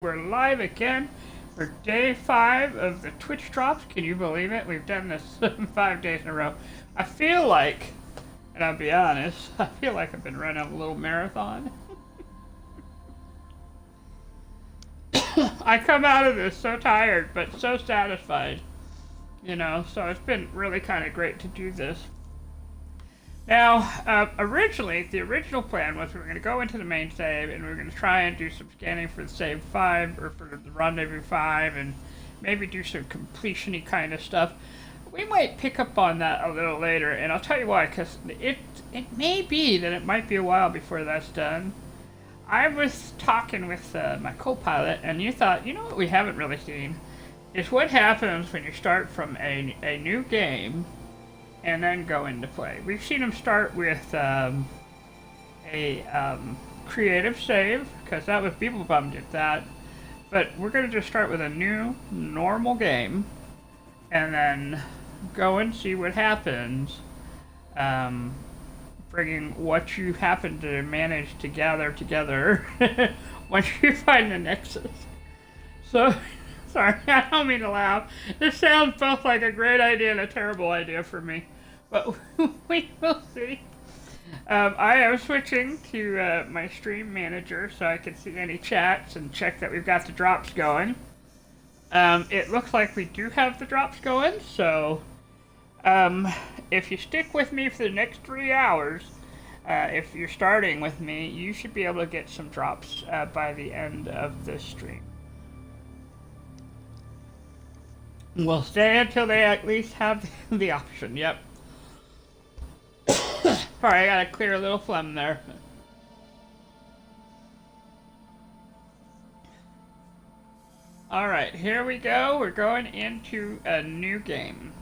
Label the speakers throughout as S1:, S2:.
S1: We're live again for day 5 of the Twitch drops. Can you believe it? We've done this 5 days in a row. I feel like, and I'll be honest, I feel like I've been running a little marathon. I come out of this so tired, but so satisfied. You know, so it's been really kind of great to do this. Now, originally, the original plan was we were going to go into the main save and we were going to try and do some scanning for the save 5 or for the rendezvous 5 and maybe do some completion-y kind of stuff. We might pick up on that a little later, and I'll tell you why, because it may be that it might be a while before that's done. I was talking with my co-pilot, and you thought, you know what we haven't really seen is what happens when you start from a new game and then go into play. We've seen them start with a creative save, because that was Beeblebum did that. But we're going to just start with a new, normal game, and then go and see what happens, bringing what you happen to manage to gather together once you find the Nexus. So, sorry, I don't mean to laugh. This sounds both like a great idea and a terrible idea for me, but we will see. I am switching to my stream manager so I can see any chats and check that we've got the drops going. It looks like we do have the drops going, so if you stick with me for the next 3 hours, if you're starting with me, you should be able to get some drops by the end of this stream. We'll stay until they at least have the option, yep. Sorry, I gotta clear a little phlegm there. Alright, here we go. We're going into a new game.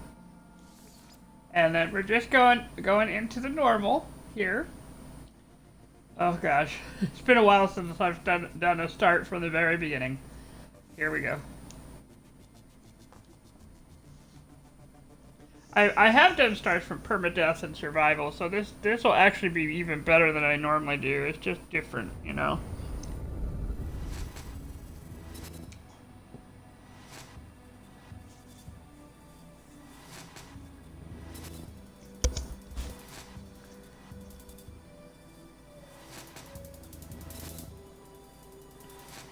S1: And then we're just going into the normal here. Oh gosh, it's been a while since I've done a start from the very beginning. Here we go. I have done starts from permadeath and survival, so this will actually be even better than I normally do. It's just different, you know.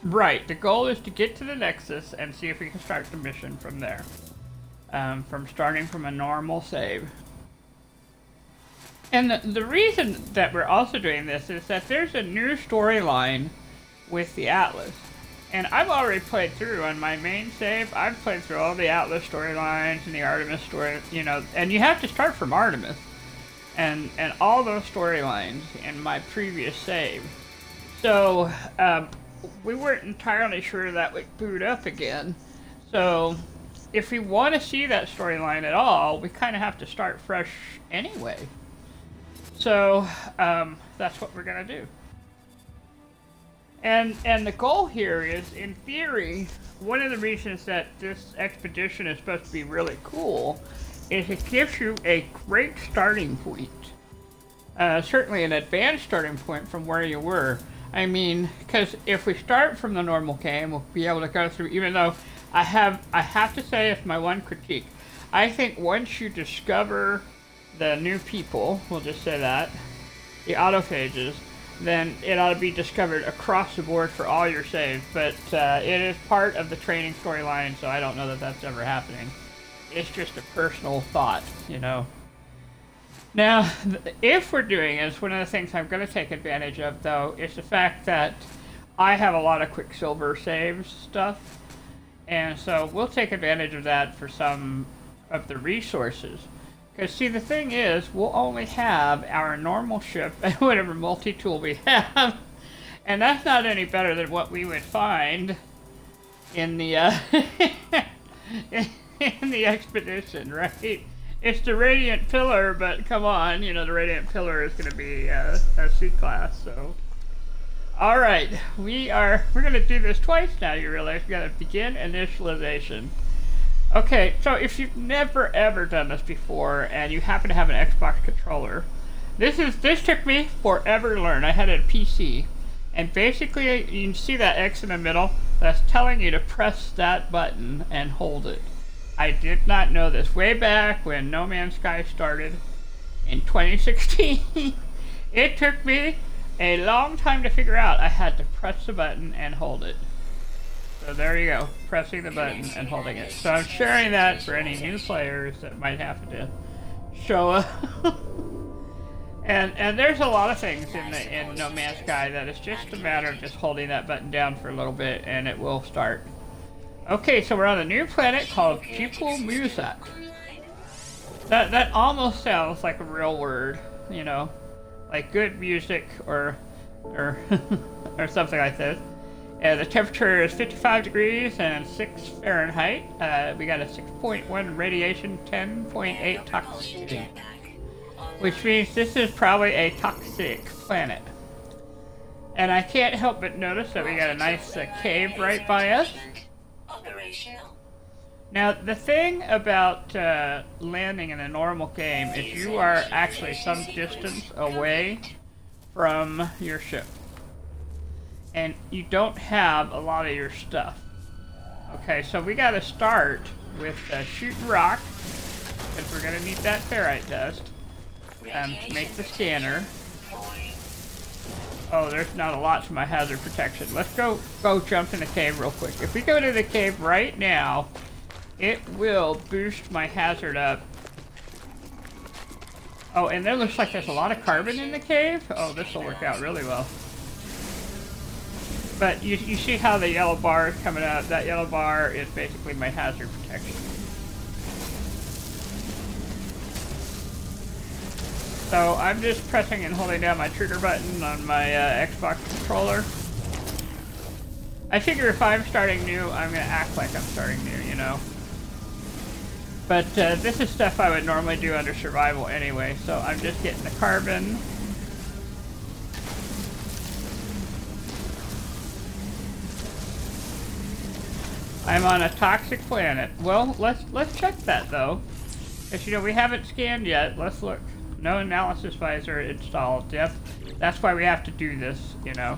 S1: Right, the goal is to get to the Nexus and see if we can start the mission from there. From starting from a normal save. And the reason that we're also doing this is that there's a new storyline with the Atlas. And I've already played through on my main save. I've played through all the Atlas storylines and the Artemis story, you know, and you have to start from Artemis. And all those storylines in my previous save. So, we weren't entirely sure that would boot up again. So, if we want to see that storyline at all, we kind of have to start fresh anyway. So, that's what we're going to do. And the goal here is, in theory, one of the reasons that this expedition is supposed to be really cool is it gives you a great starting point. Certainly an advanced starting point from where you were. I mean, because if we start from the normal game, we'll be able to go through, even though I have to say, it's my one critique. I think once you discover the new people, we'll just say that, the autophages, then it ought to be discovered across the board for all your saves. But it is part of the training storyline, so I don't know that that's ever happening. It's just a personal thought, you know. Now, if we're doing this, one of the things I'm going to take advantage of, though, is the fact that I have a lot of Quicksilver saves stuff. And so we'll take advantage of that for some of the resources. Because, see, the thing is, we'll only have our normal ship and whatever multi-tool we have. And that's not any better than what we would find in the, in the expedition, right? It's the Radiant Pillar, but come on, you know, the Radiant Pillar is going to be a C-class, so... Alright, we're going to do this twice now, you realize. We've got to begin initialization. Okay, so if you've never ever done this before, and you happen to have an Xbox controller, this took me forever to learn. I had a PC, and basically, you can see that X in the middle? that's telling you to press that button and hold it. I did not know this way back when No Man's Sky started in 2016. It took me a long time to figure out I had to press the button and hold it. So there you go, pressing the button and holding it. So I'm sharing that for any new players that might have to show up. and there's a lot of things in No Man's Sky that it's just a matter of just holding that button down for a little bit and it will start. Okay, so we're on a new planet called People Musak. That almost sounds like a real word, you know, like good music or or something like this. The temperature is 55 degrees and 6 Fahrenheit. We got a 6.1 radiation, 10.8 toxicity, which means this is probably a toxic planet. And I can't help but notice that we got a nice cave right by us. Now, the thing about landing in a normal game is you are actually some distance away from your ship. And you don't have a lot of your stuff. Okay, so we gotta start with shooting rock, because we're gonna need that ferrite dust to make the scanner. Oh, there's not a lot to my hazard protection. Let's go jump in the cave real quick. If we go to the cave right now, it will boost my hazard up. Oh, and there looks like there's a lot of carbon in the cave. Oh, this will work out really well. But you see how the yellow bar is coming up? That yellow bar is basically my hazard protection. So I'm just pressing and holding down my trigger button on my Xbox controller. I figure if I'm starting new, I'm going to act like I'm starting new, you know. But this is stuff I would normally do under survival anyway, so I'm just getting the carbon. I'm on a toxic planet. Well, let's check that though. Because you know we haven't scanned yet. Let's look. No analysis visor installed. That's why we have to do this, you know.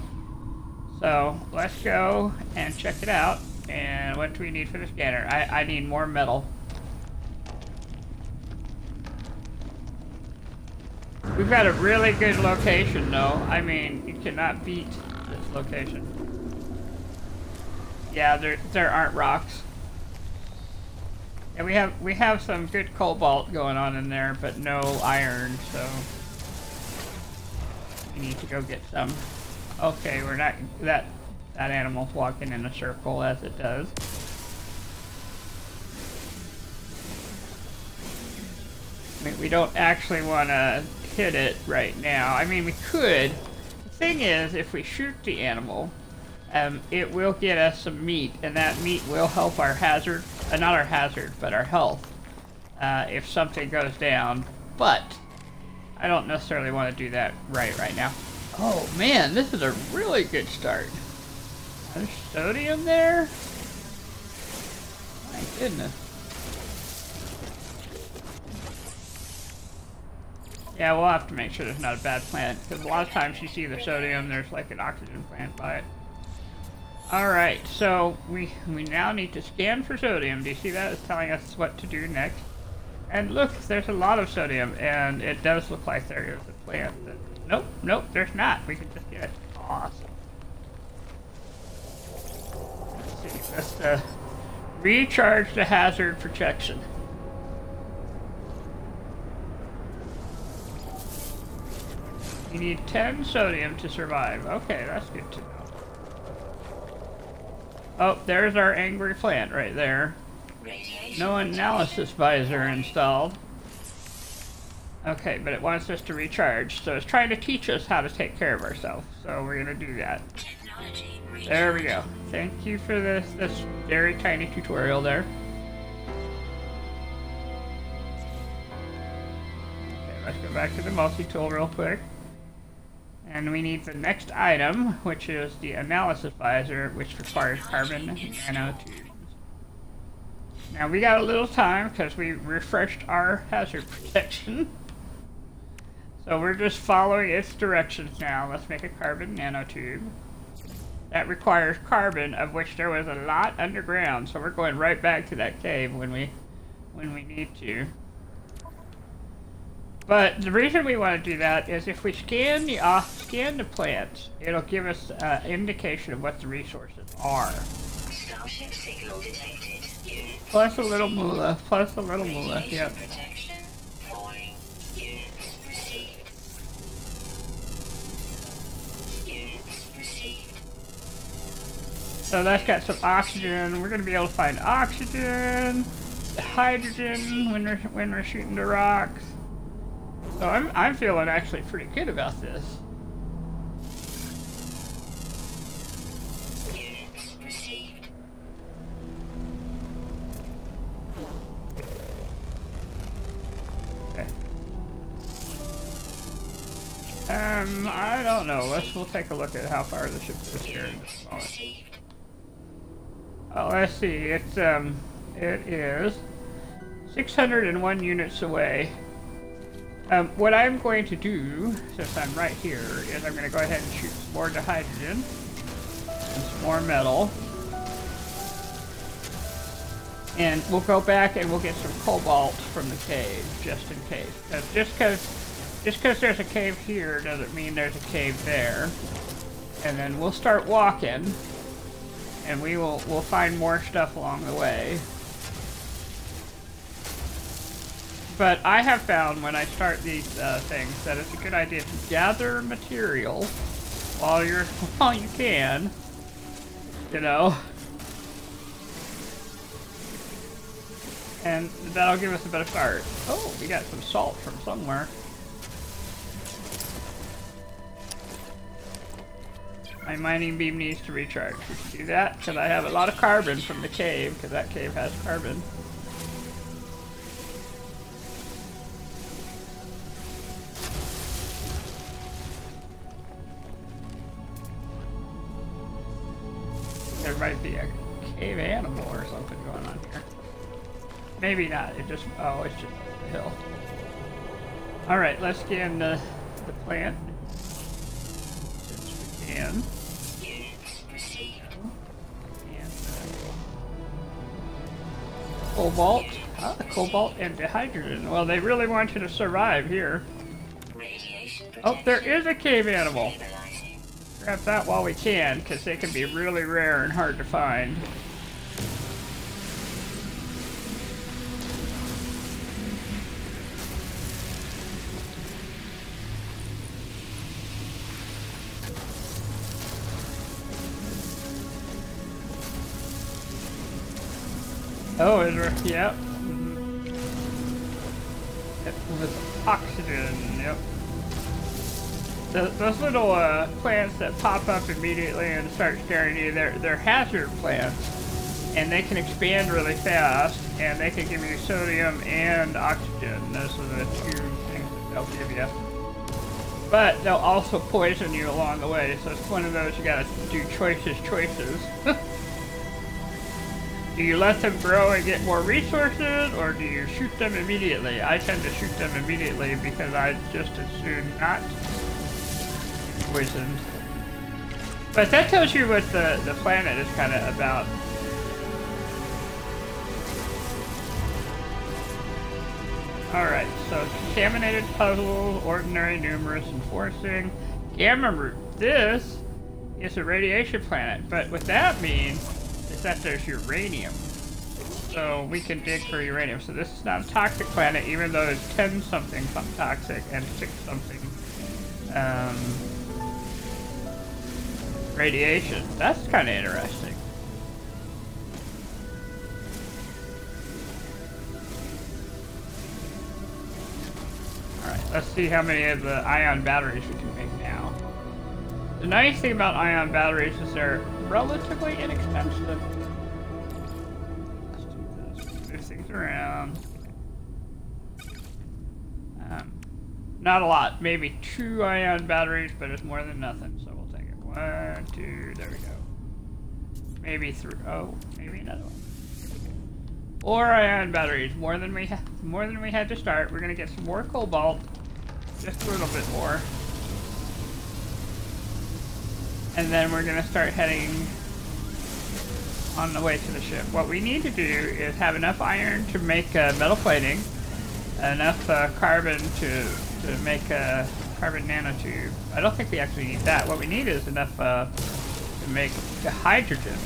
S1: So let's go and check it out. And what do we need for the scanner? I need more metal. We've got a really good location though. I mean, you cannot beat this location. Yeah, there aren't rocks. And we have some good cobalt going on in there, but no iron, so we need to go get some. Okay, we're not that animal's walking in a circle as it does. I mean, we don't actually want to hit it right now. I mean, we could. The thing is, if we shoot the animal, it will get us some meat, and that meat will help our hazard, not our hazard, but our health, if something goes down. But I don't necessarily want to do that right now. Oh man, this is a really good start. There's sodium there? My goodness. Yeah, we'll have to make sure there's not a bad plant, because a lot of times you see the sodium, there's like an oxygen plant by it. Alright, so we now need to scan for sodium. Do you see that? It's telling us what to do next. And look, there's a lot of sodium, and it does look like there is a plant that... Nope, there's not. We can just get it. Awesome. Let's see, let's recharge the hazard protection. You need 10 sodium to survive. Okay, that's good to know. Oh, there's our angry plant right there. No analysis visor installed. Okay, but it wants us to recharge, so it's trying to teach us how to take care of ourselves. So we're gonna do that. There we go. Thank you for this very tiny tutorial there. Okay, let's go back to the multi-tool real quick. And we need the next item, which is the analysis visor, which requires carbon nanotubes. Now we got a little time because we refreshed our hazard protection. So we're just following its directions now. Let's make a carbon nanotube. that requires carbon, of which there was a lot underground. So we're going right back to that cave when we need to. But the reason we want to do that is if we scan the plants, it'll give us an indication of what the resources are.
S2: Starship signal detected. Units
S1: Plus a little moolah. Plus a little moolah. Yep.
S2: protection. Falling. Units received. Units received.
S1: So that's got some oxygen. We're gonna be able to find oxygen, hydrogen when we're shooting the rocks. So I'm feeling actually pretty good about this.
S2: Units received.
S1: Okay. I don't know. We'll take a look at how far the ship is here in this moment.
S2: Received.
S1: Oh, let's see. It is 601 units away. What I'm going to do, since I'm right here, is I'm going to go ahead and shoot some more to hydrogen and some more metal. And we'll go back and we'll get some cobalt from the cave, just in case. Just because there's a cave here doesn't mean there's a cave there. And then we'll start walking, and we'll find more stuff along the way. But I have found when I start these things that it's a good idea to gather material while you can, you know, and that'll give us a better start. Oh, we got some salt from somewhere. My mining beam needs to recharge. We can do that because I have a lot of carbon from the cave, because that cave has carbon. There might be a cave animal or something going on here. Maybe not. It's just up the hill. All right, let's scan the plant. Since we can.
S2: Units received.
S1: And cobalt. Cobalt and the hydrogen. Well, they really want you to survive here.
S2: Radiation protection.
S1: Oh, there is a cave animal.
S2: Stabilizing.
S1: Grab that while we can, because they can be really rare and hard to find. Oh, is there? Yep. It was oxygen, yep. Those little plants that pop up immediately and start staring at you, they're hazard plants, and they can expand really fast, and they can give you sodium and oxygen. Those are the two things that they'll give you. But they'll also poison you along the way, so it's one of those you gotta do choices. Do you let them grow and get more resources, or do you shoot them immediately? I tend to shoot them immediately because I just as soon not poisoned. But that tells you what the planet is kind of about. Alright, so contaminated puzzle, ordinary, numerous, enforcing, gamma root. This is a radiation planet, but what that means is that there's uranium. So we can dig for uranium. So this is not a toxic planet, even though it's 10-something toxic and 6-something radiation. That's kind of interesting. Alright, let's see how many of the ion batteries we can make now. The nice thing about ion batteries is they're relatively inexpensive. Let's do this. Move things around. Not a lot. Maybe 2 ion batteries, but it's more than nothing. So we'll take it. 1, 2. There we go. Maybe 3. Oh, maybe another one. 4 ion batteries. More than we had to start. We're gonna get some more cobalt. Just a little bit more. And then we're gonna start heading on the way to the ship. What we need to do is have enough iron to make metal plating, enough carbon to make a carbon nanotube. I don't think we actually need that. What we need is enough to make the hydrogen,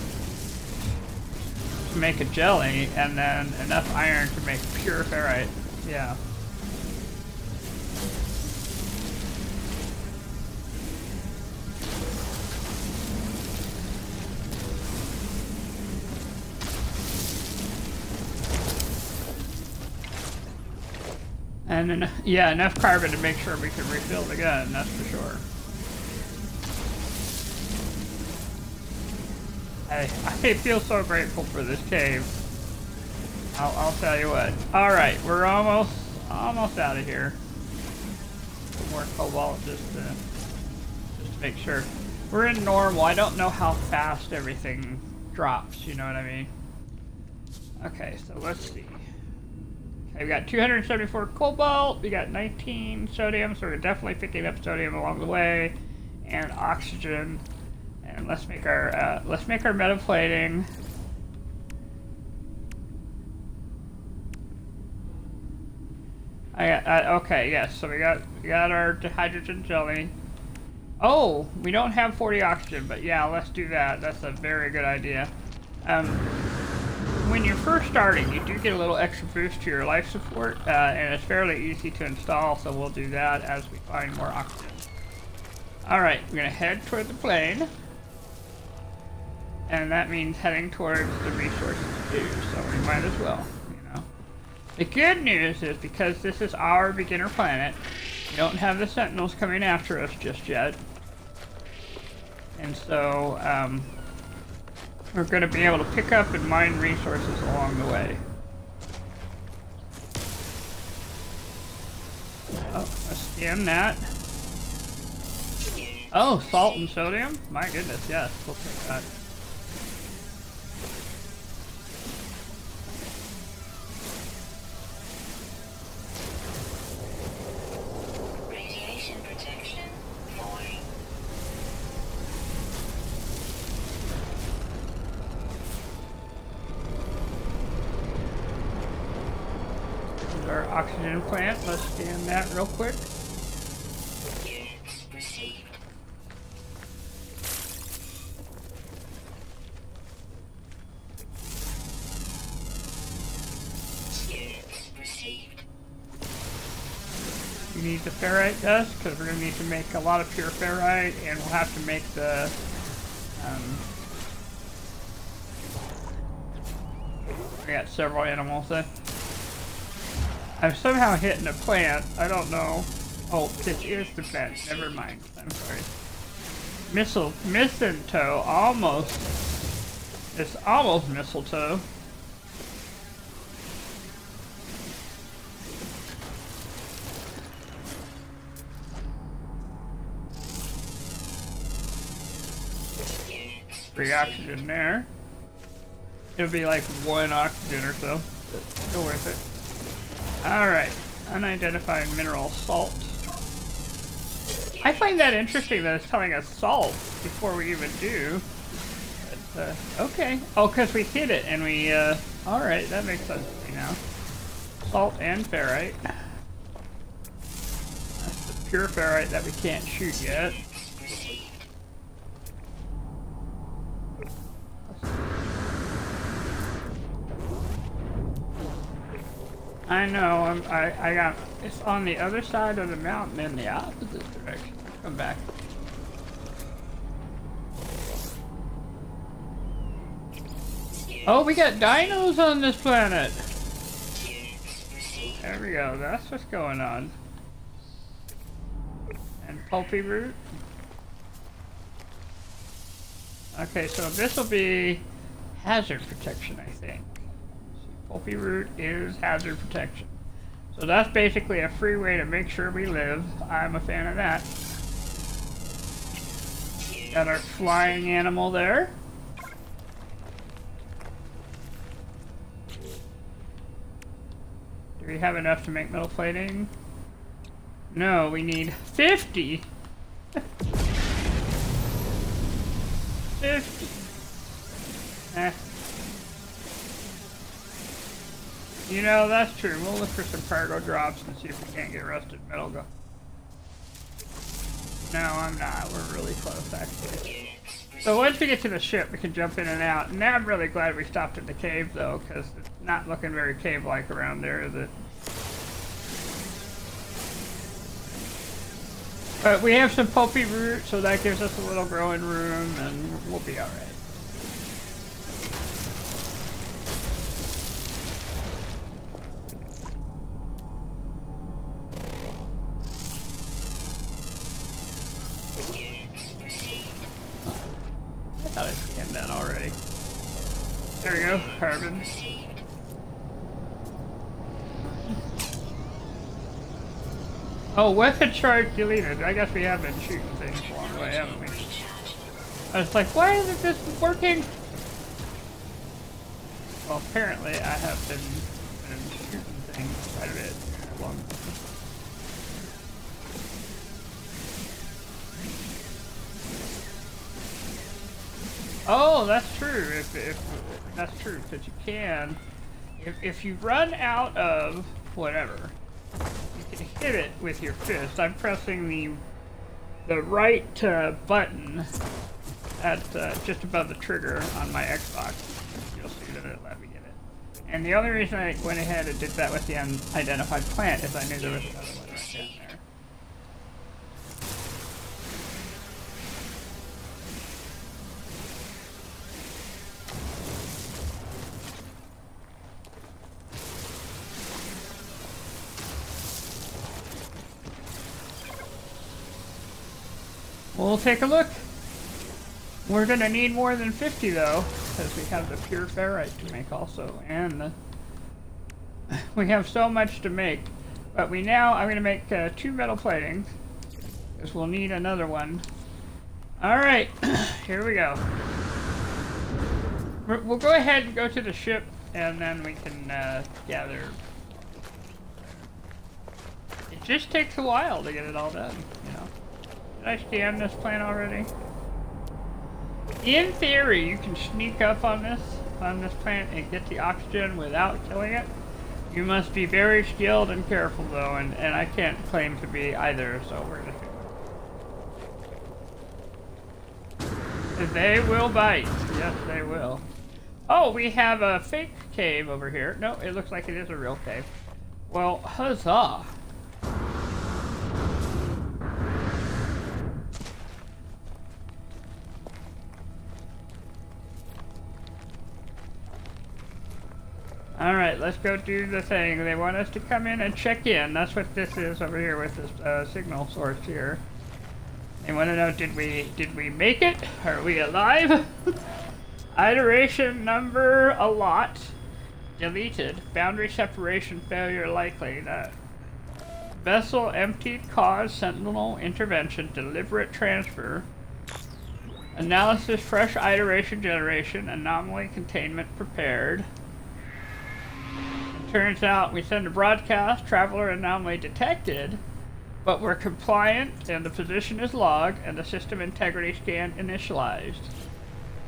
S1: to make a jelly, and then enough iron to make pure ferrite. Yeah. And yeah, enough carbon to make sure we can refill the gun, that's for sure. I feel so grateful for this cave. I'll tell you what. Alright, we're almost out of here. More cobalt just to make sure. We're in normal. I don't know how fast everything drops, you know what I mean? Okay, so let's see. Okay, we got 274 cobalt, we got 19 sodium, so we're definitely picking up sodium along the way, and oxygen. And let's make our metal plating. Okay, yes. So we got our hydrogen jelly. Oh, we don't have 40 oxygen, but yeah, let's do that. That's a very good idea. When you're first starting, you do get a little extra boost to your life support, and it's fairly easy to install. So we'll do that as we find more oxygen. All right, we're gonna head toward the plane. And that means heading towards the resources too, so we might as well, you know. The good news is because this is our beginner planet, we don't have the sentinels coming after us just yet. And so, we're going to be able to pick up and mine resources along the way. Oh, let's scan that. Oh, salt and sodium? My goodness, yes, we'll take that. Our oxygen plant. Let's scan that real quick.
S2: Units received. Units received.
S1: We need the ferrite dust because we're going to need to make a lot of pure ferrite, and we'll have to make the I got several animals there. I'm somehow hitting a plant. I don't know. Oh, this is the plant. Never mind. I'm sorry. Mistletoe. Almost. It's almost mistletoe. Free oxygen there. It'll be like 1 oxygen or so. But still worth it. Alright, unidentified mineral salt. I find that interesting that it's telling us salt before we even do. But, okay. Oh, because we hit it and we, alright, that makes sense to me now. Salt and ferrite. That's the pure ferrite that we can't shoot yet. I know, I got, it's on the other side of the mountain in the opposite direction. Come back. Oh, we got dinos on this planet! There we go, that's what's going on. And pulpy root. Okay, so this will be hazard protection, I think. Pulpy root is hazard protection. So that's basically a free way to make sure we live. I'm a fan of that. Got our flying animal there. Do we have enough to make metal plating? No, we need 50. 50. Eh. You know, that's true. We'll look for some cargo drops and see if we can't get rusted metal go. No, I'm not. We're really close, actually. So once we get to the ship, we can jump in and out. And now I'm really glad we stopped at the cave, though, because it's not looking very cave-like around there, is it? But we have some pulpy root, so that gives us a little growing room, and we'll be alright. I thought I scanned that already. There we go, carbon. Oh, weapon charge deleted. I guess we have been shooting things along the way, haven't we? I was like, why isn't this working? Well, apparently I have been shooting things quite a bit along the way. Oh, that's true. If that's true, because you can. If you run out of whatever, you can hit it with your fist. I'm pressing the right button at just above the trigger on my Xbox. You'll see that it let me get it. And the only reason I went ahead and did that with the unidentified plant is I knew there was another one right down there. We'll take a look. We're gonna need more than 50 though, because we have the pure ferrite to make also, and we have so much to make. But I'm gonna make 2 metal platings, because we'll need another one. Alright, here we go. We'll go ahead and go to the ship, and then we can gather. It just takes a while to get it all done, you know. Did I scan this plant already? In theory, you can sneak up on this plant and get the oxygen without killing it. You must be very skilled and careful though, and I can't claim to be either, so we're gonna. They will bite. Yes, they will. Oh, we have a fake cave over here. No, it looks like it is a real cave. Well, huzzah. Alright, let's go do the thing. They want us to come in and check in. That's what this is over here with this signal source here. They want to know, did we make it? Are we alive? Iteration number a lot. Deleted. Boundary separation failure likely. That vessel emptied, cause, sentinel intervention, deliberate transfer. Analysis, fresh iteration generation, anomaly containment prepared. Turns out we send a broadcast, traveler anomaly detected, but we're compliant and the position is logged and the system integrity scan initialized.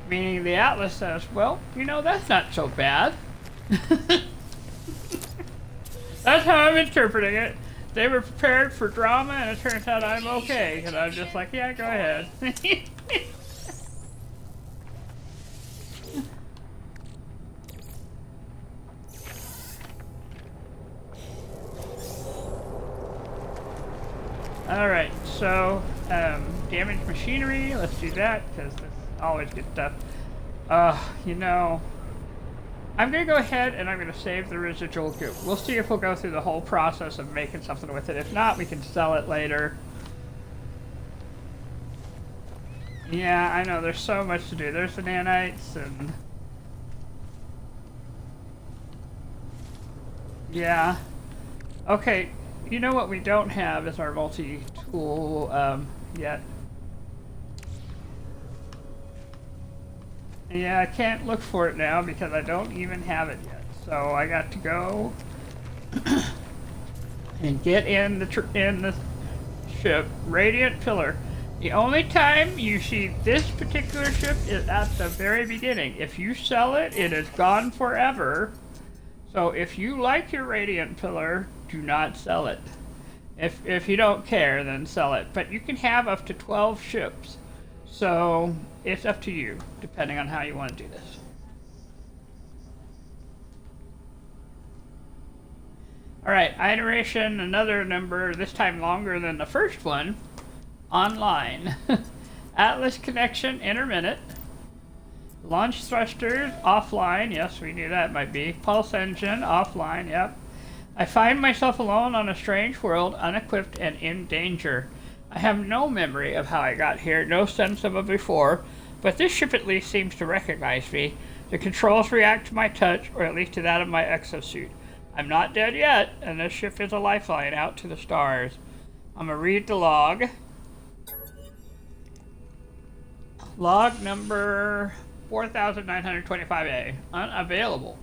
S1: Meaning the Atlas says, well, you know, that's not so bad. That's how I'm interpreting it. They were prepared for drama and it turns out I'm okay. And I'm just like, yeah, go ahead. Alright, so, damaged machinery, let's do that, because this always good stuff. You know, I'm going to go ahead and I'm going to save the residual goop. We'll see if we'll go through the whole process of making something with it. If not, we can sell it later. Yeah, I know, there's so much to do. There's the nanites and... Yeah. Okay. You know what we don't have is our multi-tool yet. Yeah, I can't look for it now because I don't even have it yet. So I got to go and get in the ship. Radiant pillar. The only time you see this particular ship is at the very beginning. If you sell it, it is gone forever. So if you like your Radiant Pillar, do not sell it. If you don't care, then sell it. But you can have up to 12 ships. So it's up to you, depending on how you want to do this. Alright, iteration, another number, this time longer than the first one. Online. Atlas connection, intermittent. Launch thrusters, offline. Yes, we knew that might be. Pulse engine, offline, yep. I find myself alone on a strange world, unequipped and in danger. I have no memory of how I got here, no sense of it before, but this ship at least seems to recognize me. The controls react to my touch, or at least to that of my exosuit. I'm not dead yet, and this ship is a lifeline out to the stars. I'm gonna read the log. Log number 4925A. Unavailable.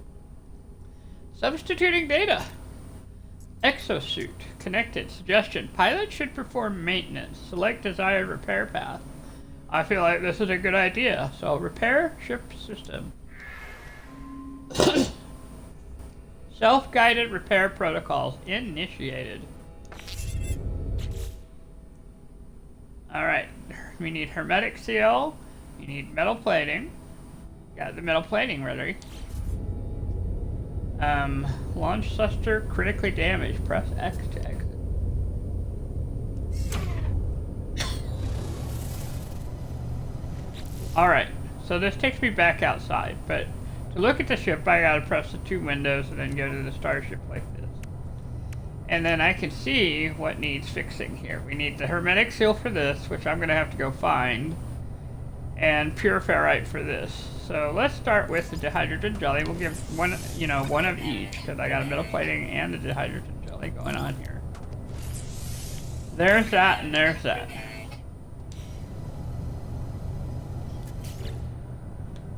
S1: Substituting data. Exosuit. Connected. Suggestion. Pilot should perform maintenance. Select desired repair path. I feel like this is a good idea. So, repair ship system. Self-guided repair protocols initiated. Alright, we need hermetic seal, you need metal plating. Got the metal plating ready. Launch thruster critically damaged. Press X to exit. Alright, so this takes me back outside, but to look at the ship, I gotta press the 2 windows and then go to the starship like this. And then I can see what needs fixing here. We need the hermetic seal for this, which I'm gonna have to go find, and pure ferrite for this. So let's start with the dihydrogen jelly. We'll give one, one of each, because I got a metal plating and the dihydrogen jelly going on here. There's that, and there's that.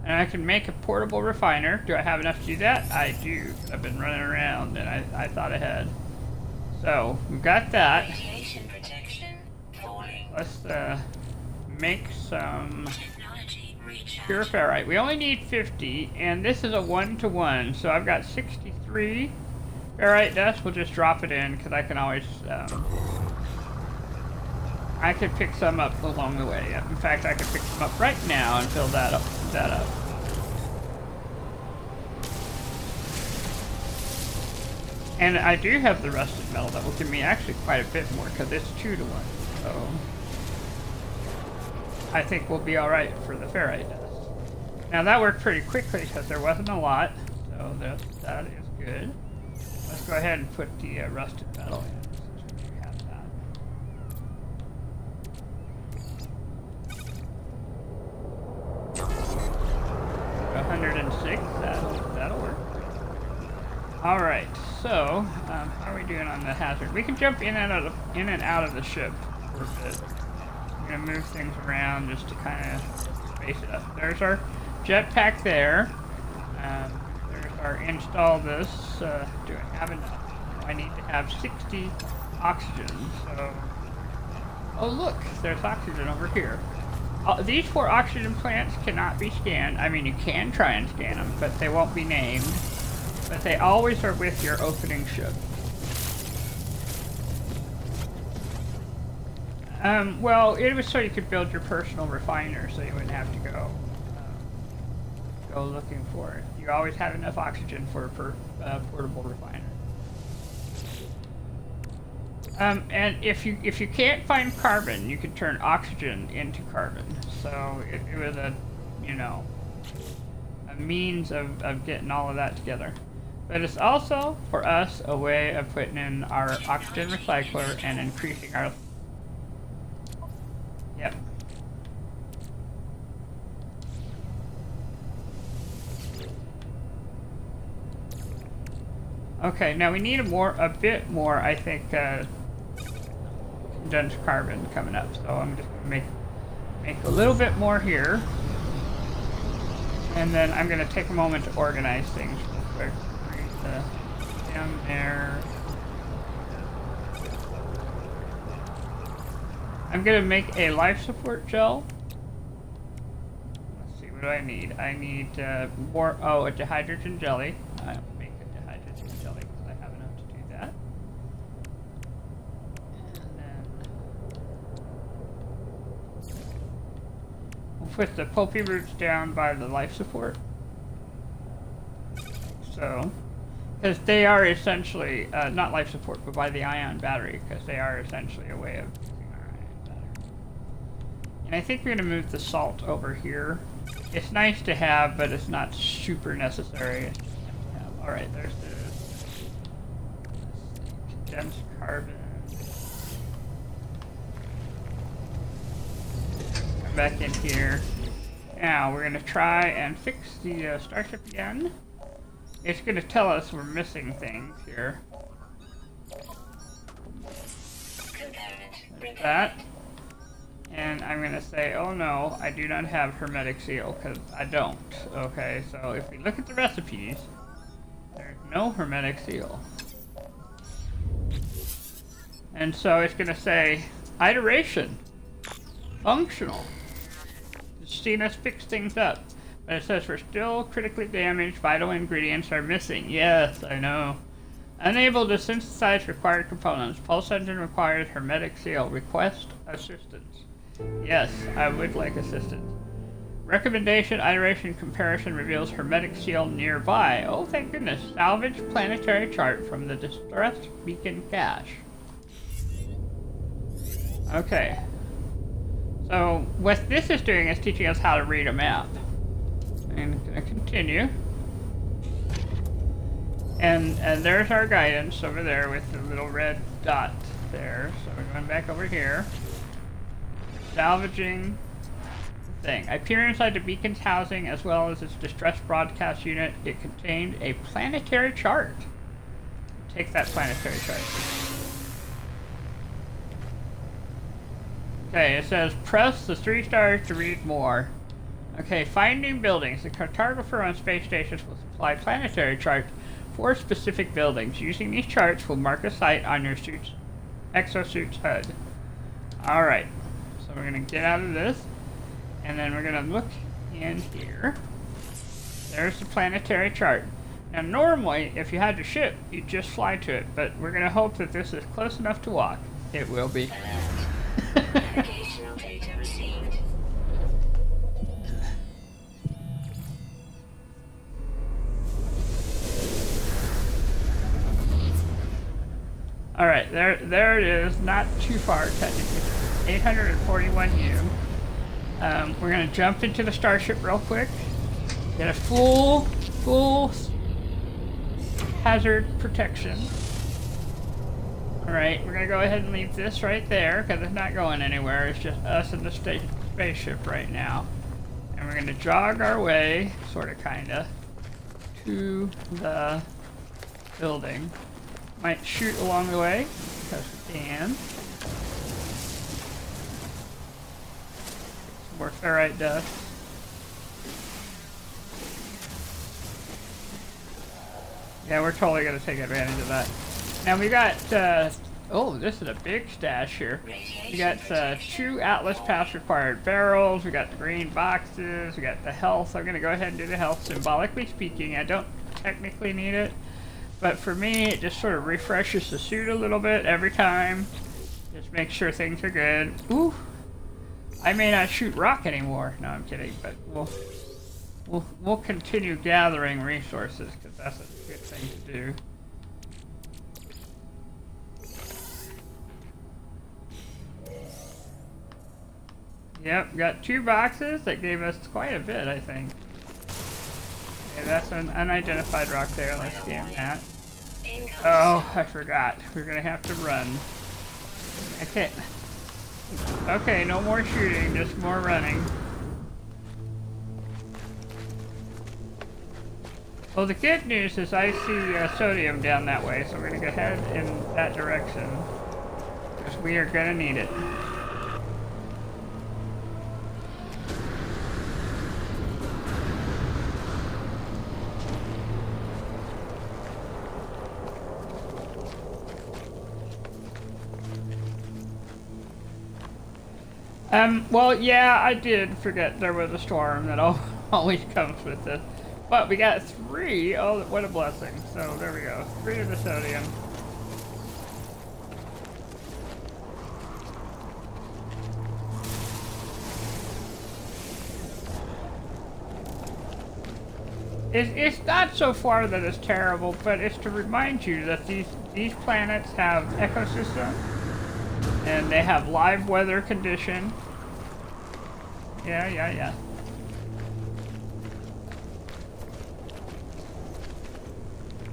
S1: And I can make a portable refiner. Do I have enough to do that? I do. I've been running around and I thought ahead. So, we've got that.
S2: Radiation protection falling.
S1: Let's make some pure ferrite. We only need 50, and this is a 1-to-1, so I've got 63 ferrite dust. We'll just drop it in, because I can always, I could pick some up along the way. In fact, I could pick some up right now and fill that up. And I do have the rusted metal that will give me actually quite a bit more, because it's 2-to-1. So I think we'll be alright for the ferrite dust. Now that worked pretty quickly because there wasn't a lot, so that is good. Let's go ahead and put the rusted metal in. Since we have that. 106, that'll work. Alright, so, how are we doing on the hazard? We can jump in and out of the ship for a bit. I'm going to move things around just to kind of space it up. There's our jetpack there. There's our install this. Do I have enough? I need to have 60 oxygen, so... Oh look, there's oxygen over here. These 4 oxygen plants cannot be scanned. I mean, you can try and scan them, but they won't be named. But they always are with your opening ship. Well, it was so you could build your personal refiner, so you wouldn't have to go looking for it. You always have enough oxygen for a portable refiner. And if you can't find carbon, you can turn oxygen into carbon. So it was a means of getting all of that together. But it's also, for us, a way of putting in our oxygen recycler and increasing our... Yep. Okay, now we need a bit more, I think, condensed carbon coming up. So I'm just gonna make a little bit more here. And then I'm gonna take a moment to organize things real quick. Down there. I'm gonna make a life support gel. Let's see, what do I need? I need more, oh, a dehydrogen jelly. I'll make a dehydrogen jelly because I have enough to do that. And then we'll put the pulpy roots down by the life support. So, because they are essentially, not life support, but by the ion battery, because they are essentially a way of using our ion battery. And I think we're going to move the salt over here. It's nice to have, but it's not super necessary. It's just nice to have. Alright, there's the condensed carbon. Come back in here. Now, we're going to try and fix the starship again. It's going to tell us we're missing things here. There's that. And I'm going to say, oh no, I do not have hermetic seal, because I don't. Okay, so if we look at the recipes, there's no hermetic seal. And so it's going to say, iteration, functional. It's seen us fix things up. But it says we're still critically damaged, vital ingredients are missing. Yes, I know. Unable to synthesize required components. Pulse engine requires hermetic seal. Request assistance. Yes, I would like assistance. Recommendation, iteration, comparison reveals hermetic seal nearby. Oh, thank goodness. Salvage planetary chart from the distress beacon cache. Okay. So, what this is doing is teaching us how to read a map. And gonna continue. And there's our guidance over there with the little red dot there. So we're going back over here. Salvaging the thing. I peer inside the beacon's housing as well as its distress broadcast unit. It contained a planetary chart. Take that planetary chart. Okay, it says press the 3 stars to read more. Okay, finding buildings. The cartographer on space stations will supply planetary charts for specific buildings. Using these charts will mark a site on your exosuit's HUD. Alright, so we're going to get out of this, and then we're going to look in here. There's the planetary chart. Now normally, if you had your ship, you'd just fly to it, but we're going to hope that this is close enough to walk. It will be.
S2: Navigational data received.
S1: Alright, there it is. Not too far, technically. 841U. We're going to jump into the starship real quick. Get a full hazard protection. Alright, we're going to go ahead and leave this right there, because it's not going anywhere. It's just us and the spaceship right now. And we're going to jog our way, sort of, kind of, to the building. Might shoot along the way, because we can. Some more ferrite dust. Yeah, we're totally going to take advantage of that. Now we got, oh, this is a big stash here. We got 2 Atlas Pass required barrels, we got the green boxes, we got the health. I'm going to go ahead and do the health, symbolically speaking. I don't technically need it. But for me, it just sort of refreshes the suit a little bit every time. Just make sure things are good. Ooh, I may not shoot rock anymore. No, I'm kidding. But we'll continue gathering resources because that's a good thing to do. Yep, got 2 boxes. That gave us quite a bit, I think. Okay, that's an unidentified rock there. Let's scan that. Oh, I forgot. We're gonna have to run. Okay. Okay, no more shooting, just more running. Well, the good news is I see sodium down that way, so we're gonna go ahead in that direction. Because we are gonna need it. Well, yeah, I did forget there was a storm that always comes with this. But we got 3. Oh, what a blessing. So there we go. 3 of the sodium. It's not so far that it's terrible, but it's to remind you that these planets have ecosystem, and they have live weather condition. Yeah.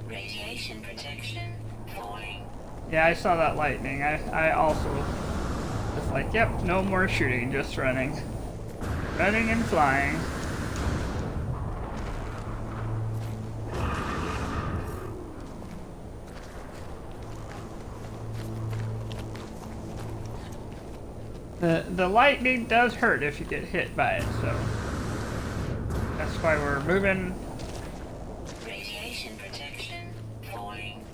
S2: Radiation protection falling.
S1: Yeah, I saw that lightning. I also was like, yep, no more shooting, just running. Running and flying. The lightning does hurt if you get hit by it, so that's why we're moving.
S2: Radiation protection falling.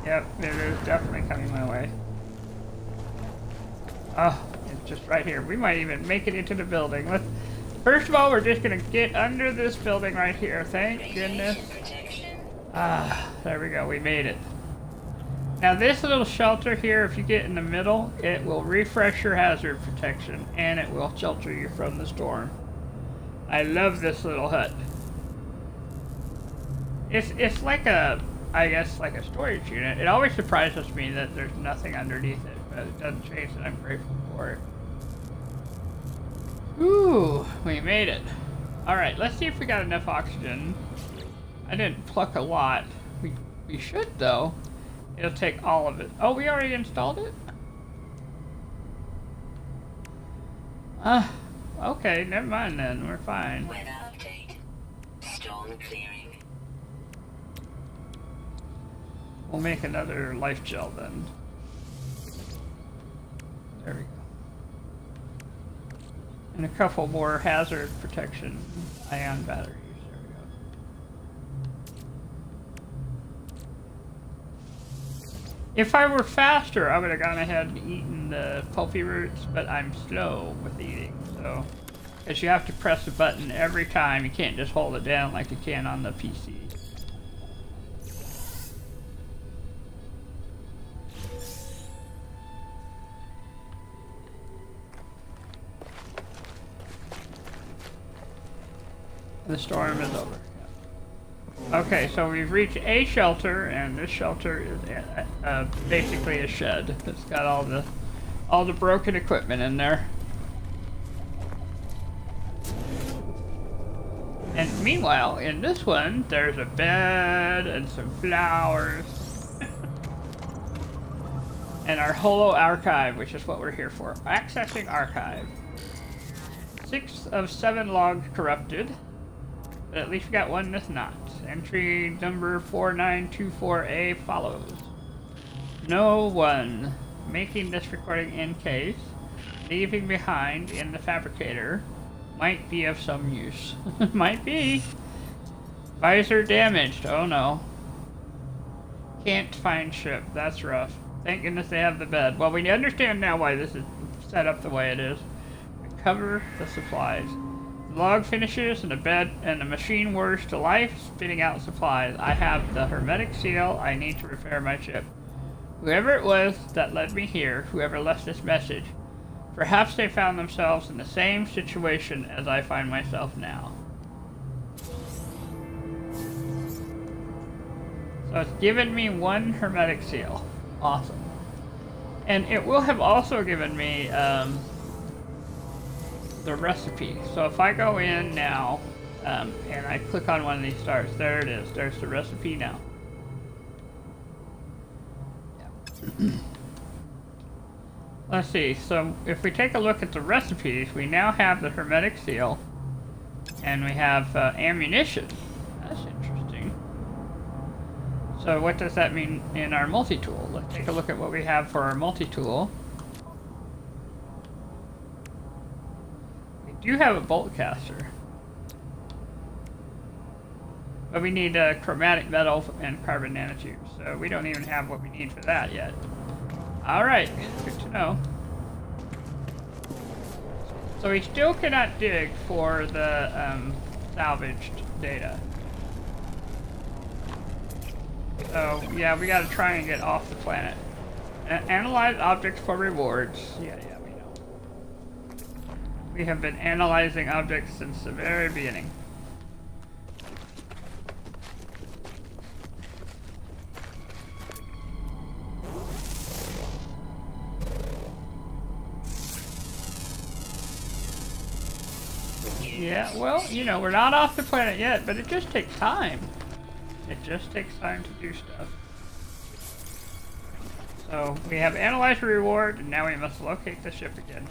S1: Yep, it is definitely coming my way. Oh, it's just right here. We might even make it into the building. First of all, we're just gonna get under this building right here. Thank goodness. Ah, there we go. We made it. Now this little shelter here, if you get in the middle, it will refresh your hazard protection and it will shelter you from the storm. I love this little hut. It's like I guess like a storage unit. It always surprises me that there's nothing underneath it, but it doesn't change that I'm grateful for it. Ooh, we made it. Alright, let's see if we got enough oxygen. I didn't pluck a lot. We should though. It'll take all of it. Oh, we already installed it? Okay, never mind then. We're fine.
S2: Weather update. Storm clearing.
S1: We'll make another life gel then. There we go. And a couple more hazard protection ion batteries. If I were faster, I would have gone ahead and eaten the pulpy roots, but I'm slow with eating, so... Because you have to press a button every time, you can't just hold it down like you can on the PC. The storm is over. Okay, so we've reached a shelter, and this shelter is basically a shed. It's got all the broken equipment in there. And meanwhile, in this one, there's a bed and some flowers. And our holo archive, which is what we're here for. Accessing archive. 6 of 7 logs corrupted. But at least we got one that's not. Entry number 4924A follows. No one. Making this recording in case. Leaving behind in the fabricator. Might be of some use. Might be. Visor damaged. Oh no. Can't find ship. That's rough. Thank goodness they have the bed. Well, we understand now why this is set up the way it is. Recover the supplies. The log finishes and the bed and the machine whirs to life, spitting out supplies. I have the hermetic seal. I need to repair my ship. Whoever it was that led me here, whoever left this message, perhaps they found themselves in the same situation as I find myself now. So it's given me 1 hermetic seal. Awesome. And it will have also given me the recipe. So if I go in now and I click on one of these stars, there it is. There's the recipe now. Yeah. Let's see. So if we take a look at the recipes, we now have the hermetic seal and we have ammunition. That's interesting. So what does that mean in our multi-tool? Let's take a look at what we have for our multi-tool. We do have a bolt caster. But we need chromatic metal and carbon nanotubes, so we don't even have what we need for that yet. Alright, good to know. So we still cannot dig for the salvaged data. So yeah, we gotta try and get off the planet. Analyze objects for rewards. Yeah, we know. We have been analyzing objects since the very beginning. Yeah, well, you know, we're not off the planet yet, but it just takes time. It just takes time to do stuff. So, we have analyzed the reward, and now we must locate the ship again.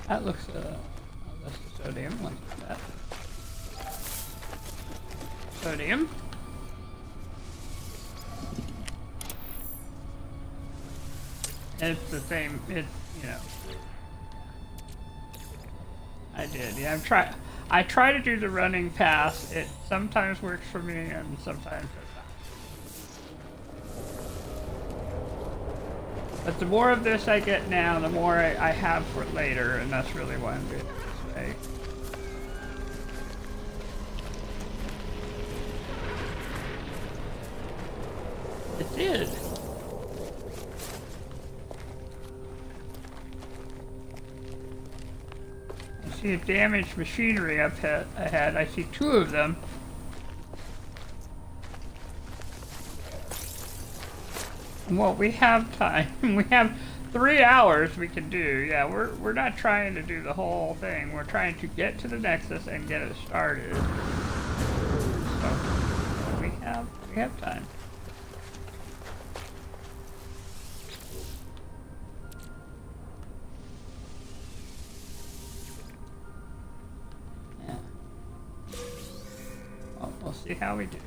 S1: That looks, oh, that's the sodium. What's that? Sodium. It's the same, it's, you know. I did, yeah, I try to do the running pass. It sometimes works for me and sometimes does not. But the more of this I get now, the more I have for later, and that's really why I'm doing it this way. It did. I see a damaged machinery up ahead. I see two of them. Well, we have time. We have 3 hours we can do. Yeah, we're not trying to do the whole thing. We're trying to get to the Nexus and get it started. So we have time. Yeah. Well, we'll see how we do.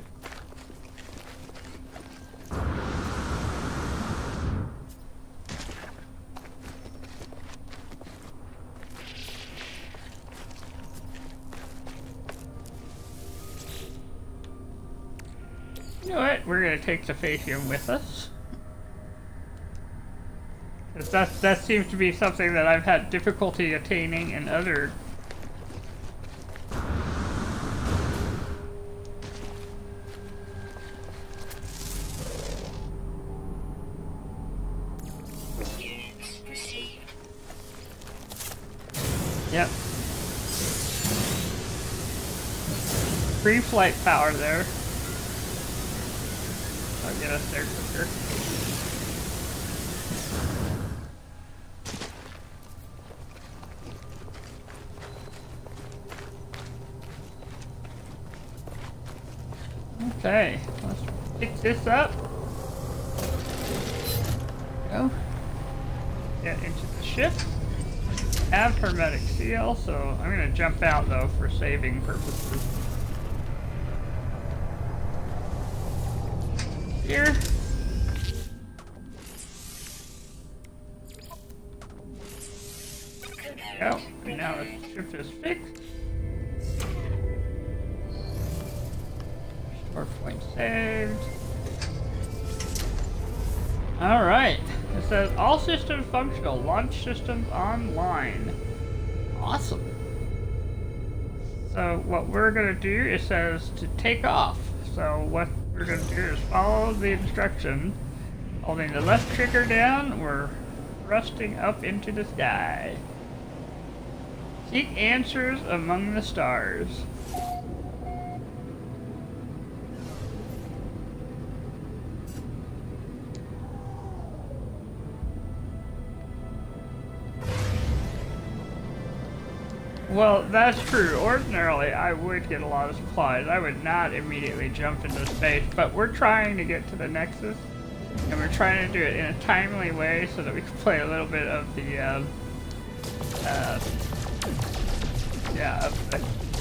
S1: You know what? We're gonna take the Phaeton with us. Because that seems to be something that I've had difficulty attaining in other... Yep. Free flight power there. I'll get us there quicker. Okay, let's pick this up. Go. Get into the ship. Have hermetic seal, so I'm gonna jump out though for saving purposes. Here. There we go. And now the ship is fixed. Store point saved. Alright. It says all systems functional. Launch systems online. Awesome. So what we're gonna do, it says to take off. So what we're going to do is follow the instruction. Holding the left trigger down, we're thrusting up into the sky. Seek answers among the stars. Well, that's true. Ordinarily, I would get a lot of supplies. I would not immediately jump into space, but we're trying to get to the Nexus. And we're trying to do it in a timely way so that we can play a little bit of the,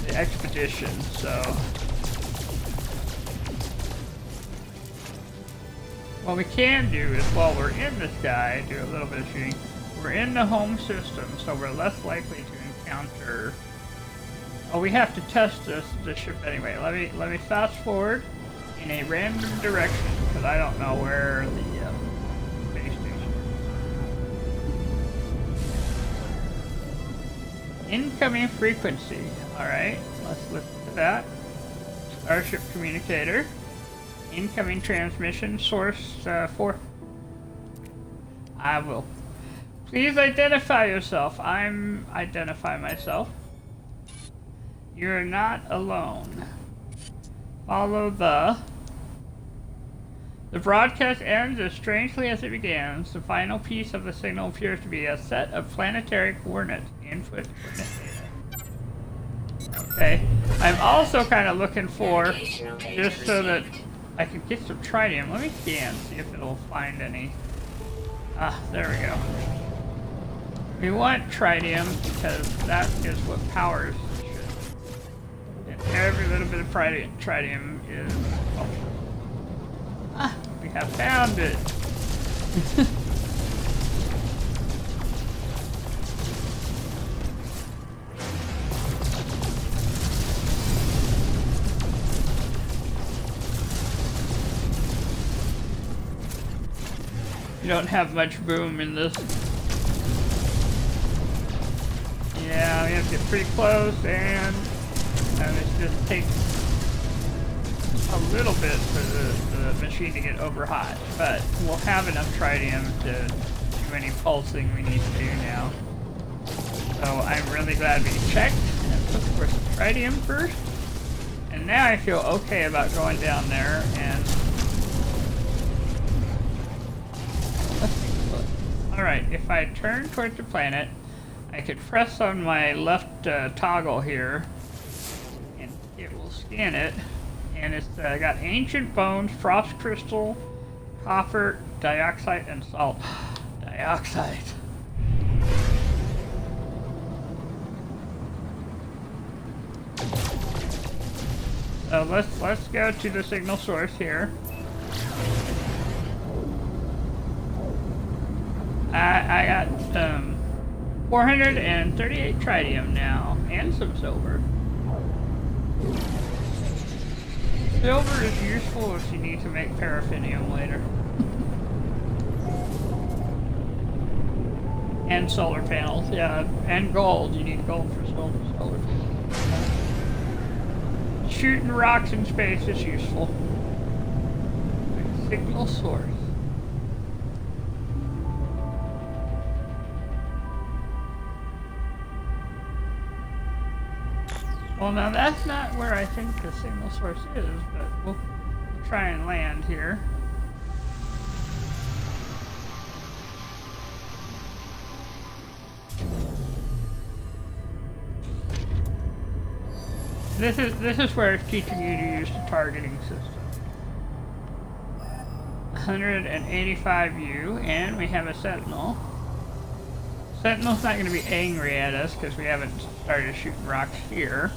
S1: the expedition, so. What we can do is, while we're in the sky, do a little bit of shooting. We're in the home system, so we're less likely to encounter. Oh, we have to test the ship anyway. Let me fast forward in a random direction because I don't know where the base station is. Incoming frequency. All right, let's listen to that. Starship communicator. Incoming transmission source 4. I will. Please identify yourself. Identify myself. You're not alone. Follow the broadcast ends as strangely as it began. The final piece of the signal appears to be a set of planetary coordinates. Input coordinate data. Okay. I'm also kind of looking for, just so that I can get some tritium. Let me scan, see if it'll find any. Ah, there we go. We want tritium because that is what powers the ship. And every little bit of tritium is. Oh. Ah, we have found it. You don't have much room in this. Yeah, we have to get pretty close, and it just takes a little bit for the machine to get over hot. But we'll have enough tritium to do any pulsing we need to do now. So I'm really glad we checked and looked for some tritium first. And now I feel okay about going down there and. Alright, if I turn towards the planet, I could press on my left toggle here, and it will scan it. And it's got ancient bones, frost crystal, copper, dioxide, and salt. Dioxide. So let's go to the signal source here. I got 438 tritium now, and some silver. Silver is useful if you need to make paraffinium later. And solar panels, yeah, and gold. You need gold for solar panels. Shooting rocks in space is useful. Signal source. Well, now that's not where I think the signal source is, but we'll try and land here. This is where it's teaching you to use the targeting system. 185U, and we have a sentinel. Sentinel's not going to be angry at us because we haven't started shooting rocks here.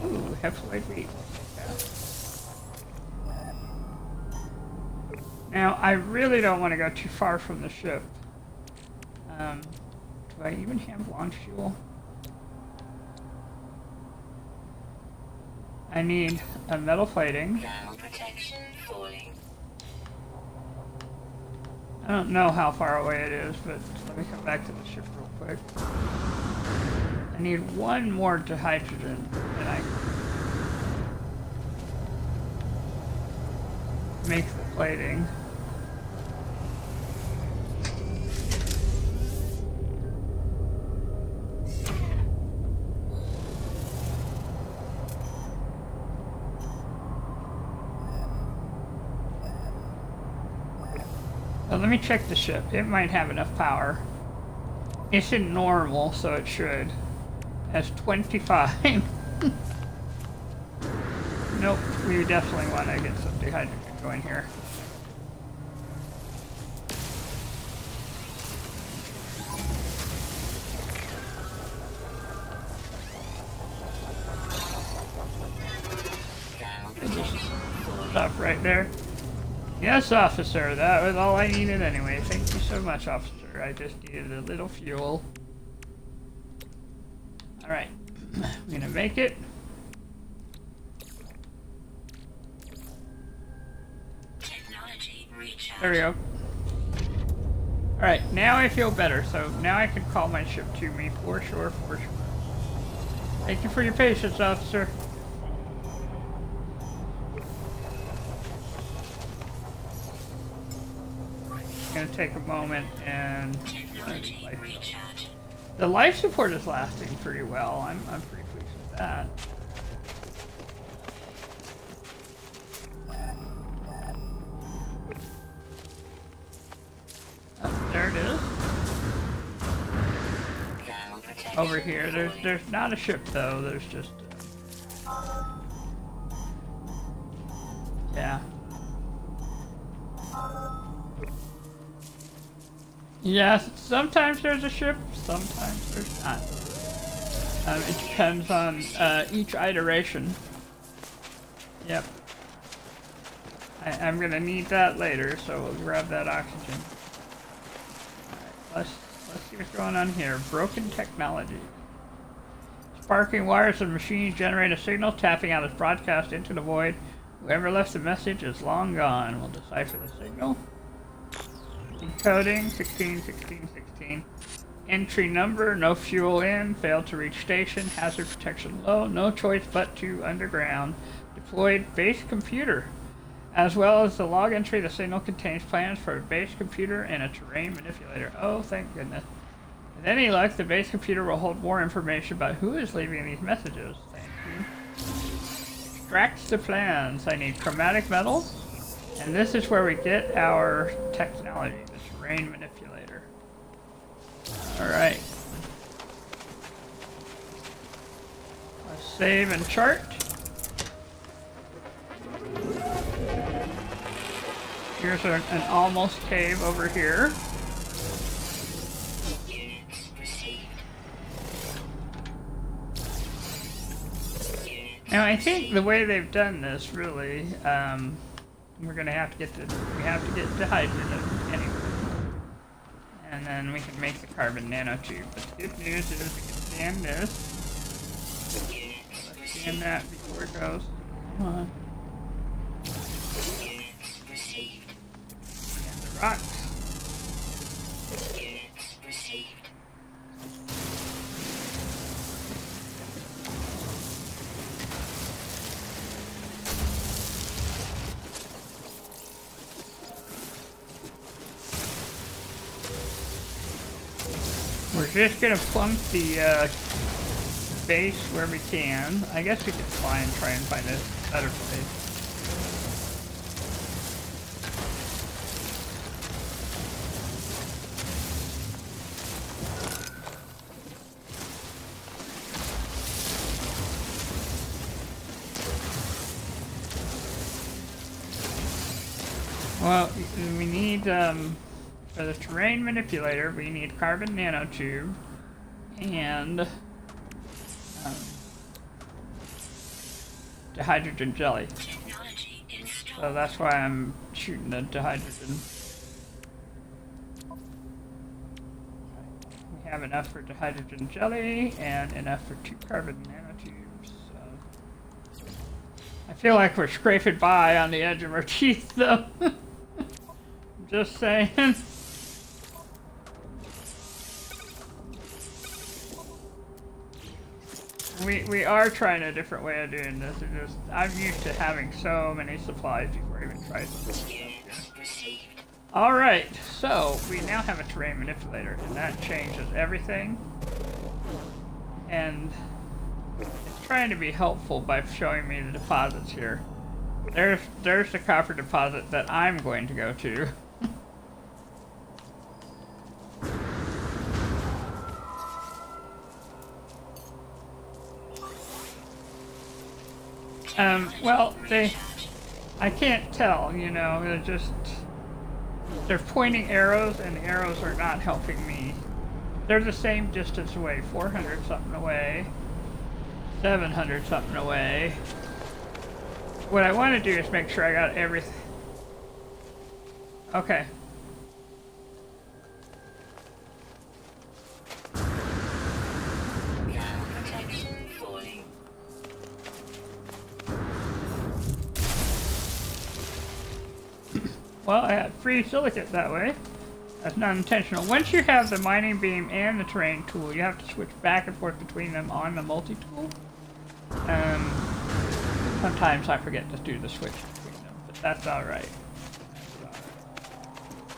S1: Ooh, heptaloid wheat. Now, I really don't want to go too far from the ship. Do I even have launch fuel? I need a metal plating.
S2: Thermal protection falling.
S1: I don't know how far away it is, but let me come back to the ship real quick. I need one more to hydrogen, and I make the plating. So let me check the ship. It might have enough power. It's in normal, so it should. It has 25. Nope, we definitely want to get some hydrogen going here. Stop right there. Yes, officer, that was all I needed anyway. Thank you so much, officer. I just needed a little fuel. Alright, I'm gonna make it. There we go. Alright, now I feel better, so now I can call my ship to me for sure, for sure. Thank you for your patience, officer. I'm gonna take a moment and the life support is lasting pretty well. I'm pretty pleased with that. Oh, there it is. Over here, there's not a ship though. There's just yeah. Yes, sometimes there's a ship, sometimes there's not. It depends on each iteration. Yep. I'm gonna need that later, so we'll grab that oxygen. Alright, let's see what's going on here. Broken technology. Sparking wires of machines generate a signal, tapping out its broadcast into the void. Whoever left the message is long gone. We'll decipher the signal. Encoding 16. Entry number, no fuel in, failed to reach station, hazard protection low, no choice but to underground. Deployed base computer. As well as the log entry, the signal contains plans for a base computer and a terrain manipulator. Oh, thank goodness. With any luck, the base computer will hold more information about who is leaving these messages. Thank you. Extracts the plans. I need chromatic metals. And this is where we get our technology, the terrain manipulator. Alright. Let's save and chart. Here's an almost cave over here. Now I think the way they've done this really, we're gonna have to get the hydrogen anyway. And then we can make the carbon nanotube. But the good news is we can scan this. Let's scan that before it goes. Come on. And the rocks. We're just gonna plunk the base where we can. I guess we could fly and try and find a better place. Well, we need for the terrain manipulator, we need carbon nanotube and dihydrogen jelly. So that's why I'm shooting the dihydrogen. We have enough for dihydrogen jelly and enough for 2 carbon nanotubes. So I feel like we're scraping by on the edge of our teeth though. Just saying. We are trying a different way of doing this. I'm used to having so many supplies before I even try something. Alright, so we now have a terrain manipulator, and that changes everything. And it's trying to be helpful by showing me the deposits here. There's the copper deposit that I'm going to go to. Well, I can't tell, you know, they're pointing arrows, and arrows are not helping me. They're the same distance away, 400 something away, 700 something away. what I want to do is make sure I got everything. Okay.
S2: Protection falling.
S1: Well, I got free silicate that way. That's not intentional. Once you have the mining beam and the terrain tool, you have to switch back and forth between them on the multi-tool. Sometimes I forget to do the switch between them, but that's alright. I'm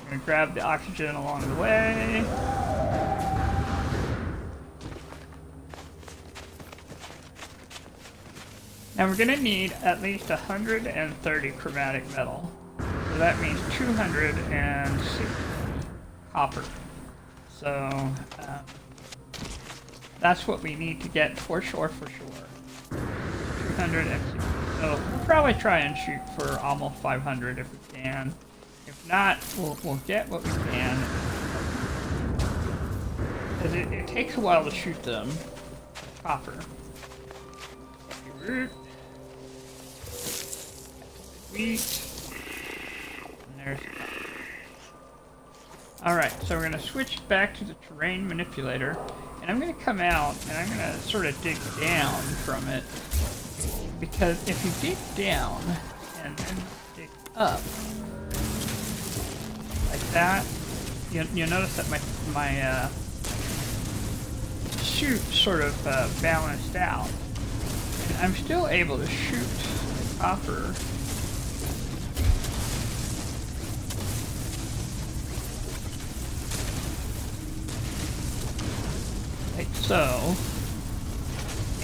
S1: gonna grab the oxygen along the way. Now we're gonna need at least 130 chromatic metal. So that means 260 copper. So that's what we need to get for sure. 260. So we'll probably try and shoot for almost 500 if we can. If not, we'll get what we can. Because it takes a while to shoot them. Copper. Root. Wheat. And there's. Alright, so we're going to switch back to the terrain manipulator. And I'm going to come out and I'm going to sort of dig down from it. Because if you dig down and then dig up, like that, you'll notice that my chute sort of balanced out. And I'm still able to shoot the copper. Like so.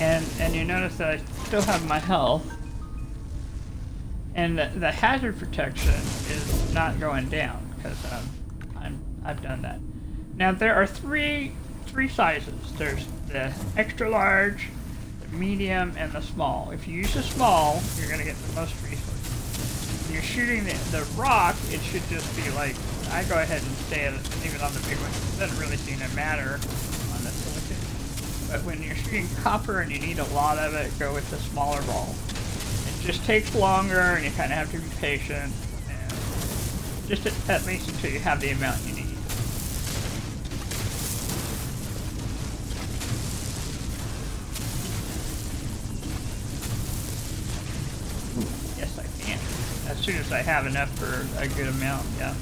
S1: And you notice that I still have my health. And the hazard protection is not going down because I've done that. Now there are three sizes. There's the extra large, the medium, and the small. If you use the small, you're going to get the most resources. When you're shooting the rock, it should just be like, I go ahead and stay at it, leave it on the big one. It doesn't really seem to matter on the silicon. But when you're shooting copper and you need a lot of it, go with the smaller ball. It just takes longer and you kind of have to be patient. And just at least until you have the amount you need. Yes, I can. As soon as I have enough for a good amount, yeah.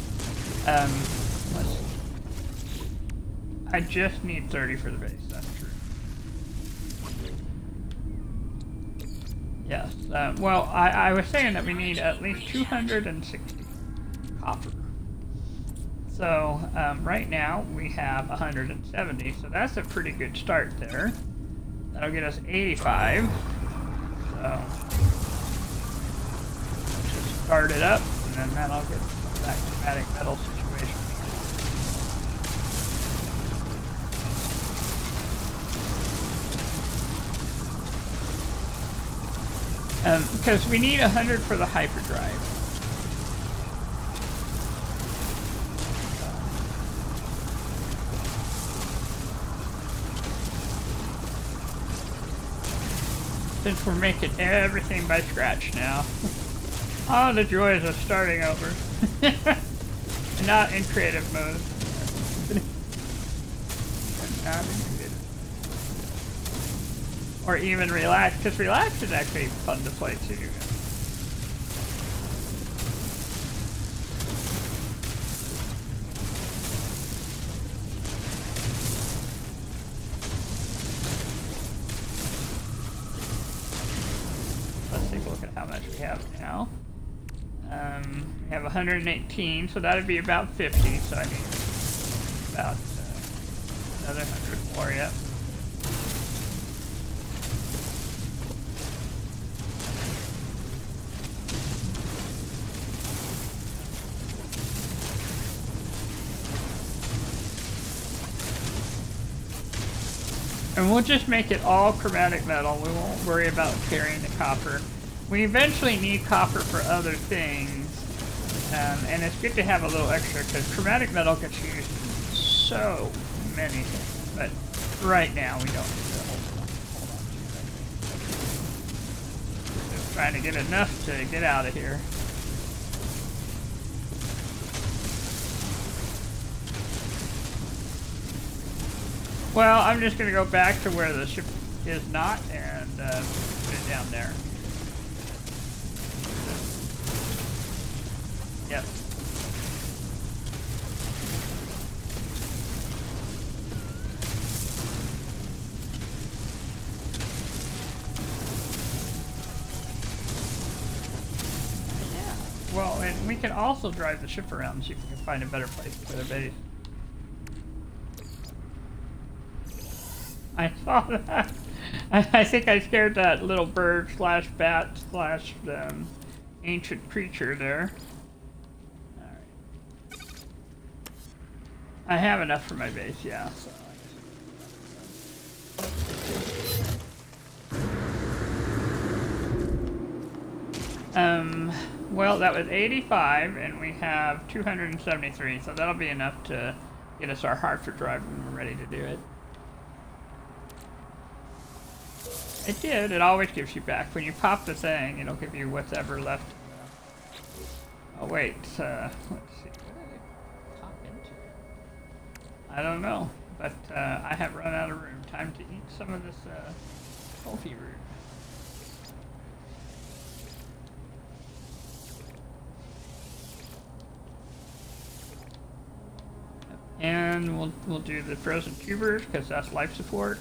S1: Let's see. I just need 30 for the base, that's true. Yes, well, I was saying that we need at least 260 copper. So, right now we have 170, so that's a pretty good start there. That'll get us 85. So, let's just start it up, and then that'll get that chromatic metal situation. Because we need 100 for the hyperdrive. Since we're making everything by scratch now. Oh, the joys of starting over. Not in creative mode. Not in creative. Or even relax, because relax is actually fun to play too. Let's take a look at how much we have now. We have 118, so that'd be about 50, so I need about another 100 more, yep. And we'll just make it all chromatic metal. We won't worry about carrying the copper. We eventually need copper for other things. And it's good to have a little extra because chromatic metal gets used in so many things. But right now we don't need to hold on to trying to get enough to get out of here. Well, I'm just going to go back to where the ship is not and put it down there. Yep. Well, and we can also drive the ship around and see if we can find a better place for their base. I saw that. I think I scared that little bird slash bat slash ancient creature there. Alright. I have enough for my base, yeah. So well, that was 85, and we have 273, so that'll be enough to get us our Hartford drive when we're ready to do it. It did. It always gives you back. When you pop the thing, it'll give you what's ever left. Oh, wait. Let's see. What did I pop into? I don't know. But I have run out of room. Time to eat some of this toffee root. And we'll do the frozen tubers because that's life support.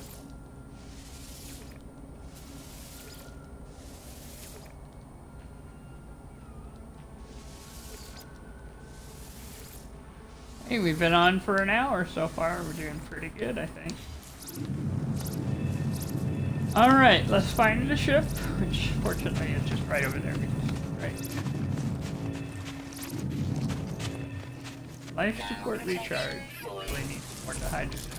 S1: Hey, we've been on for an hour so far. We're doing pretty good, I think. Alright, let's find the ship, which fortunately is just right over there. Right. Life support recharge. Really need more hydrogen.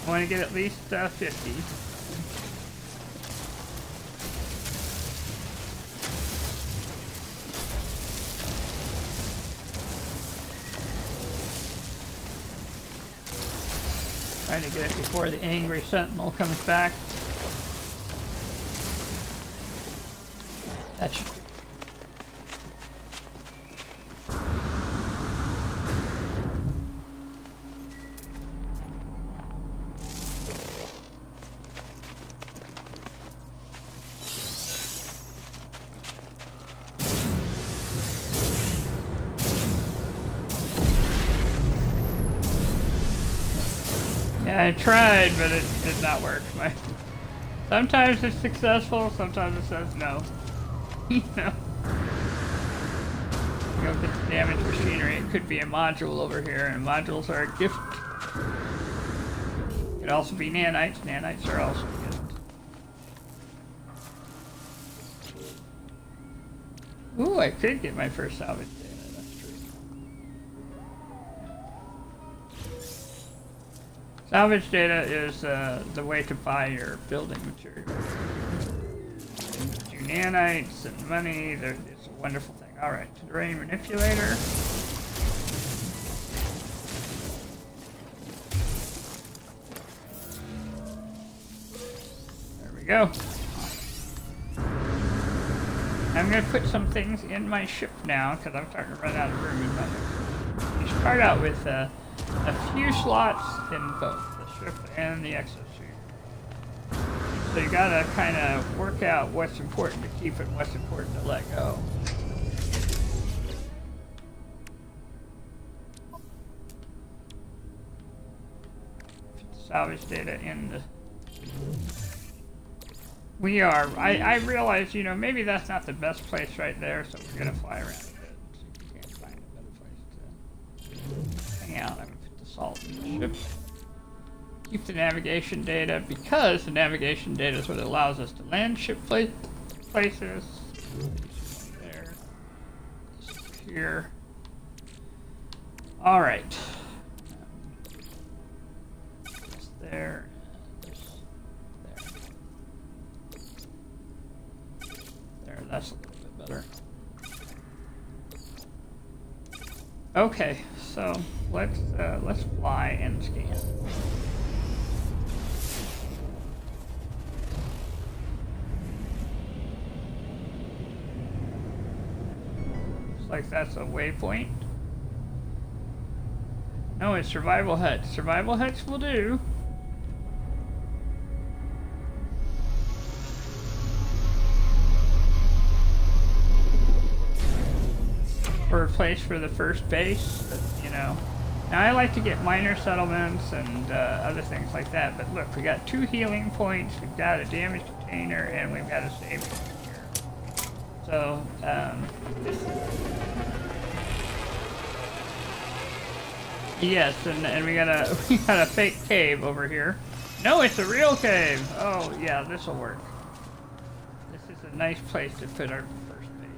S1: I want to get at least 50. Trying to get it before the angry sentinel comes back. That should be. I tried, but it did not work. Sometimes it's successful, sometimes it says no. You know. Go get the damaged machinery. It could be a module over here, and modules are a gift. Could also be nanites. Nanites are also a gift. Ooh, I could get my first salvage data. That's true. Salvage data is the way to buy your building materials. Do nanites and money. It's a wonderful thing. All right, terrain manipulator. There we go. I'm going to put some things in my ship now because I'm starting to run out of room in my ship. You start out with a few slots in both the ship and the exosuit. So you got to kind of work out what's important to keep and what's important to let go. Salvage data in the... We are, I realize, you know, maybe that's not the best place right there, so we're going to fly around a bit. See if we can't find a better place to hang out. I'm going to put the salt in the ship. Keep the navigation data, because the navigation data is what allows us to land ship places. There. Here. Alright. This there. That's a little bit better. Okay, so let's fly and scan. Looks like that's a waypoint. No, it's survival huts. Survival huts will do. Or a place for the first base, but, you know. Now I like to get minor settlements and other things like that, but look, we got 2 healing points, we've got a damage container, and we've got a save point here. So, yes, and we got a fake cave over here. No, it's a real cave! Oh, yeah, this'll work. This is a nice place to put our first base.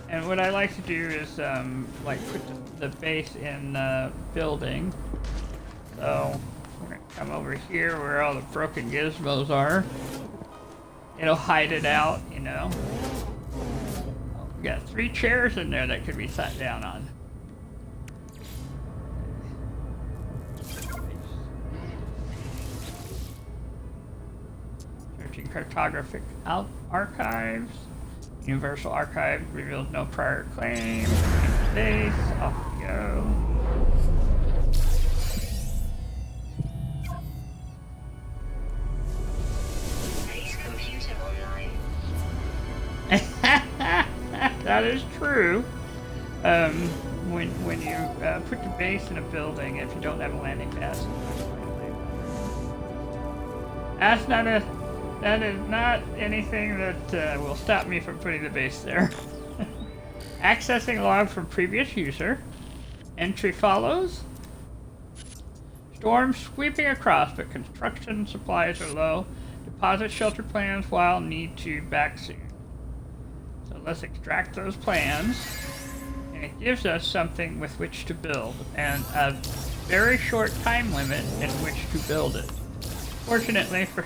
S1: And what I like to do is, like, put the base in building. So, we're gonna come over here where all the broken gizmos are. It'll hide it out, you know. We got 3 chairs in there that could be sat down on. Searching cartographic archives. Universal Archive reveals no prior claim. Base. Off we go.
S2: Base computer online.
S1: That is true. When you put the base in a building, if you don't have a landing pad, that is not anything that will stop me from putting the base there. Accessing log from previous user. Entry follows. Storm sweeping across, but construction supplies are low. Deposit shelter plans while need to back soon. So let's extract those plans. And it gives us something with which to build, and a very short time limit in which to build it. Fortunately for...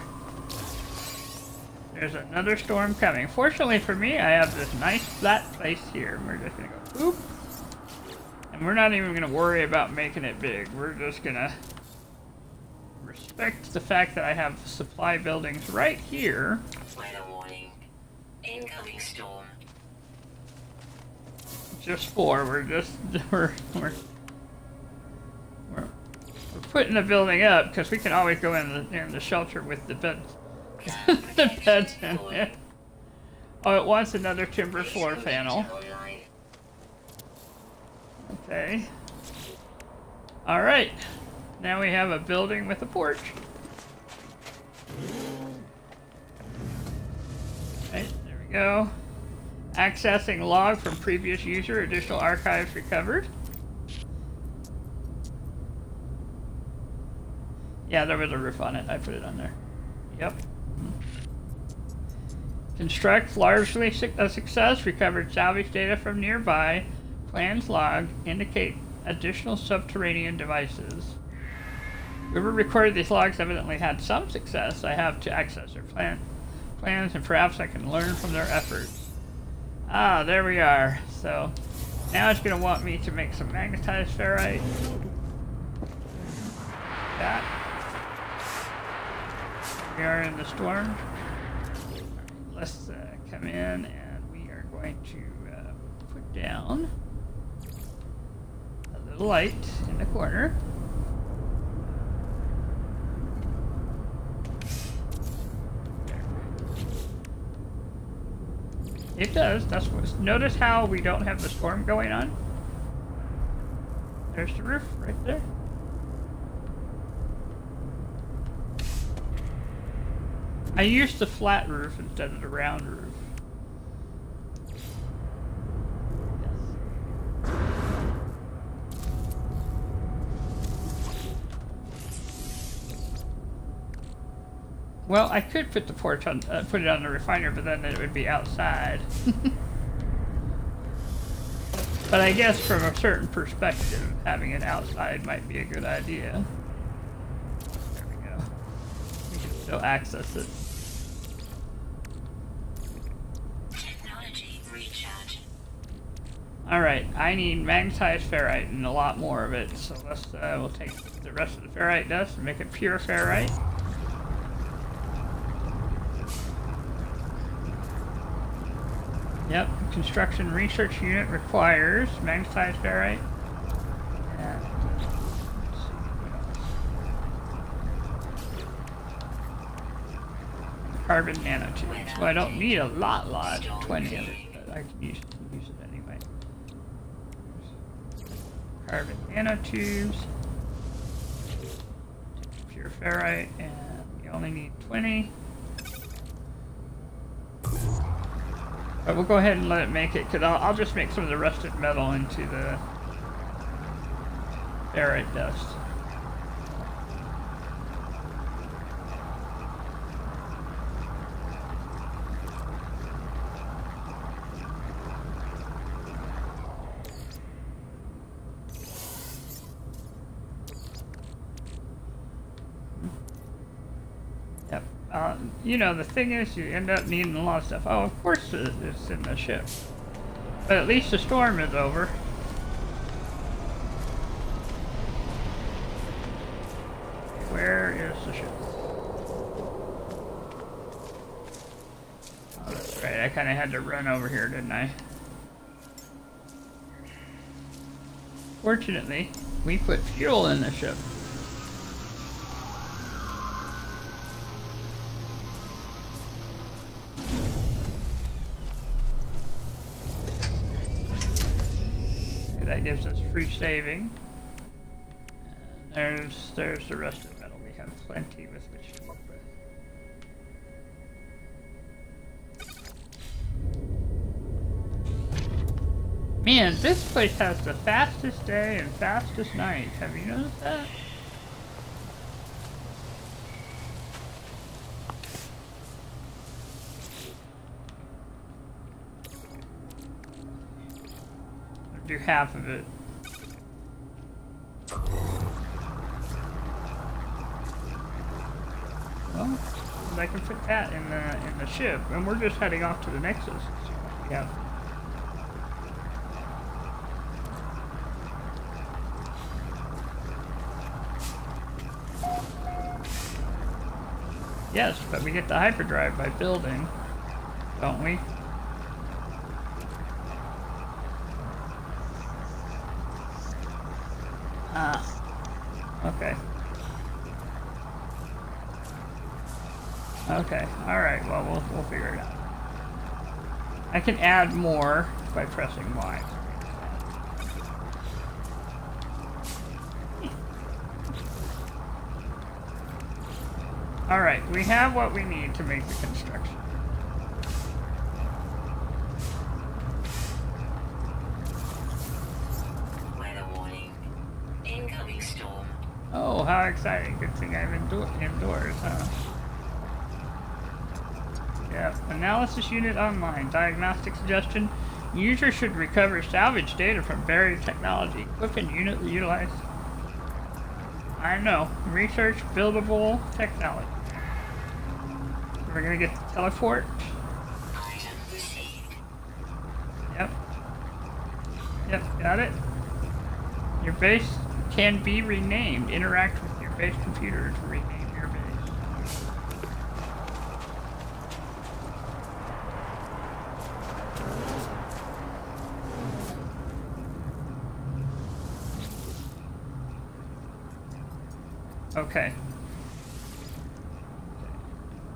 S1: There's another storm coming. Fortunately for me, I have this nice flat place here. We're just gonna go boop. And we're not even gonna worry about making it big. We're just gonna respect the fact that I have supply buildings right here.
S2: Weather warning. Incoming storm.
S1: Just 4. We're putting the building up because we can always go in the shelter with the bed. The bed's in it. Oh, it wants another timber floor panel. Okay. Alright. Now we have a building with a porch. Okay, there we go. Accessing log from previous user. Additional archives recovered. Yeah, there was a roof on it. I put it on there. Yep. Construct, largely a success. Recovered salvage data from nearby. Plans log indicate additional subterranean devices. Whoever recorded these logs evidently had some success. I have to access their plans and perhaps I can learn from their efforts. Ah, there we are. So now it's going to want me to make some magnetized ferrite. That. We are in the storm. Let's come in and we are going to put down a little light in the corner. It does. That's what. Notice how we don't have the storm going on. There's the roof right there. I used the flat roof instead of the round roof. Yes. Well, I could put the porch on, put it on the refiner, but then it would be outside. But I guess from a certain perspective, having it outside might be a good idea. There we go. We can still access it.
S2: Technology recharge.
S1: Alright, I need magnetized ferrite and a lot more of it, so let's, we'll take the rest of the ferrite dust and make it pure ferrite. Yep, construction research unit requires magnetized ferrite. And let's see what else. Carbon nanotubes. Well, I don't need a lot, 20 of it, but I can use it anyway. Carbon nanotubes. Pure ferrite, and we only need 20. But we'll go ahead and let it make it, because I'll just make some of the rusted metal into the ferrite dust. Yep. You know, the thing is, you end up needing a lot of stuff. Oh, of course it's in the ship. But at least the storm is over. Where is the ship? Oh, that's right. I kind of had to run over here, didn't I? Fortunately, we put fuel in the ship. That gives us free saving. And there's the rest of the metal. We have plenty with which to work with. Man, this place has the fastest day and fastest night. Have you noticed that? Do half of it. Well, I can fit that in the ship, and we're just heading off to the Nexus. Yeah. Yes, but we get the hyperdrive by building, don't we? Okay. Okay, alright, well, we'll figure it out. I can add more by pressing Y. Alright, we have what we need to make the construction. Oh, how exciting. Good thing I'm indoors, huh? Yep. Analysis unit online. Diagnostic suggestion. User should recover salvage data from buried technology. Equipment unit utilized. I know. Research buildable technology. We're gonna get the teleport. Yep. Yep, got it. Your base can be renamed. Interact with your base computer to rename your base. Okay.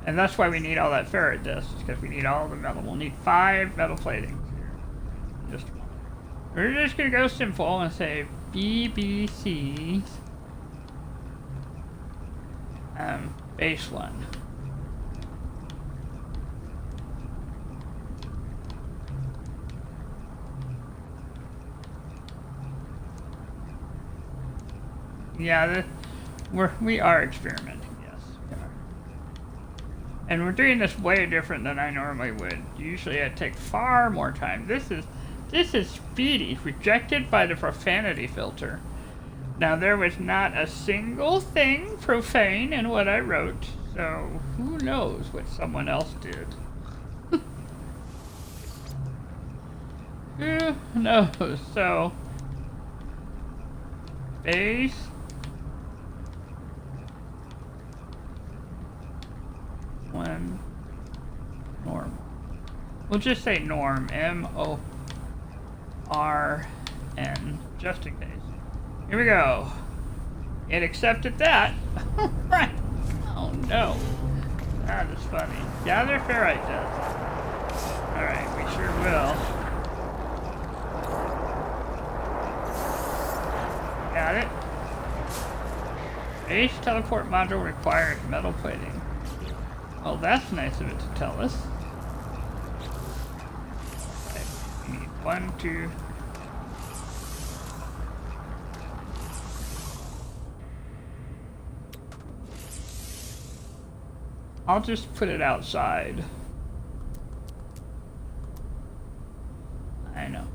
S1: And that's why we need all that ferrite dust, because we need all the metal. We'll need 5 metal platings here. Just one. We're just gonna go simple and say BBC base 1. Yeah, we are experimenting, yes, we are. And we're doing this way different than I normally would. Usually I'd take far more time. This is speedy, rejected by the profanity filter. Now there was not a single thing profane in what I wrote, so who knows what someone else did. Who knows? So base one normal. We'll just say Norm, M-O-R-N, just in case. Here we go. It accepted that. Right. Oh no. That is funny. Gather ferrite dust. Alright, we sure will. Got it. Base teleport module requires metal plating. Well, that's nice of it to tell us. Okay, we need 1, 2. I'll just put it outside. I know.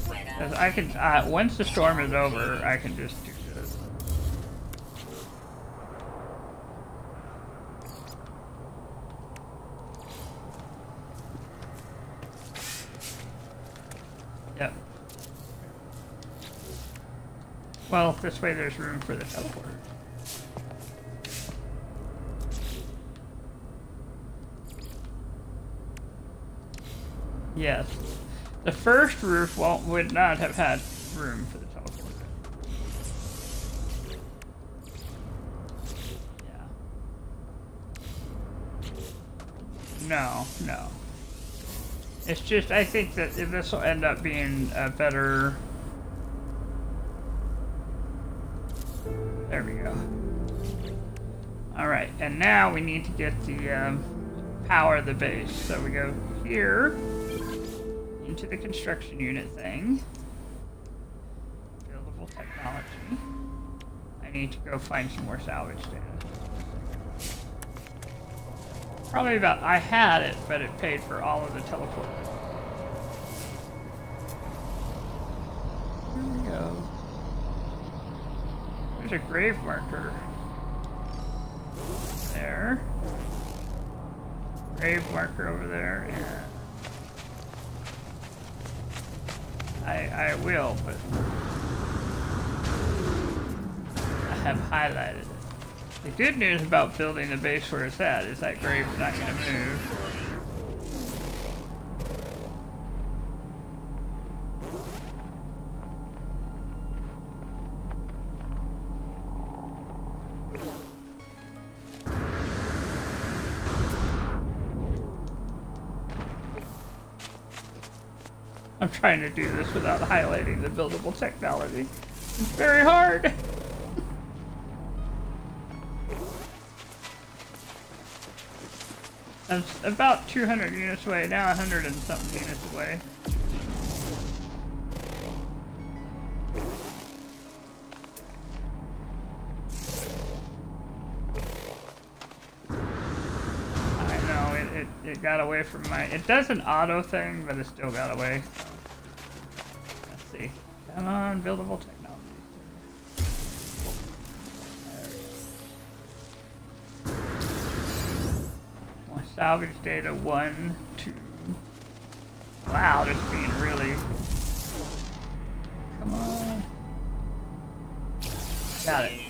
S1: Because I can, once the storm is over, I can just do this. Yep. Well, this way there's room for the teleporter. Yes. The first roof would not have had room for the teleporter. Yeah. No, no. It's just, I think that this will end up being a better... There we go. Alright, and now we need to get the power of the base. So we go here. Into the construction unit thing. Buildable technology. I need to go find some more salvage data. Probably about, I had it, but it paid for all of the teleporters. Here we go. There's a grave marker. There. Grave marker over there, and I will, but I have highlighted it. The good news about building the base where it's at is that grave's not going to move. I'm trying to do this without highlighting the buildable technology. It's very hard. That's about 200 units away, now 100 and something units away. I know, it got away from my... It does an auto thing, but it still got away. Let's see. Come on, buildable technology. Salvage data 1, 2. Wow, this is being really... Come on. Got it.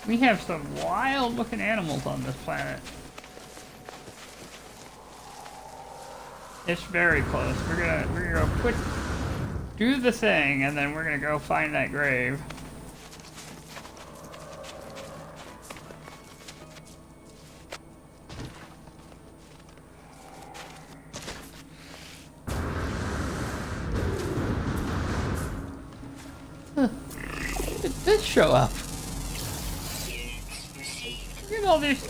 S1: We have some wild looking animals on this planet. It's very close. We're gonna go do the thing, and then we're gonna go find that grave. Huh. Did this show up? Look at all these.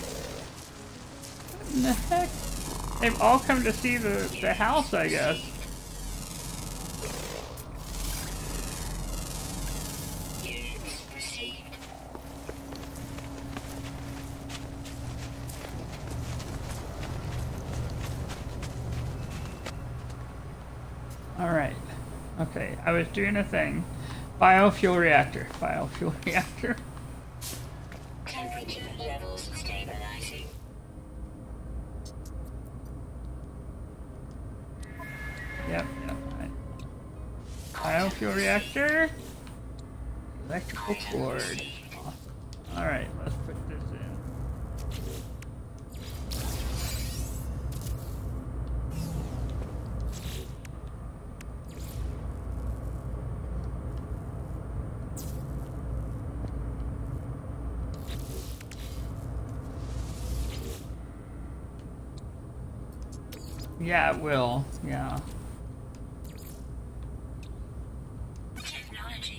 S1: What in the heck? They've all come to see the house, I guess. Alright. Okay, I was doing a thing. Biofuel reactor. Biofuel reactor.
S2: Temperature levels stabilizing.
S1: Yep. Right. Biofuel reactor. Electrical cord. Awesome. Alright, let's put this in. Yeah, it will. Yeah.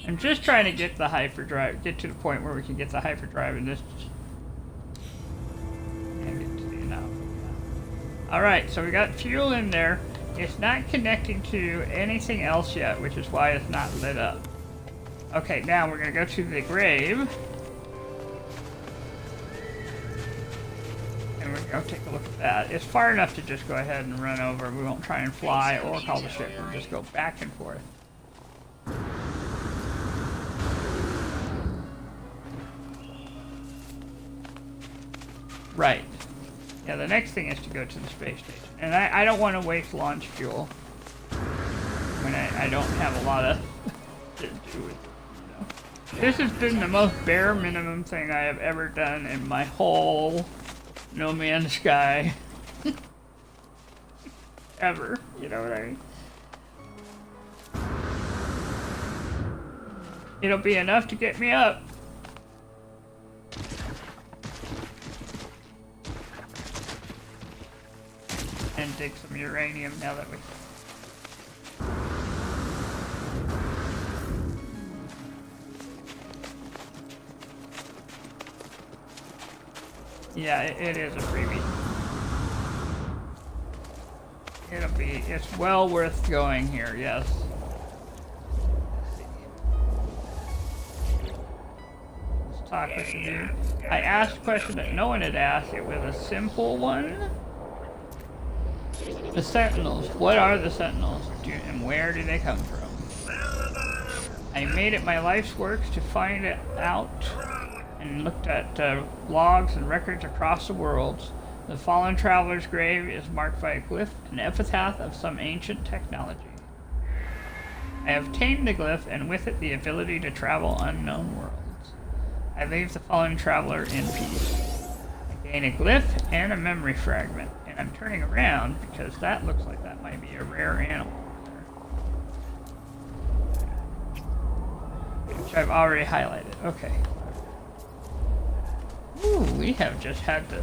S1: I'm just trying to get the hyperdrive, get to the point where we can get the hyperdrive in this. And get to the now. Alright, so we got fuel in there. It's not connecting to anything else yet, which is why it's not lit up. Okay, now we're going to go to the grave. And we're going to take a look at that. It's far enough to just go ahead and run over. We won't try and fly or call the ship. We'll just go back and forth. Right. Yeah, the next thing is to go to the space station. And I don't want to waste launch fuel when I don't have a lot of to do with it. You know? This has been the most bare minimum thing I have ever done in my whole No Man's Sky ever. You know what I mean? It'll be enough to get me up. And dig some uranium now that we... Yeah, it is a freebie. It's well worth going here, yes. Let's talk with the dude. I asked a question that no one had asked. It was a simple one. The Sentinels. What are the Sentinels? And where do they come from? I made it my life's work to find it out and looked at logs and records across the worlds. The fallen traveler's grave is marked by a glyph, an epitaph of some ancient technology. I have obtained the glyph and with it the ability to travel unknown worlds. I leave the fallen traveler in peace. I gain a glyph and a memory fragment. I'm turning around because that looks like that might be a rare animal there. Which I've already highlighted. Okay. Ooh, we have just had to...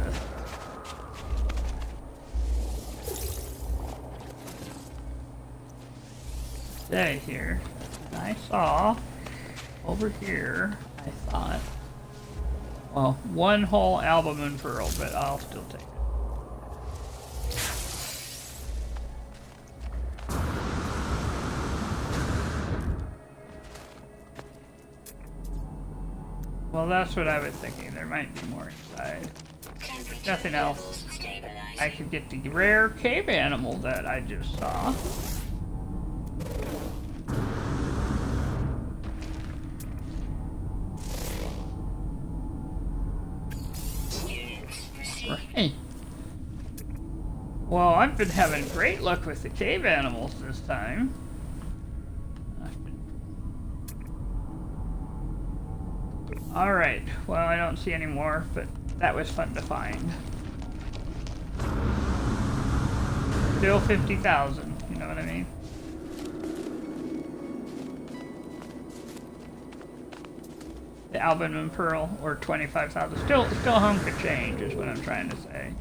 S1: stay here. I saw over here, I thought, well, one whole albumin pearl, but I'll still take it. Well, that's what I was thinking. There might be more inside. Nothing else. I could get the rare cave animal that I just saw. Right. Well, I've been having great luck with the cave animals this time. Alright, well I don't see any more, but that was fun to find. Still 50,000, you know what I mean? The albumin pearl, or 25,000. Still a hunk of change is what I'm trying to say.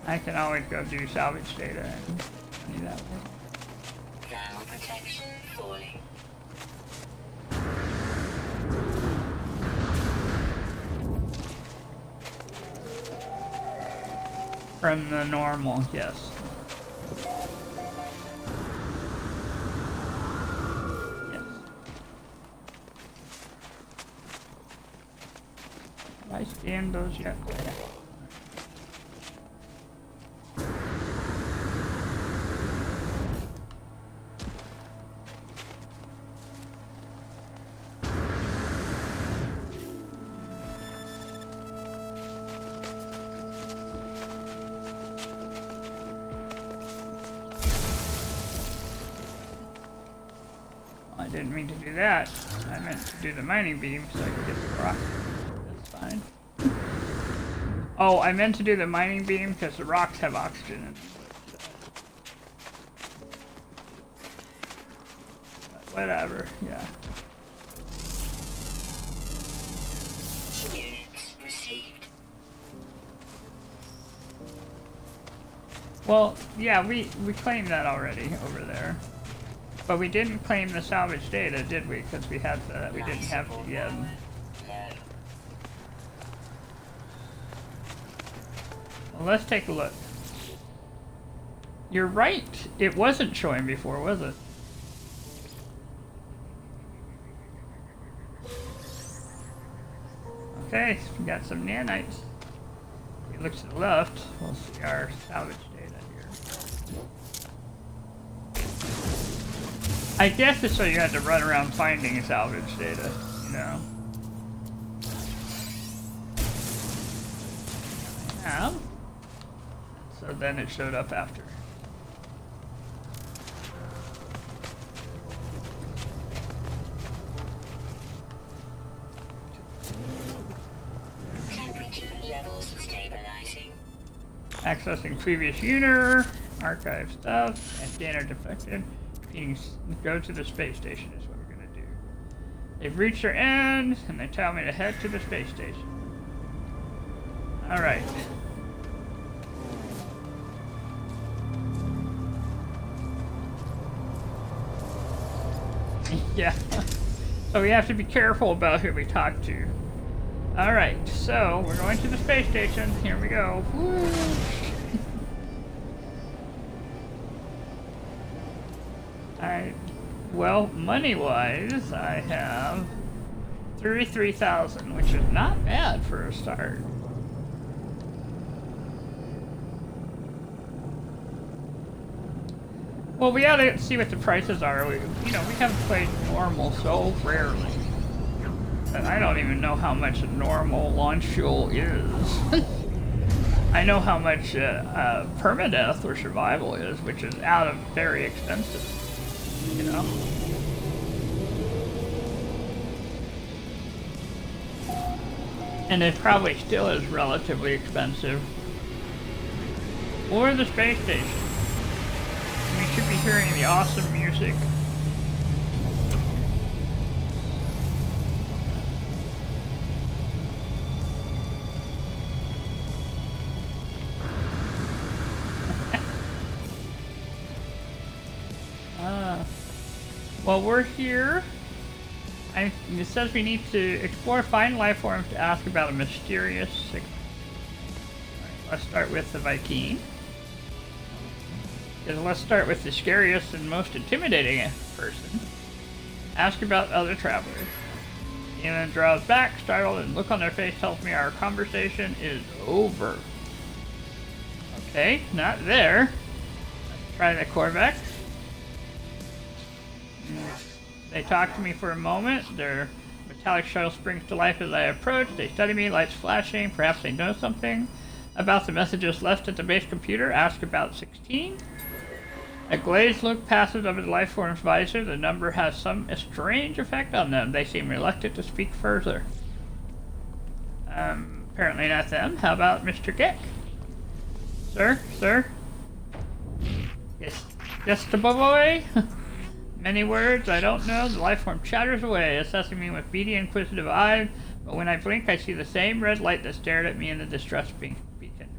S1: I can always go do salvage data and do that way.
S2: Thermal protection falling.
S1: From the normal, yes. Yes. Have I scanned those yet? I didn't mean to do that. I meant to do the mining beam so I could get the rock. That's fine. Oh, I meant to do the mining beam because the rocks have oxygen in them. But whatever, yeah.
S2: Units received.
S1: Well, yeah, we claimed that already over there. But we didn't claim the salvage data, did we? Because we had the, we didn't have the, Well, let's take a look. You're right. It wasn't showing before, was it? Okay, so we got some nanites. If we look to the left, we'll see our salvage data here. I guess it's so you had to run around finding salvage data, you know. Yeah. So then it showed up after.
S2: Temperature levels stabilizing.
S1: Accessing previous user, archive stuff, and scanner defected. Go to the space station is what we're gonna do. They've reached their end, and they tell me to head to the space station. Alright. Yeah. So we have to be careful about who we talk to. Alright, so we're going to the space station. Here we go. Woo. Well, money-wise, I have 33,000, which is not bad for a start. Well, we gotta see what the prices are. We haven't played normal so rarely. And I don't even know how much normal launch fuel is. I know how much permadeath or survival is, which is out of very expensive. You know? And it probably still is relatively expensive. Or the space station. We should be hearing the awesome music. Well, we're here. It says we need to explore, find life forms to ask about a mysterious sickness. Right, let's start with the Viking. Let's start with the scariest and most intimidating person. Ask about other travelers. And then draws back, startled, and look on their face tells me our conversation is over. Okay, not there. Let's try the Corvex. They talk to me for a moment. Their metallic shuttle springs to life as I approach. They study me, lights flashing. Perhaps they know something about the messages left at the base computer. Ask about 16. A glazed look passes over the life form's visor. The number has some strange effect on them. They seem reluctant to speak further. Apparently not them. How about Mr. Geck? Sir? Sir? Yes, the boy? Many words, I don't know. The life form chatters away, assessing me with beady, inquisitive eyes. But when I blink, I see the same red light that stared at me in the distress beacon.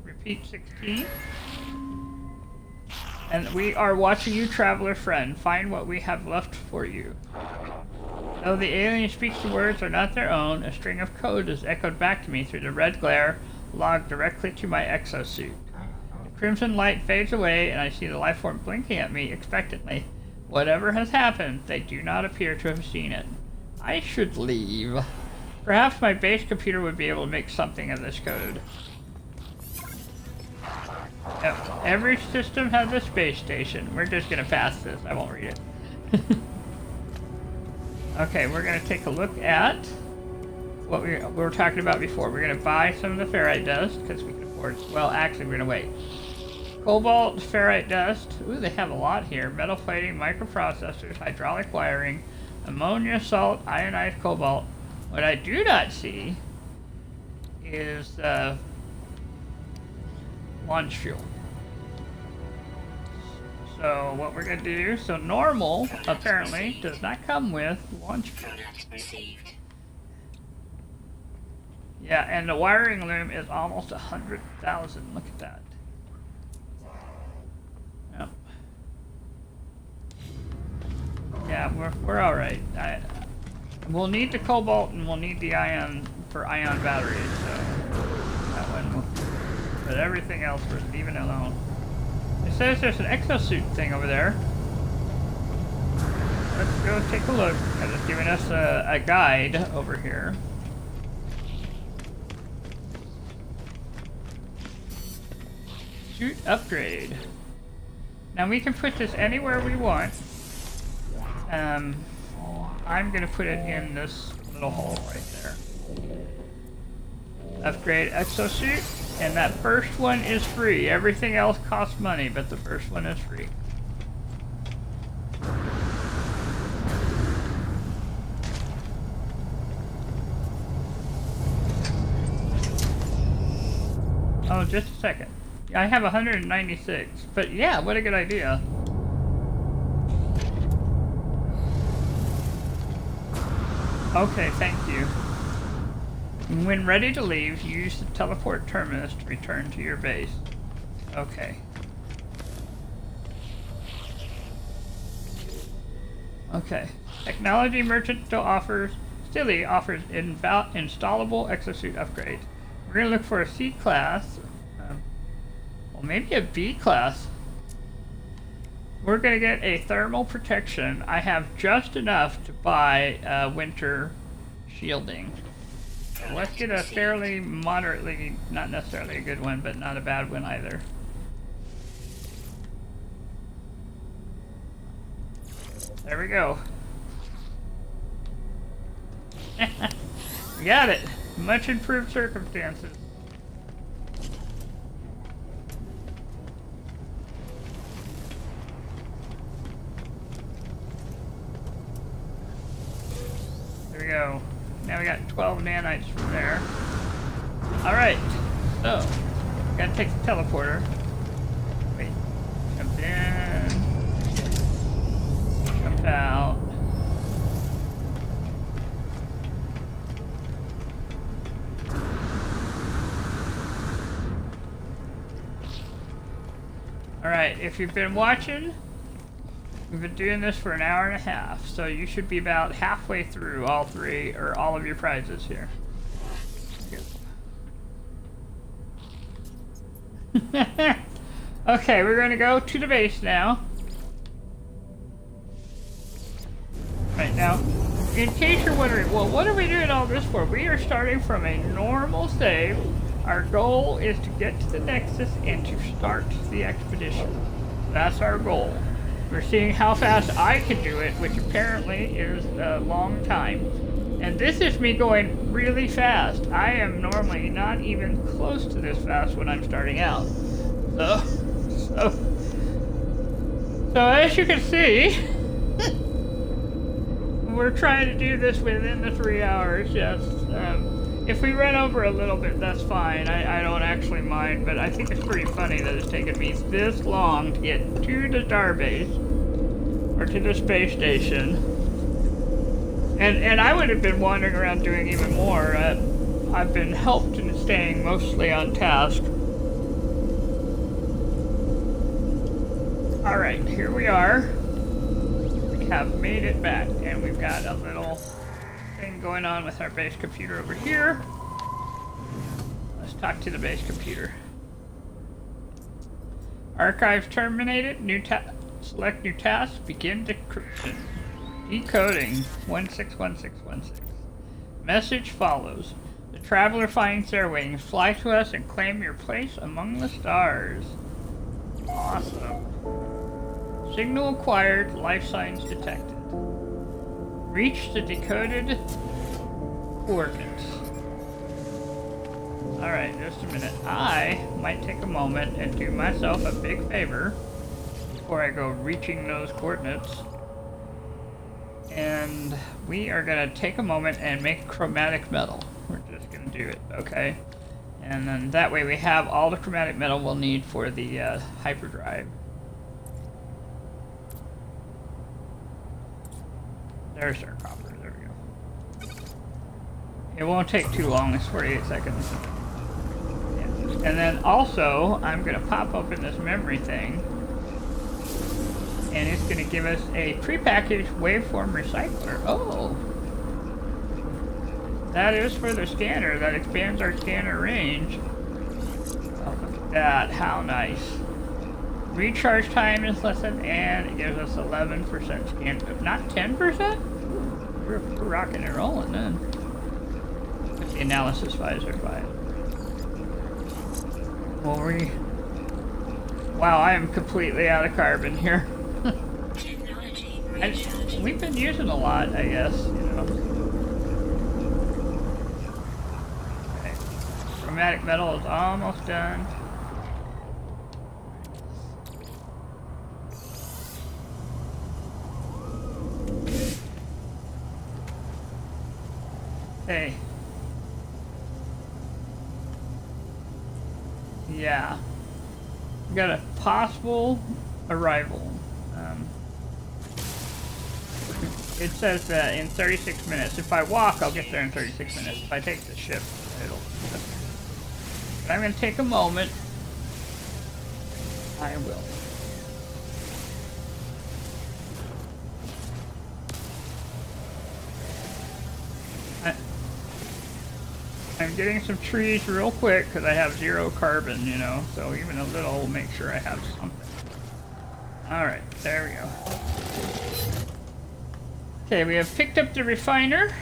S1: Repeat 16. And we are watching you, traveler friend. Find what we have left for you. Though the alien speaks the words are not their own, a string of code is echoed back to me through the red glare, logged directly to my exosuit. The crimson light fades away, and I see the life form blinking at me expectantly. Whatever has happened, they do not appear to have seen it. I should leave. Perhaps my base computer would be able to make something of this code. Every system has a space station. We're just gonna pass this. I won't read it. Okay, we're gonna take a look at what we were talking about before. We're gonna buy some of the ferrite dust because we can afford it. Well, actually, we're gonna wait. Cobalt, ferrite dust. Ooh, they have a lot here. Metal plating, microprocessors, hydraulic wiring, ammonia, salt, ionized cobalt. What I do not see is launch fuel. So what we're gonna do, so normal apparently does not come with launch fuel.
S2: Product received.
S1: Yeah, and the wiring loom is almost 100,000. Look at that. Yep. Yeah, we're all right. We'll need the cobalt and we'll need the ion for ion batteries. So that one will. But everything else we're leaving alone. It says there's an exosuit thing over there. Let's go take a look. It's giving us a guide over here. Suit upgrade. Now we can put this anywhere we want. I'm gonna put it in this little hole right there. Upgrade exosuit, and that first one is free. Everything else costs money, but the first one is free. Oh, just a second. I have 196, but yeah, what a good idea. Okay, thank you. When ready to leave, use the teleport terminus to return to your base. Okay. Okay. Technology Merchant still offers installable exosuit upgrades. We're gonna look for a C class. Well, maybe a B class. We're gonna get a thermal protection. I have just enough to buy winter shielding. So let's get a fairly moderately, not necessarily a good one, but not a bad one either. There we go. Got it. Much improved circumstances. There we go. Now we got 12 nanites from there. Alright. So, gotta take the teleporter. Wait. Jump in. Jump out. Alright, if you've been watching, we've been doing this for an hour and a half, so you should be about halfway through all three, or all of your prizes here. Okay, we're gonna go to the base now. Right now, in case you're wondering, well, what are we doing all this for? We are starting from a normal save. Our goal is to get to the Nexus and to start the expedition. That's our goal. We're seeing how fast I can do it, which apparently is a long time. And this is me going really fast. I am normally not even close to this fast when I'm starting out. So as you can see, we're trying to do this within the 3 hours, yes. If we run over a little bit, that's fine. I don't actually mind, but I think it's pretty funny that it's taken me this long to get to the starbase, or to the space station. And I would have been wandering around doing even more. I've been helped in staying mostly on task. Alright, here we are. We have made it back, and we've got a little thing going on with our base computer over here. Let's talk to the base computer. Archive terminated. Select new task. Begin decryption. Decoding 161616. Message follows. The traveler finds their wings. Fly to us and claim your place among the stars. Awesome. Signal acquired. Life signs detected. Reach the decoded coordinates. Alright, just a minute. I might take a moment and do myself a big favor before I go reaching those coordinates. And we are going to take a moment and make chromatic metal. We're just going to do it, okay? And then that way we have all the chromatic metal we'll need for the hyperdrive. There's our copper, there we go. It won't take too long, it's 48 seconds. Yeah. And then also, I'm going to pop open this memory thing. And it's going to give us a prepackaged waveform recycler. Oh! That is for the scanner. That expands our scanner range. Oh, look at that. How nice. Recharge time is lessened, and it gives us 11% scan. Not 10%? We're rocking and rolling then. Put the analysis visor by it. Wow, I am completely out of carbon here. We've been using a lot, I guess, you know. Okay. Chromatic metal is almost done. Okay. Yeah. We got a possible arrival. It says that in 36 minutes. If I walk, I'll get there in 36 minutes. If I take the ship, it'll... But I'm going to take a moment. I will. I'm getting some trees real quick because I have 0 carbon, you know. So even a little will make sure I have something. Alright, there we go. Okay, we have picked up the refiner,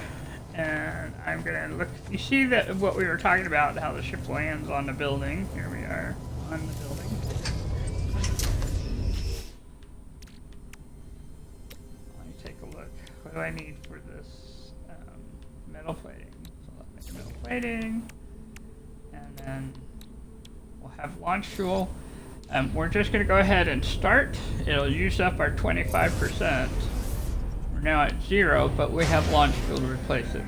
S1: and I'm gonna look. You see that what we were talking about, how the ship lands on the building. Here we are on the building. Let me take a look. What do I need for this metal plating? So let's make a metal plating, and then we'll have launch fuel. We're just gonna go ahead and start. It'll use up our 25%. Now at 0, but we have launch fuel to replace it.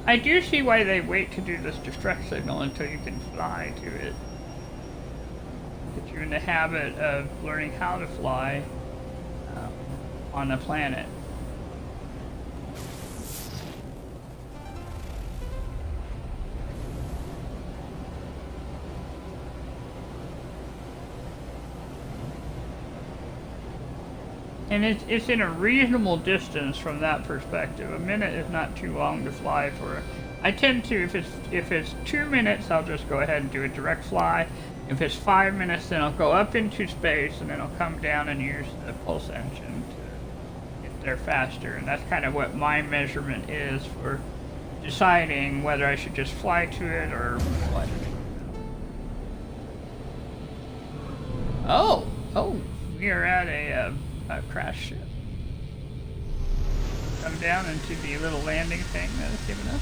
S1: I do see why they wait to do this distress signal until you can fly to it. Get you in the habit of learning how to fly on a planet. And it's in a reasonable distance from that perspective. A minute is not too long to fly for. I tend to, if it's 2 minutes, I'll just go ahead and do a direct fly. If it's 5 minutes, then I'll go up into space and then I'll come down and use the pulse engine to get there faster. And that's kind of what my measurement is for deciding whether I should just fly to it or fly to it. Oh, we are at a crash ship. Come down into the little landing thing that it's given us.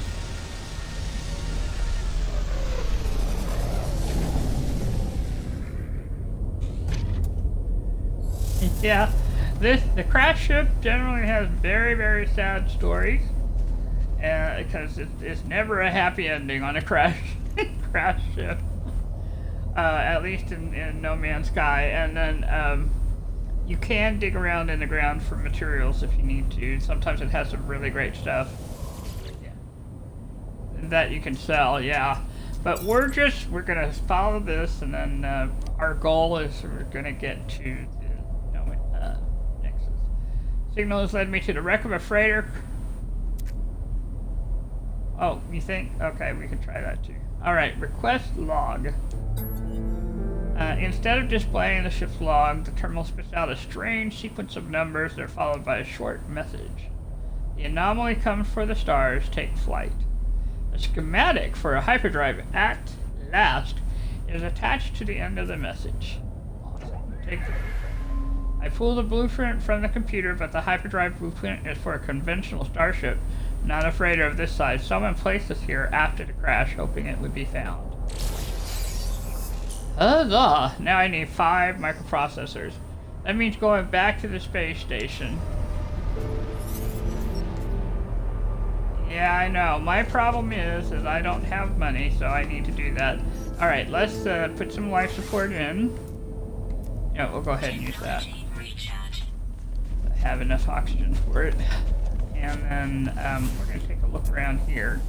S1: Yeah, the crash ship generally has very, very sad stories, because it's never a happy ending on a crash ship, at least in No Man's Sky. And then you can dig around in the ground for materials if you need to. Sometimes it has some really great stuff that you can sell, yeah. But we're gonna follow this, and then our goal is we're gonna get to the Nexus. Signal has led me to the wreck of a freighter. Oh, you think? Okay, we can try that too. Alright, request log. Instead of displaying the ship's log, the terminal spits out a strange sequence of numbers that are followed by a short message. The anomaly comes for the stars, take flight. A schematic for a hyperdrive at last is attached to the end of the message. Awesome. Take the I pulled the blueprint from the computer, but the hyperdrive blueprint is for a conventional starship. Not afraid of this side. Someone placed us here after the crash, hoping it would be found. Huzzah! Now I need 5 microprocessors. That means going back to the space station. Yeah, I know. My problem is I don't have money, so I need to do that. Alright, let's put some life support in. Yeah, we'll go ahead and use that. I have enough oxygen for it. And then we're going to take a look around here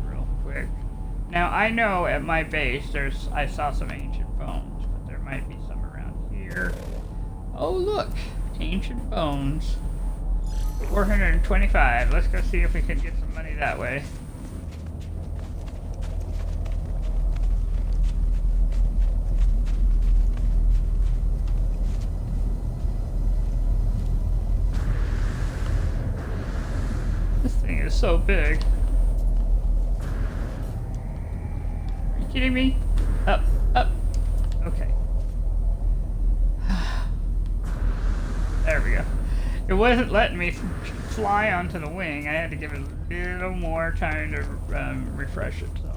S1: real quick. Now, I know at my base I saw some ancient bones, but there might be some around here. Oh, look! Ancient bones. 425. Let's go see if we can get some money that way. This thing is so big. Are you kidding me? Up, up. Okay. There we go. It wasn't letting me fly onto the wing. I had to give it a little more time to refresh it. So.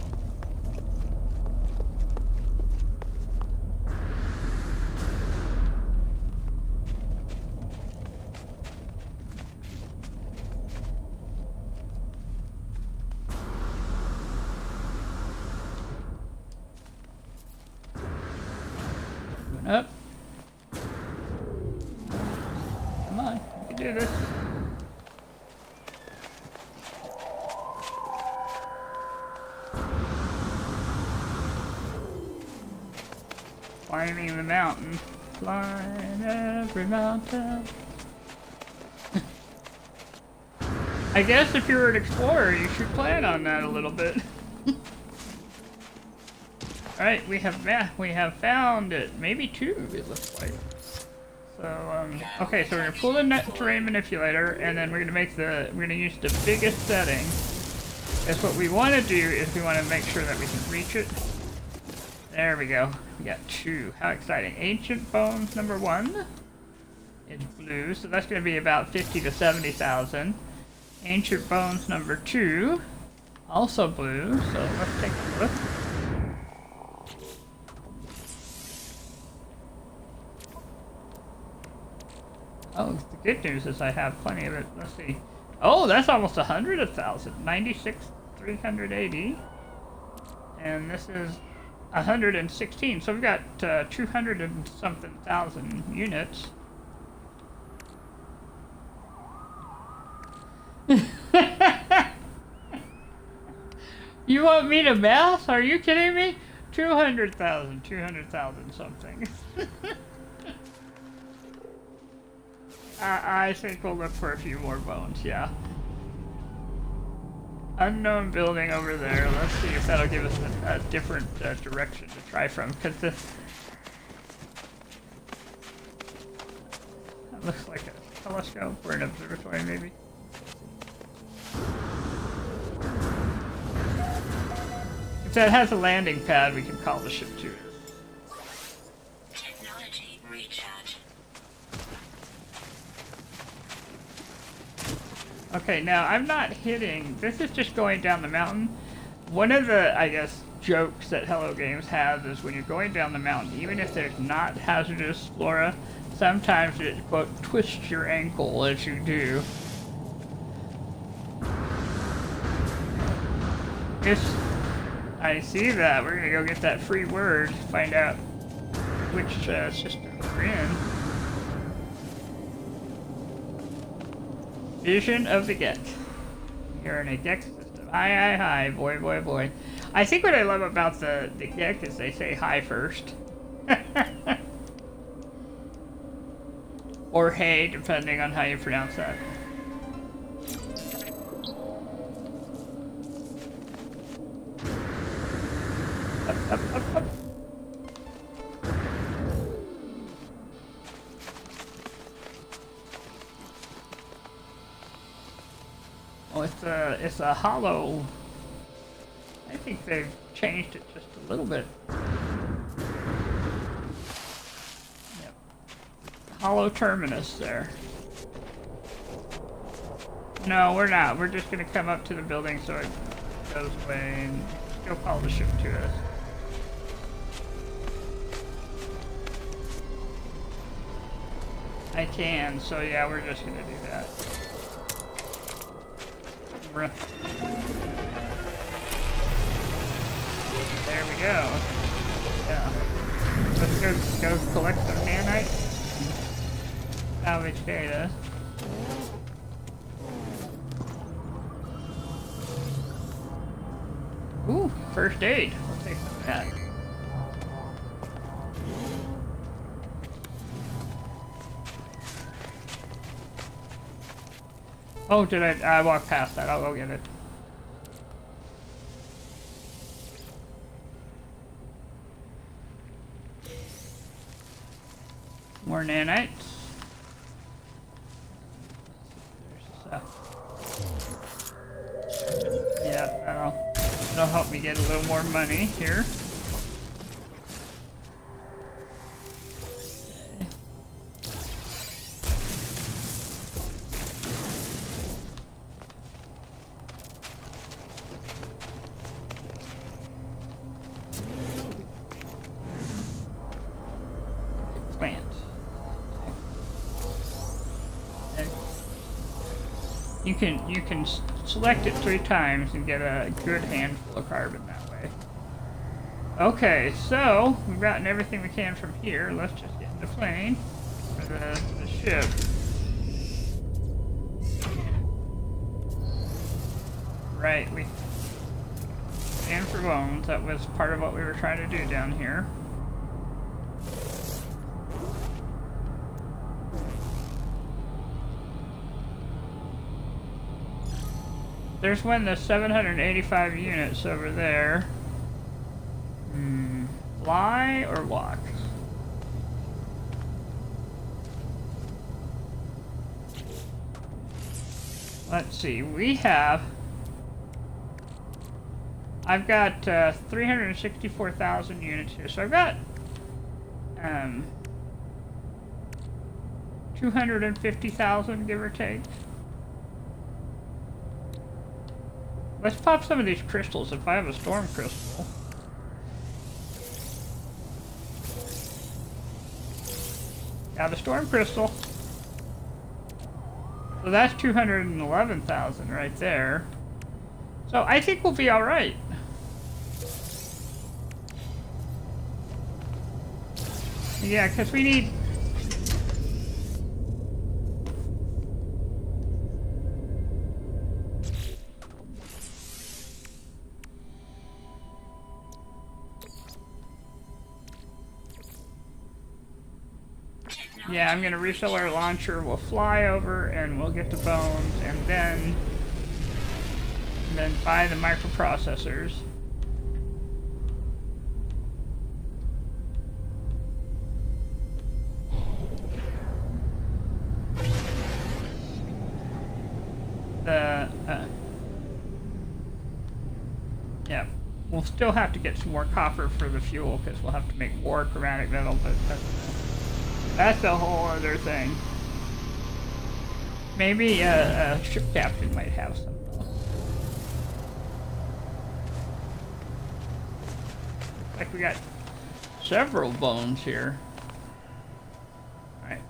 S1: Going up. Come on, you can do this. Climbing the mountain, climb every mountain. I guess if you're an explorer, you should plan on that a little bit. Alright, we have found it. Maybe 2, it looks like. So, okay, so we're gonna pull the terrain manipulator, and then we're gonna use the biggest setting. That's what we want to do, is we want to make sure that we can reach it. There we go. We got 2. How exciting. Ancient Bones number 1 is blue, so that's going to be about 50 to 70,000. Ancient Bones number 2, also blue, so let's take a look. Oh, the good news is I have plenty of it. Let's see. Oh, that's almost 100,000. 96,380. And this is 116. So we've got 200 and something thousand units. You want me to math? Are you kidding me? 200,000 something. I think we'll look for a few more bones, yeah. Unknown building over there. Let's see if that'll give us a different direction to try from, because this that looks like a telescope or an observatory, maybe. If that has a landing pad, we can call the ship to it.
S2: Technology recharge.
S1: Okay, now I'm not hitting. This is just going down the mountain. One of the, I guess, jokes that Hello Games has is when you're going down the mountain, even if there's not hazardous flora, sometimes it, quote, twists your ankle as you do. I see that. We're gonna go get that free word, find out which system we're in. Vision of the Gek. You're in a Gek system. Hi, boy. I think what I love about the Gek is they say hi first. Or hey, depending on how you pronounce that. Up. Oh, it's a hollow. I think they've changed it just a little bit. Yep. Hollow terminus there. No, we're not. We're just gonna come up to the building so it goes away and go call the ship to us. I can, so yeah, we're just gonna do that. There we go. Yeah. Let's go collect some nanite. Salvage data. Ooh, first aid. We'll take some of that. Oh, did I walked past that. I'll go get it. More nanites. Yeah, that'll help me get a little more money here. Plant. And you can select it 3 times and get a good handful of carbon that way. Okay, so we've gotten everything we can from here. Let's just get in the plane or the ship. Right, we and for bones. That was part of what we were trying to do down here. There's one of the 785 units over there. Fly or walk? Let's see, I've got 364,000 units here, so I've got 250,000, give or take. Let's pop some of these crystals if I have a storm crystal. Got a storm crystal. So that's 211,000 right there. So I think we'll be alright. Yeah, because we need... Yeah, I'm gonna resell our launcher, we'll fly over and we'll get the bones and then buy the microprocessors. Yeah, we'll still have to get some more copper for the fuel because we'll have to make more chromatic metal, but that's a whole other thing. Maybe a ship captain might have some. Like we got several bones here. Alright.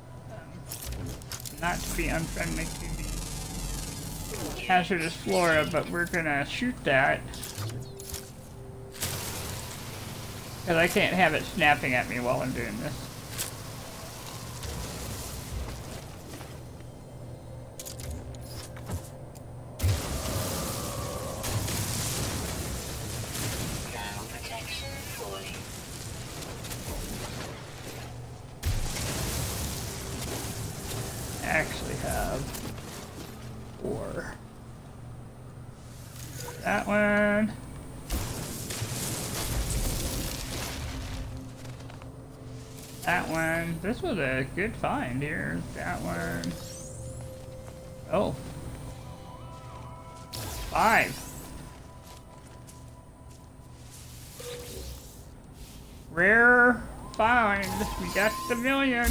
S1: Not to be unfriendly to the hazardous flora, but we're gonna shoot that. Because I can't have it snapping at me while I'm doing this. Actually have 4. That one. That one. This was a good find here. That one. Oh. 5. Rare find. We got the million.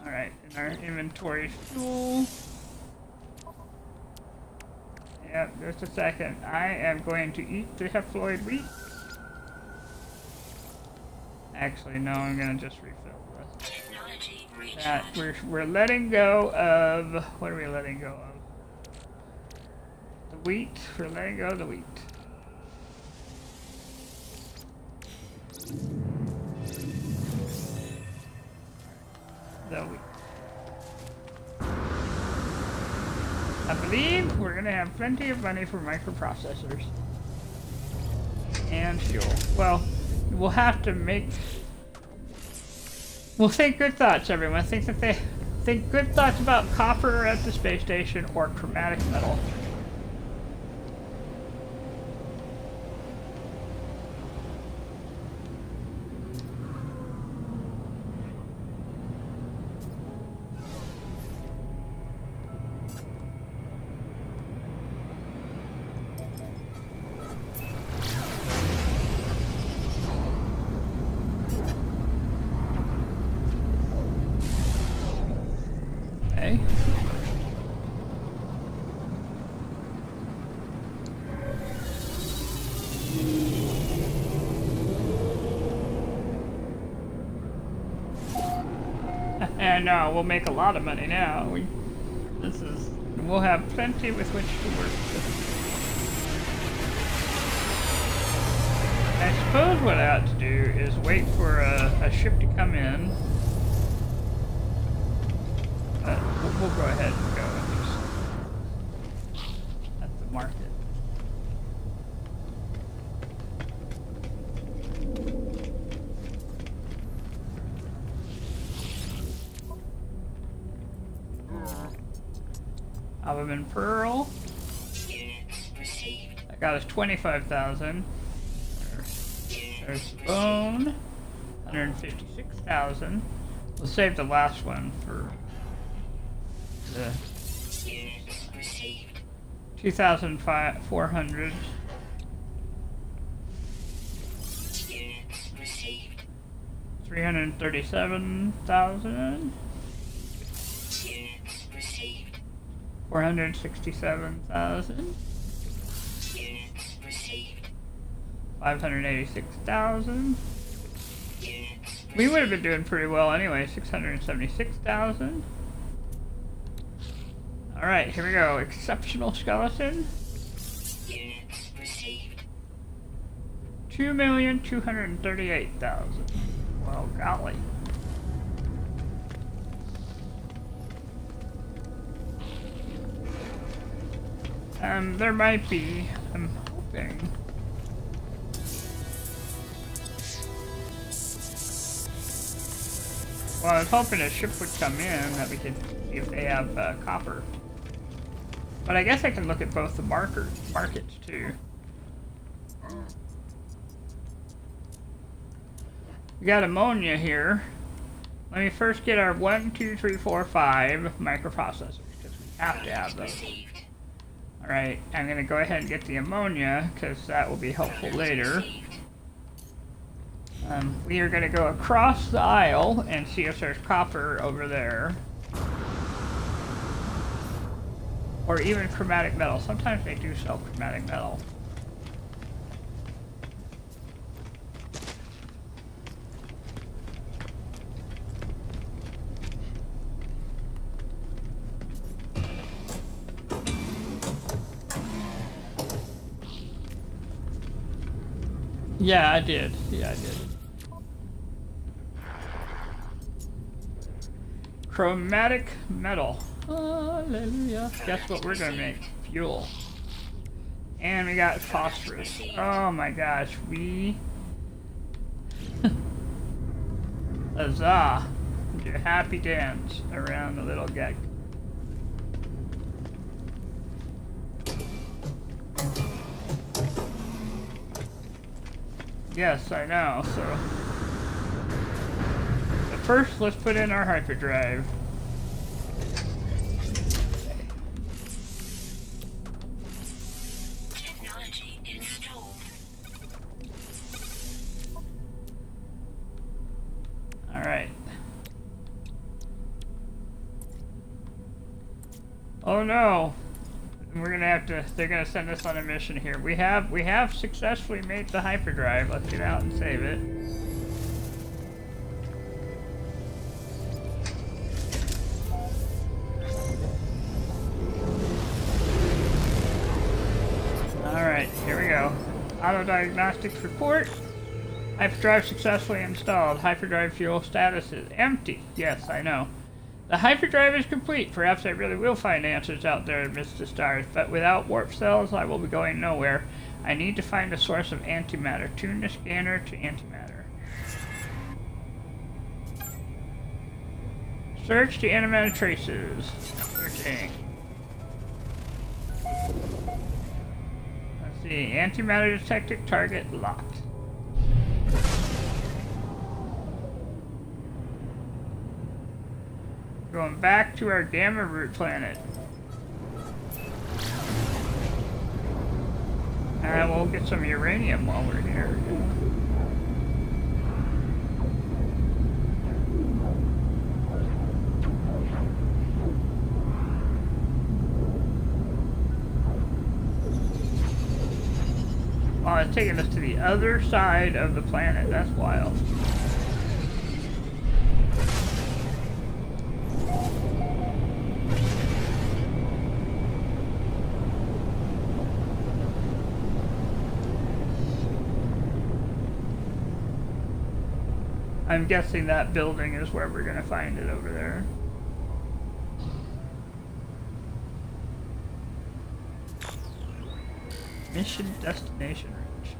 S1: Alright, and Our inventory fuel. Yep, just a second. I am going to eat the haploid wheat. Actually, no, I'm gonna just refill this.
S2: Technology
S1: That
S2: recharge.
S1: we're letting go of. What are we letting go of? The wheat. We're letting go of the wheat. The wheat. I believe we're gonna have plenty of money for microprocessors and fuel. Well, we'll have to make. We'll think good thoughts, everyone. Think good thoughts about copper at the space station or chromatic metal. Okay. And we'll make a lot of money now. We'll have plenty with which to work with. I suppose what I ought to do is wait for a ship to come in. We'll go ahead and go at least at the market. Albumin pearl.
S2: Units received.
S1: That got us 25,000. There's bone. 156,000. We'll save the last one for the
S2: Units received.
S1: 2,400.
S2: Units received.
S1: 337,000.
S2: Units received.
S1: 467,000.
S2: Units received.
S1: 586,000.
S2: Units
S1: We would have been doing pretty well anyway. 676,000. All right, here we go. Exceptional skeleton.
S2: Units received.
S1: 2,238,000. Well, golly. There might be. I'm hoping. Well, I was hoping a ship would come in that we could see if they have copper. But I guess I can look at both the markets too. We got ammonia here. Let me first get our 1, 2, 3, 4, 5 microprocessors because we have to have those.
S2: received.
S1: Alright, I'm going to go ahead and get the ammonia because that will be helpful later.
S2: Received.
S1: We are going to go across the aisle and see if there's copper over there. Or even chromatic metal. Sometimes they do sell chromatic metal. Yeah, I did. Yeah, I did. Chromatic metal. Hallelujah. Guess what we're gonna make? Fuel. And we got phosphorus. Oh my gosh, we... Huzzah! Do a happy dance around the little gag. Yes, I know, so... But first, let's put in our hyperdrive.
S2: Technology installed.
S1: Alright. Oh no. We're gonna have to, they're gonna send us on a mission here. We have successfully made the hyperdrive. Let's get out and save it. Alright, here we go. Auto diagnostics report. Hyperdrive successfully installed. Hyperdrive fuel status is empty. Yes, I know. The hyperdrive is complete. Perhaps I really will find answers out there amidst the stars, but without warp cells, I will be going nowhere. I need to find a source of antimatter. Tune the scanner to antimatter. Search the NMS traces. Searching. Let's see. Antimatter detected. Target locked. Going back to our Gamma Root planet. And we'll get some uranium while we're here. Oh, it's taking us to the other side of the planet. That's wild. I'm guessing that building is where we're going to find it over there. Mission destination reached.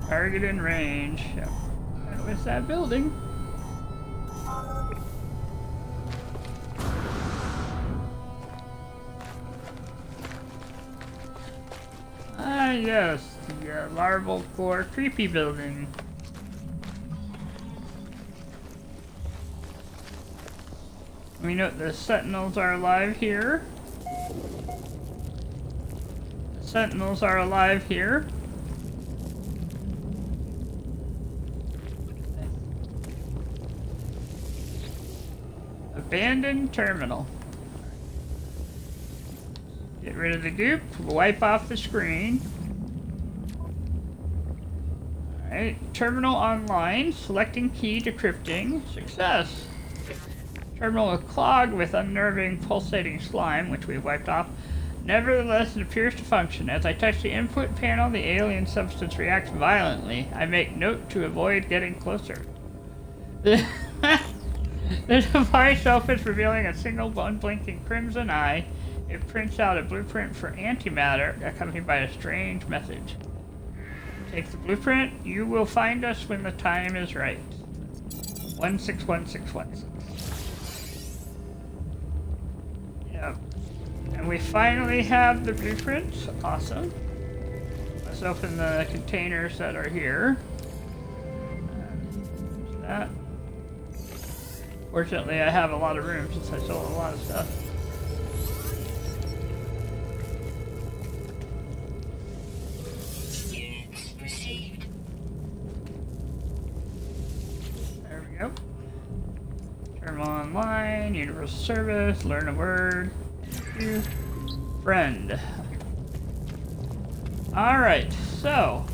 S1: Target in range. Yep. And with that building. Ah, yes, the larval core creepy building. We know the sentinels are alive here. The sentinels are alive here. Abandoned terminal. Get rid of the goop, wipe off the screen. Alright, terminal online, selecting key decrypting, success. Terminal is clogged with unnerving pulsating slime, which we've wiped off. Nevertheless, it appears to function. As I touch the input panel, the alien substance reacts violently. I make note to avoid getting closer. The device opens, revealing a single unblinking crimson eye. It prints out a blueprint for antimatter, accompanied by a strange message. Take the blueprint. You will find us when the time is right. 161616. Yep. And we finally have the blueprint. Awesome. Let's open the containers that are here. That. Fortunately, I have a lot of room since I sold a lot of stuff. There we go. Terminal online, universal service, learn a word. Thank you. Friend. Alright, so.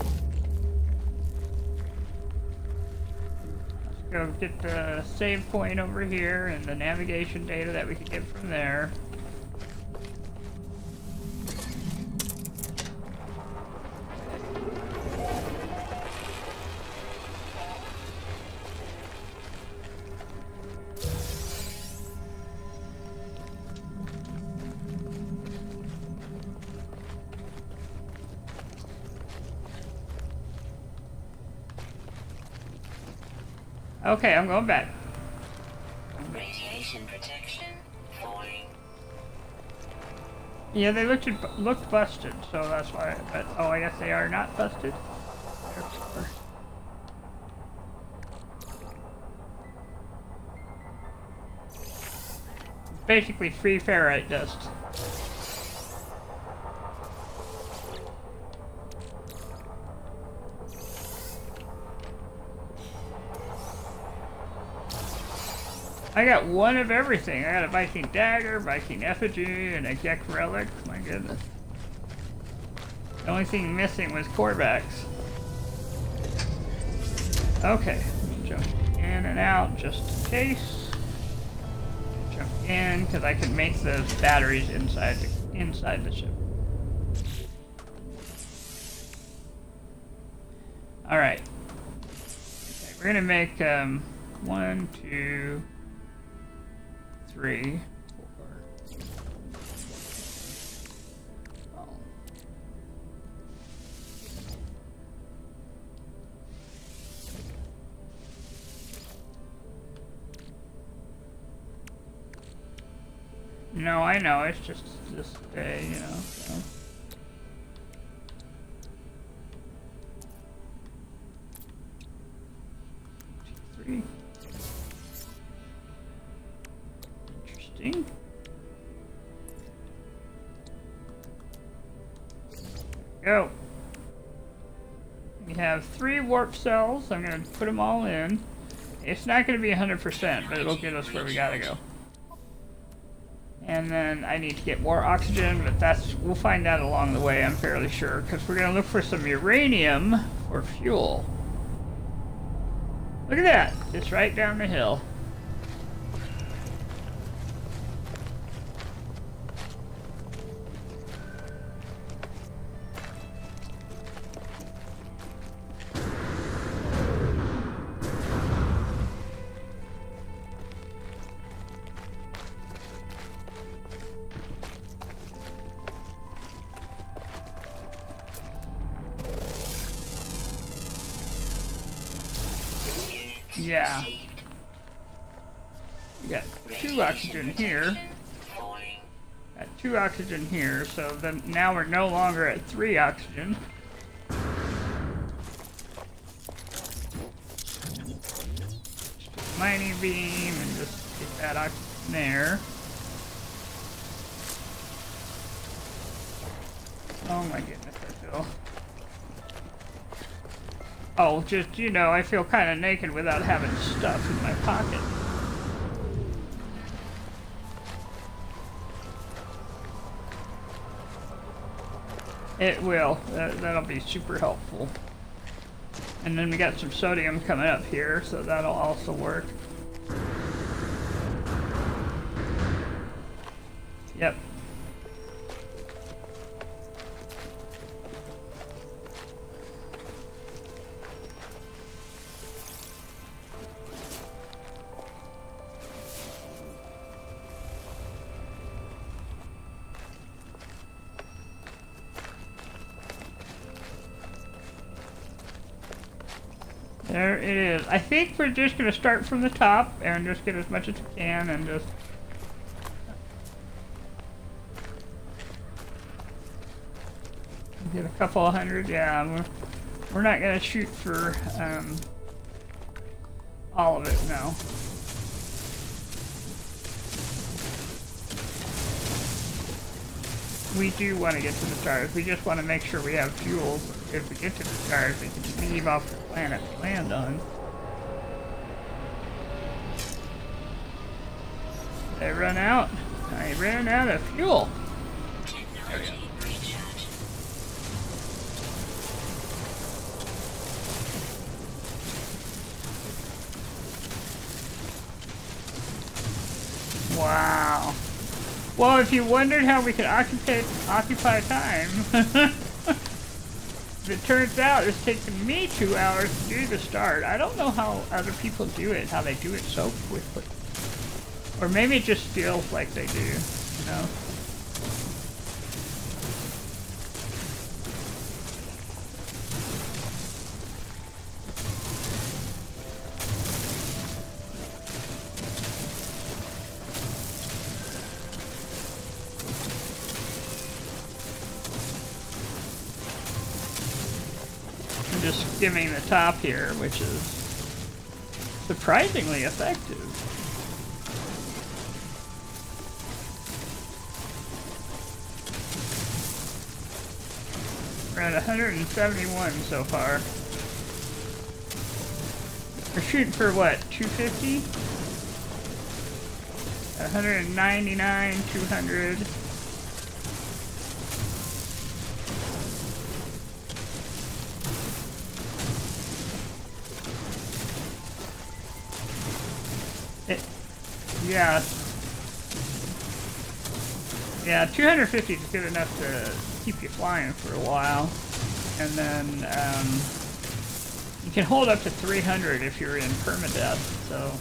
S1: Let's go get the save point over here and the navigation data that we can get from there. Okay, I'm going back.
S2: Radiation protection falling.
S1: Yeah, they looked busted, so that's why. But oh, I guess they are not busted. Therefore. Basically, free ferrite dust. I got one of everything. I got a Viking dagger, Viking effigy, and a Gek relic. My goodness. The only thing missing was Korvax. Okay, jump in and out just in case. Jump in because I can make the batteries inside the ship. All right. Okay, we're gonna make 1, 2, 3, 4. Oh. No, I know. It's just this day, you know. So. Interesting. Go. We have 3 warp cells. I'm going to put them all in. It's not going to be 100%, but it'll get us where we gotta go. And then I need to get more oxygen, but we'll find out along the way, I'm fairly sure, because we're going to look for some uranium for fuel. Look at that! It's right down the hill. Yeah. We got 2 oxygen here. Got 2 oxygen here, so then now we're no longer at 3 oxygen. Mining beam and just get that oxygen there. Oh my goodness, I feel. Oh, just, you know, I feel kind of naked without having stuff in my pocket. It will. That'll be super helpful. And then we got some sodium coming up here, so that'll also work. Yep. There it is. I think we're just going to start from the top and just get as much as we can and just... get a couple of hundred. Yeah, we're not going to shoot for all of it, no. We do want to get to the stars. We just want to make sure we have fuel. If we get to the stars, we can leave off the planet to land on. They run out. I ran out of fuel. There we go. Wow. Well, if you wondered how we could occupy time, it turns out it's taken me 2 hours to do the start. I don't know how other people do it, how they do it so quickly. Or maybe it just feels like they do, you know? Just skimming the top here, which is surprisingly effective. We're at 171 so far. We're shooting for what, 250? 199, 200. Yeah. Yeah, 250 is good enough to keep you flying for a while. And then you can hold up to 300 if you're in permadeath. So,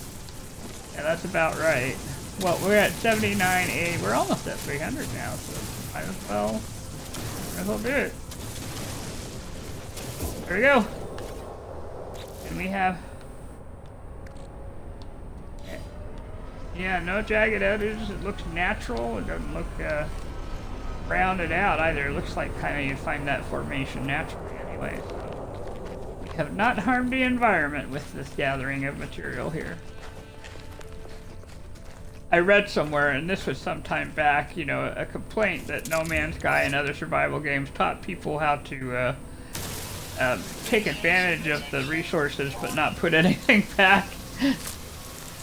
S1: yeah, that's about right. Well, we're at 79.80. We're almost at 300 now, so might as well do it. There we go. And we have... Yeah, no jagged edges. It looks natural. It doesn't look rounded out either. It looks like kind of you'd find that formation naturally anyway. So we have not harmed the environment with this gathering of material here. I read somewhere, and this was some time back, you know, a complaint that No Man's Sky and other survival games taught people how to take advantage of the resources but not put anything back.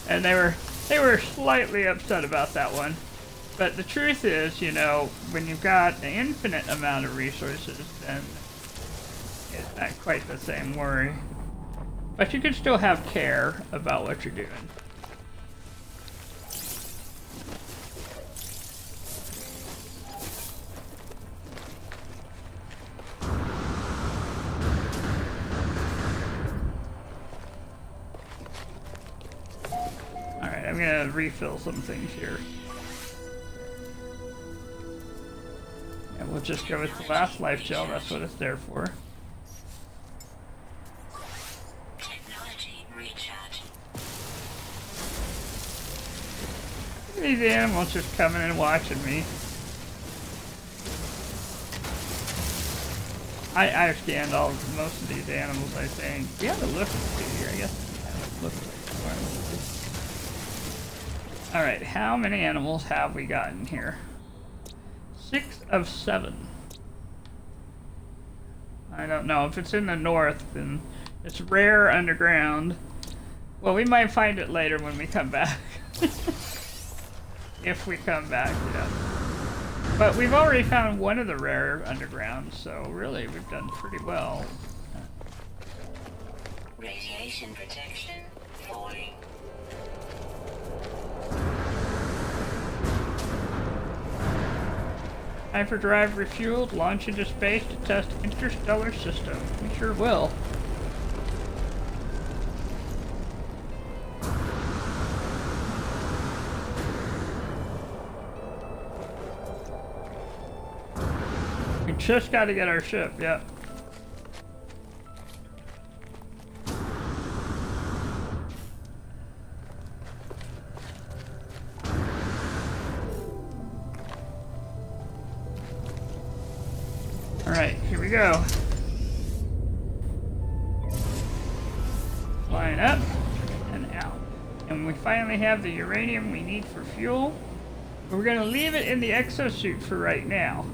S1: And they were slightly upset about that one. But the truth is, you know, when you've got an infinite amount of resources, then it's not quite the same worry. But you can still have care about what you're doing. I'm gonna refill some things here. And we'll just go with the last life gel, that's what it's there for.
S2: Technology recharge.
S1: These animals just coming and watching me. I scanned most of these animals, I think. We have a look here, I guess. Alright, how many animals have we gotten here? 6 of 7. I don't know. If it's in the north, then it's rare underground. Well, we might find it later when we come back. If we come back, yeah. But we've already found one of the rare underground, so really we've done pretty well.
S2: Radiation protection falling.
S1: Hyperdrive refueled, launch into space to test interstellar system. We sure will. We just got to get our ship, yep. Alright, here we go. Flying up and out. And we finally have the uranium we need for fuel. We're going to leave it in the exosuit for right now.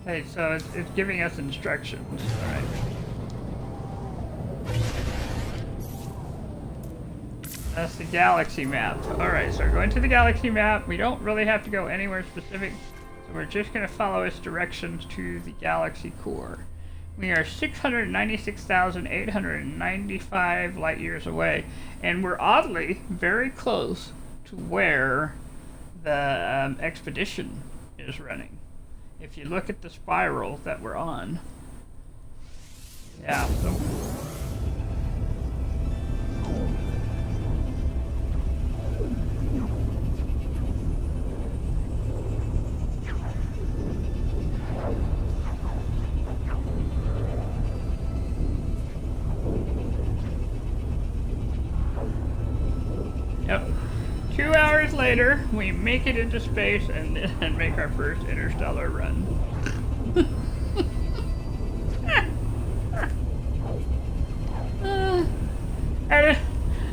S1: Okay, so it's giving us instructions. Alright. That's the galaxy map. Alright, so we're going to the galaxy map. We don't really have to go anywhere specific, so we're just going to follow its directions to the galaxy core. We are 696,895 light years away, and we're oddly very close to where the expedition is running. If you look at the spiral that we're on. Yeah, so... Yep. 2 hours later, we make it into space and make our first interstellar run. And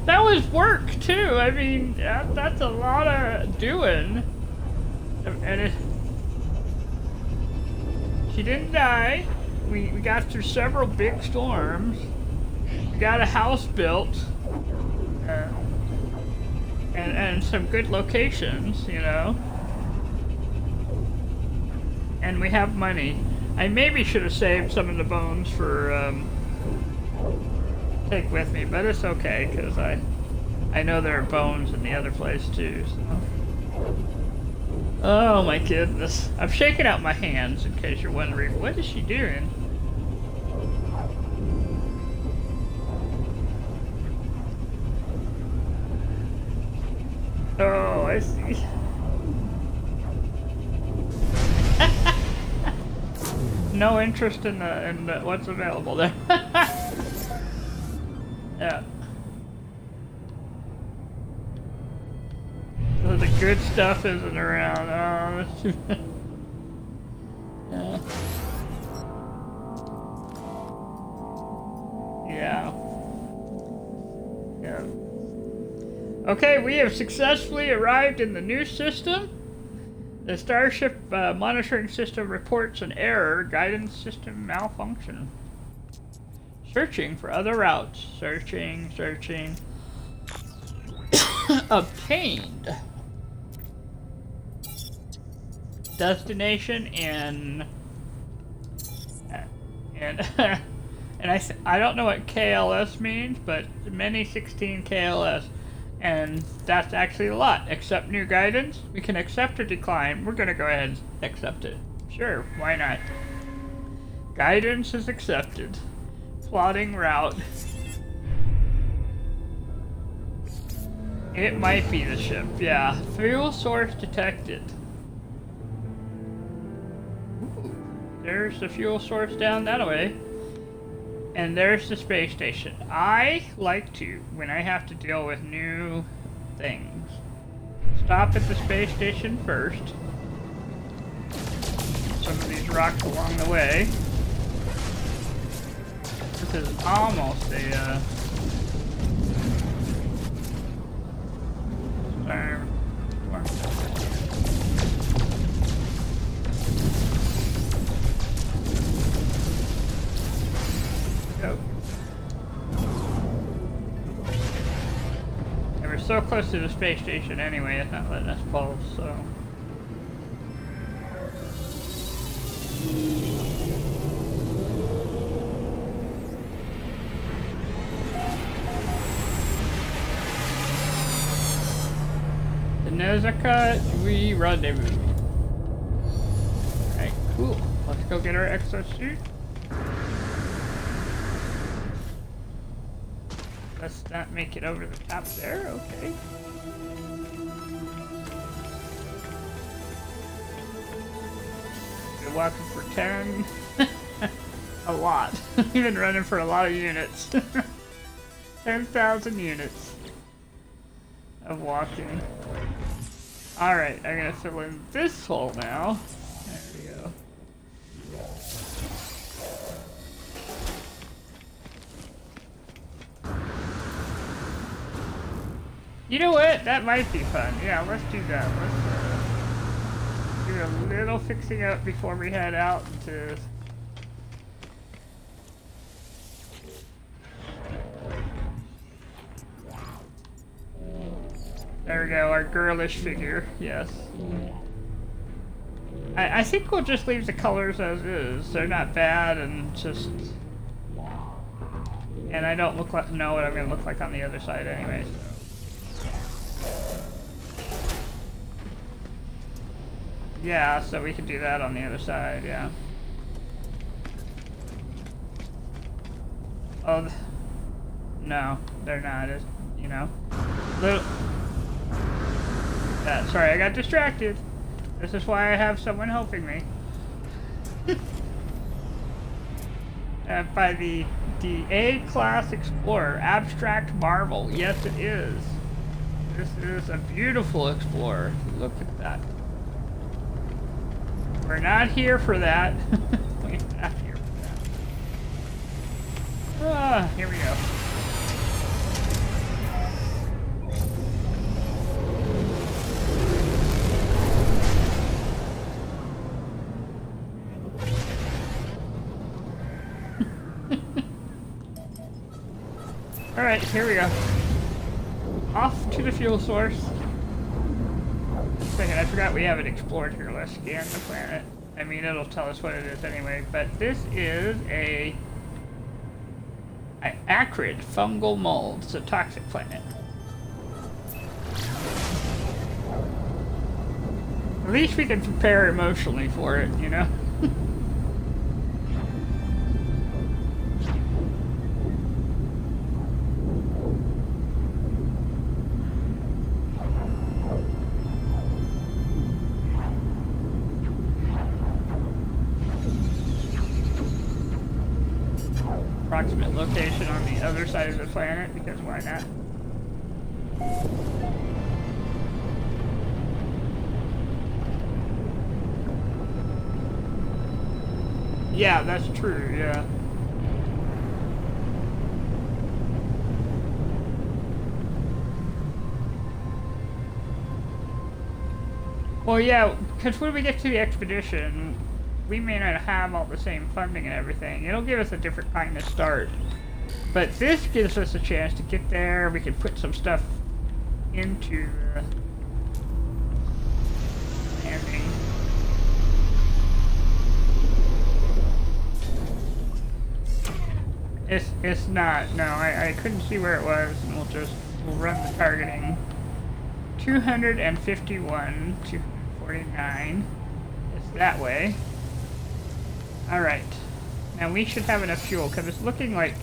S1: that was work too. I mean, that's a lot of doing. And She didn't die. We got through several big storms. We got a house built. And some good locations, you know. And we have money. I maybe should have saved some of the bones for take with me, but it's okay because I know there are bones in the other place too. So. Oh my goodness! I'm shaking out my hands in case you're wondering what is she doing. Oh, I see. No interest in the what's available there. Yeah. So the good stuff isn't around. Oh, that's too bad. Yeah. Yeah. Okay, we have successfully arrived in the new system. The Starship monitoring system reports an error. Guidance system malfunction. Searching for other routes. Searching. Obtained. Destination and I don't know what KLS means, but many 16 KLS. And that's actually a lot. Accept new guidance. We can accept or decline. We're gonna go ahead and accept it. Sure, why not? Guidance is accepted. Plotting route. It might be the ship, yeah. Fuel source detected. Ooh, there's the fuel source down that way. And there's the space station. I like to, when I have to deal with new things, stop at the space station first. Some of these rocks along the way. This is almost a, Go. And we're so close to the space station anyway, it's not letting us pulse, so. The Nezuka, we rendezvous. Alright, cool. Let's go get our exosuit. Let's not make it over the top there, okay. Been walking for 10. A lot. We've been running for a lot of units. 10,000 units of walking. Alright, I'm gonna fill in this hole now. There we go. You know what? That might be fun. Yeah, let's do that. Let's do a little fixing up before we head out into... There we go, our girlish figure. Yes. I think we'll just leave the colors as is. They're not bad and just... And I don't look like... know what I'm going to look like on the other side anyway, so... Yeah, so we can do that on the other side, yeah. Oh, no, they're not, you know. Little... sorry, I got distracted. This is why I have someone helping me. By the A-Class Explorer, Abstract Marvel. Yes, it is. This is a beautiful Explorer. Look at that. We're not here for that. We're not here for that. Ah, here we go. Alright, here we go. Off to the fuel source. Second, I forgot we haven't explored here. Let's scan the planet. I mean, it'll tell us what it is anyway, but this is a acrid fungal mold. It's a toxic planet. At least we can prepare emotionally for it, you know? Approximate location on the other side of the planet, because why not? Yeah, that's true, yeah. Well, yeah, because when we get to the expedition, we may not have all the same funding and everything. It'll give us a different kind of start. But this gives us a chance to get there. We can put some stuff into landing. It's not. No, I couldn't see where it was, and we'll run the targeting. 251, 249. It's that way. Alright. Now we should have enough fuel, because it's looking like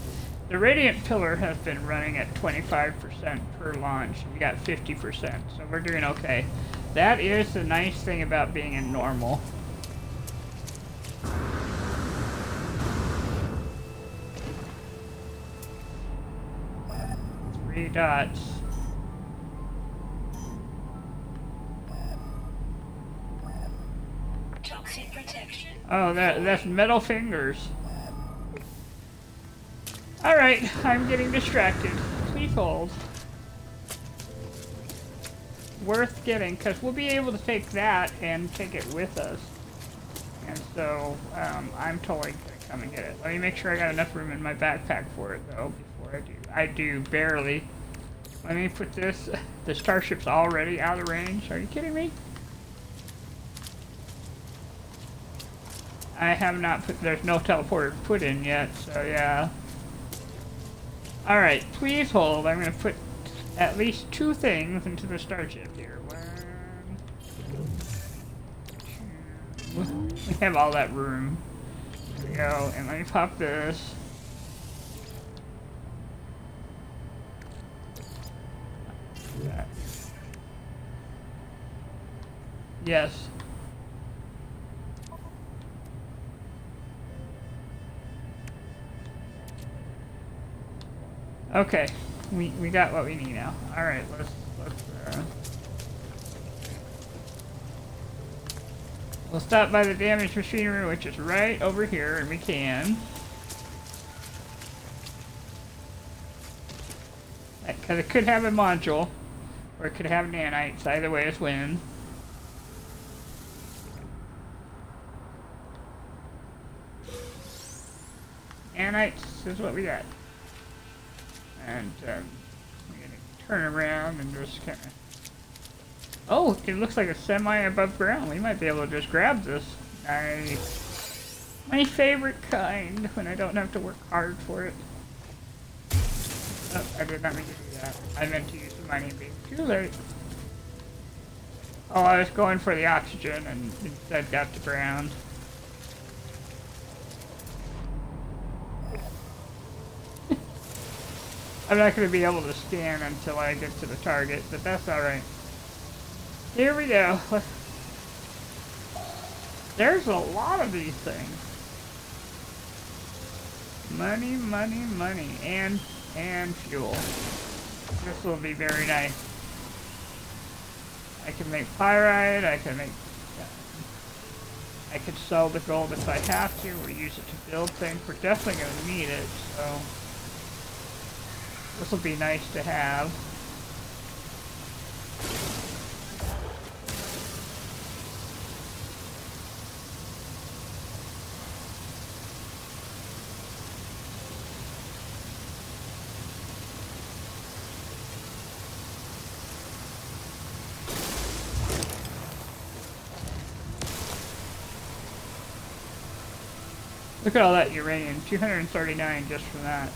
S1: the radiant pillar has been running at 25% per launch. We got 50%, so we're doing okay. That is the nice thing about being in normal. 3 dots.
S2: Toxic protection.
S1: Oh, that's metal fingers. Alright, I'm getting distracted. Please hold. Worth getting, because we'll be able to take that and take it with us. And so, I'm totally gonna come and get it. Let me make sure I got enough room in my backpack for it, though, before I do. I do, barely. Let me put this... The starship's already out of range. Are you kidding me? I have not put... There's no teleporter put in yet, so yeah. Alright, please hold. I'm going to put at least 2 things into the starship here. 1, 2... We have all that room. There we go. And let me pop this. Yes. Okay, we got what we need now. All right, we'll stop by the damaged machinery, which is right over here, and we can. Because it could have a module, or it could have nanites. Either way, it's win. Nanites is what we got. And we're going to turn around and just kind of... Oh, it looks like a semi above ground. We might be able to just grab this. Nice. My favorite kind, when I don't have to work hard for it. Oh, I did not mean to do that. I meant to use the mining beam. Too late. Oh, I was going for the oxygen and instead got the ground. I'm not going to be able to scan until I get to the target, but that's alright. Here we go. There's a lot of these things. Money, money, money, and fuel. This will be very nice. I can make pyrite, I can sell the gold if I have to, or use it to build things. We're definitely going to need it, so... This will be nice to have. Look at all that uranium, 239 just from that.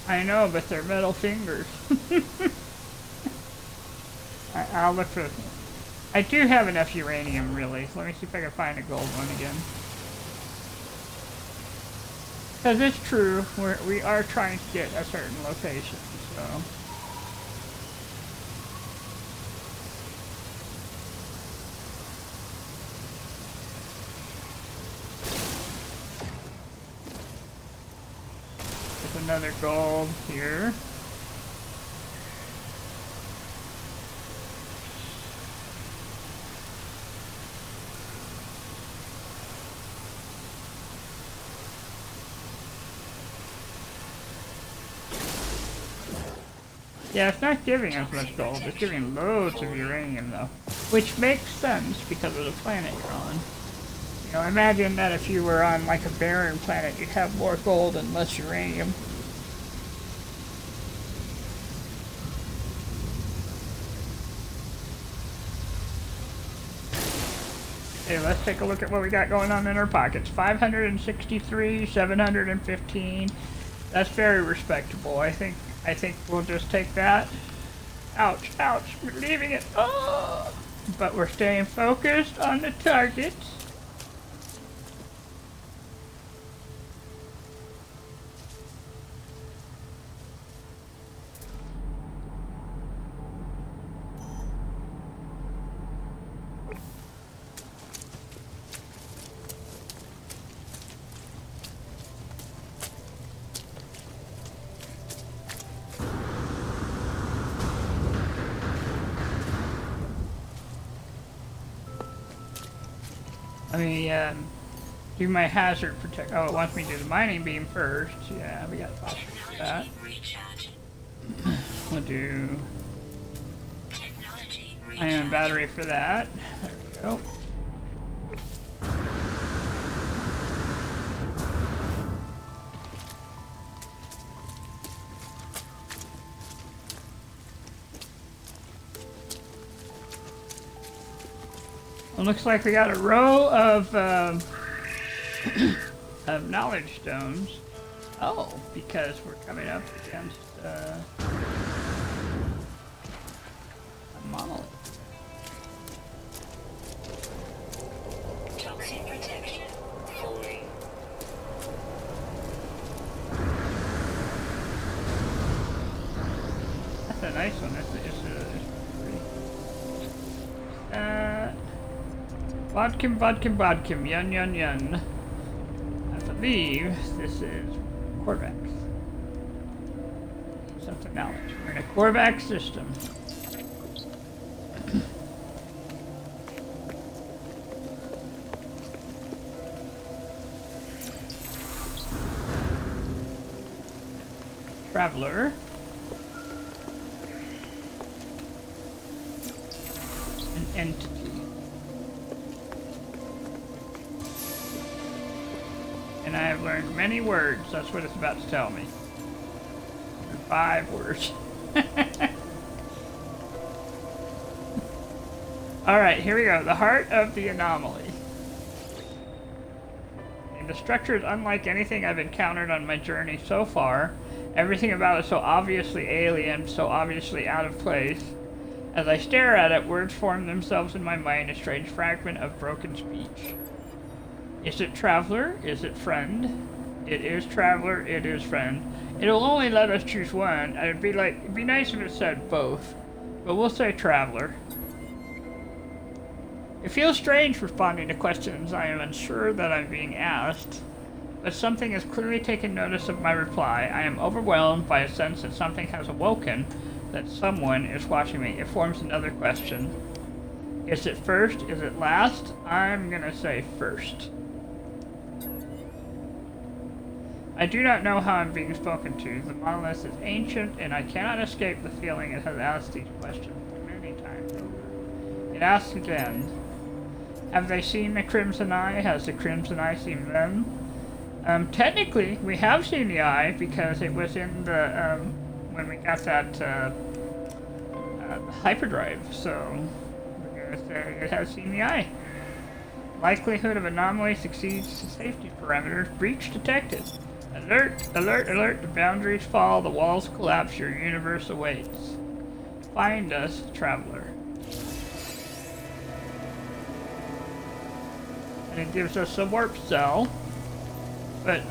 S1: I know, but they're metal fingers. I'll look for... I do have enough uranium, really. Let me see if I can find a gold one again. Because it's true, we are trying to get a certain location, so... There's another gold here. Yeah, it's not giving us much gold, it's giving loads of uranium though. Which makes sense because of the planet you're on. You know, imagine that if you were on like a barren planet, you'd have more gold and less uranium. Okay, let's take a look at what we got going on in our pockets. 563, 715. That's very respectable. I think we'll just take that. Ouch, ouch, we're leaving it. Oh! But we're staying focused on the target. Let me do my hazard protect. Oh, it wants me to do the mining beam first. Yeah, we got that. We'll do ion battery for that. There we go. It looks like we got a row of of knowledge stones. Oh, because we're coming up against a monolith.
S2: Toxin protection falling.
S1: That's a nice one. That's pretty. Vodkim, yun. I believe this is Corvax. Something knowledge. We're in a Corvax system. Traveler. An entity. And I have learned many words. That's what it's about to tell me. 5 words. Alright, here we go. The heart of the anomaly. And the structure is unlike anything I've encountered on my journey so far. Everything about it so obviously alien, so obviously out of place. As I stare at it, words form themselves in my mind, a strange fragment of broken speech. Is it traveler? Is it friend? It is traveler, it is friend. It'll only let us choose one. It'd be nice if it said both. But we'll say traveler. It feels strange responding to questions I am unsure that I'm being asked. But something has clearly taken notice of my reply. I am overwhelmed by a sense that something has awoken, that someone is watching me. It forms another question. Is it first? Is it last? I'm gonna say first. I do not know how I'm being spoken to. The monolith is ancient, and I cannot escape the feeling it has asked these questions many times over. It asks again, have they seen the Crimson Eye? Has the Crimson Eye seen them? Technically, we have seen the eye because it was in the, when we got that, hyperdrive, so we're gonna say it has seen the eye. Likelihood of anomaly succeeds safety parameters. Breach detected. Alert, alert, alert. The boundaries fall, the walls collapse, your universe awaits. Find us, traveler. And it gives us a warp cell. But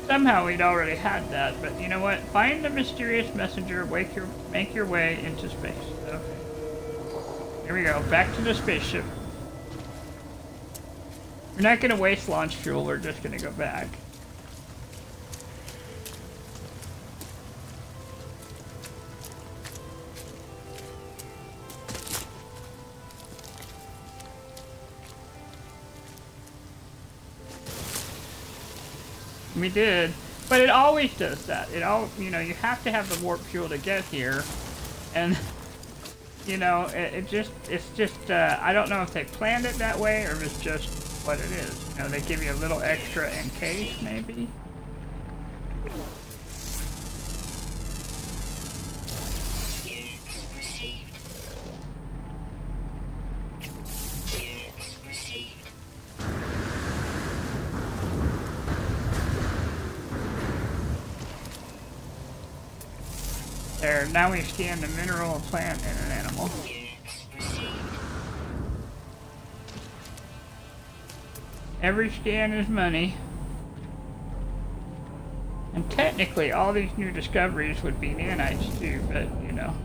S1: somehow we'd already had that. But you know what? Find the mysterious messenger, make your way into space. Okay. Here we go. Back to the spaceship. We're not going to waste launch fuel, we're just going to go back. We did, but it always does that. You know, you have to have the warp fuel to get here, and you know, it's just, I don't know if they planned it that way or if it's just what it is. You know, they give you a little extra in case, maybe. There, now we scan the mineral, a plant, and an animal. Every scan is money. And technically, all these new discoveries would be nanites too, but, you know.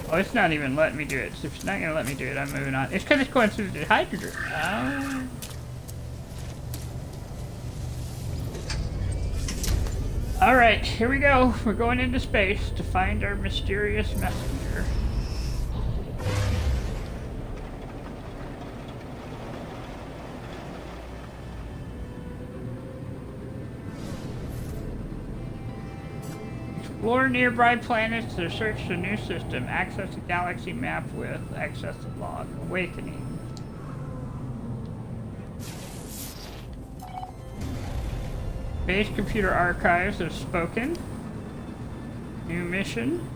S1: Oh, it's not even letting me do it. So if it's not going to let me do it, I'm moving on. It's because it's going through the hydrogen. Oh. Alright, here we go. We're going into space to find our mysterious messenger. Explore nearby planets to search the new system. Access the galaxy map with access the log. Awakening. Base computer archives have spoken. New mission.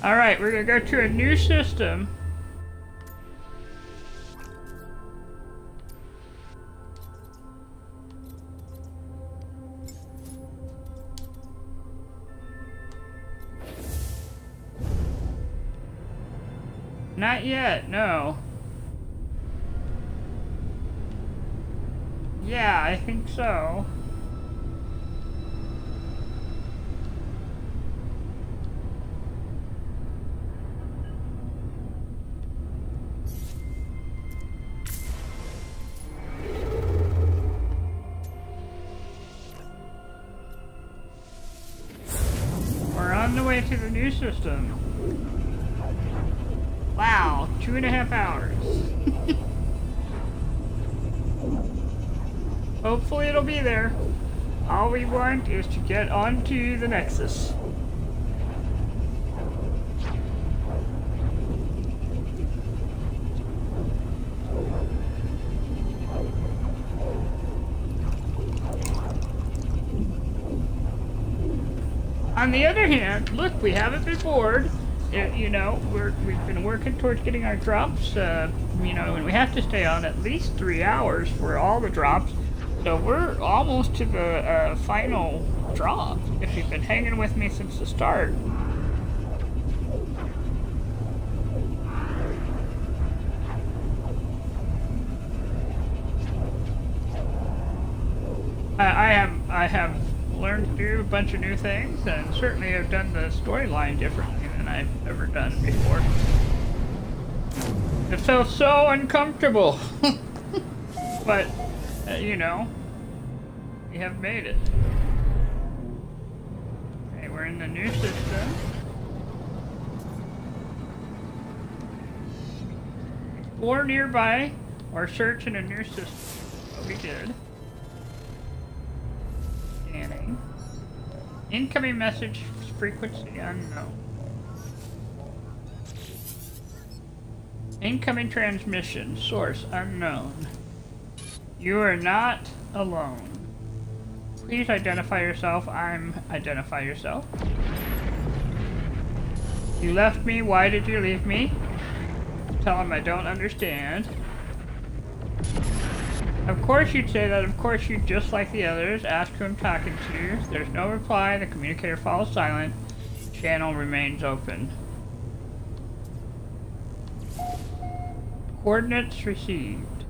S1: Alright, we're gonna go to a new system. Not yet, no. Yeah, I think so. We're on the way to the new system. Wow, 2.5 hours. Hopefully it'll be there. All we want is to get onto the Nexus. On the other hand, look, we haven't been bored. You know, we've been working towards getting our drops, you know, and we have to stay on at least 3 hours for all the drops. So we're almost to the final drop, if you've been hanging with me since the start. I have learned to do a bunch of new things, and certainly have done the storyline differently than I've ever done before. It felt so uncomfortable. But, you know, we have made it. Okay, we're in the new system. Explore nearby or search in a new system. What we did. Incoming message frequency unknown. Incoming transmission source unknown. You are not alone. Please identify yourself. Identify yourself. You left me. Why did you leave me? Tell him I don't understand. Of course you'd say that. Of course you'd just like the others. Ask who I'm talking to. There's no reply. The communicator falls silent. Channel remains open. Coordinates received.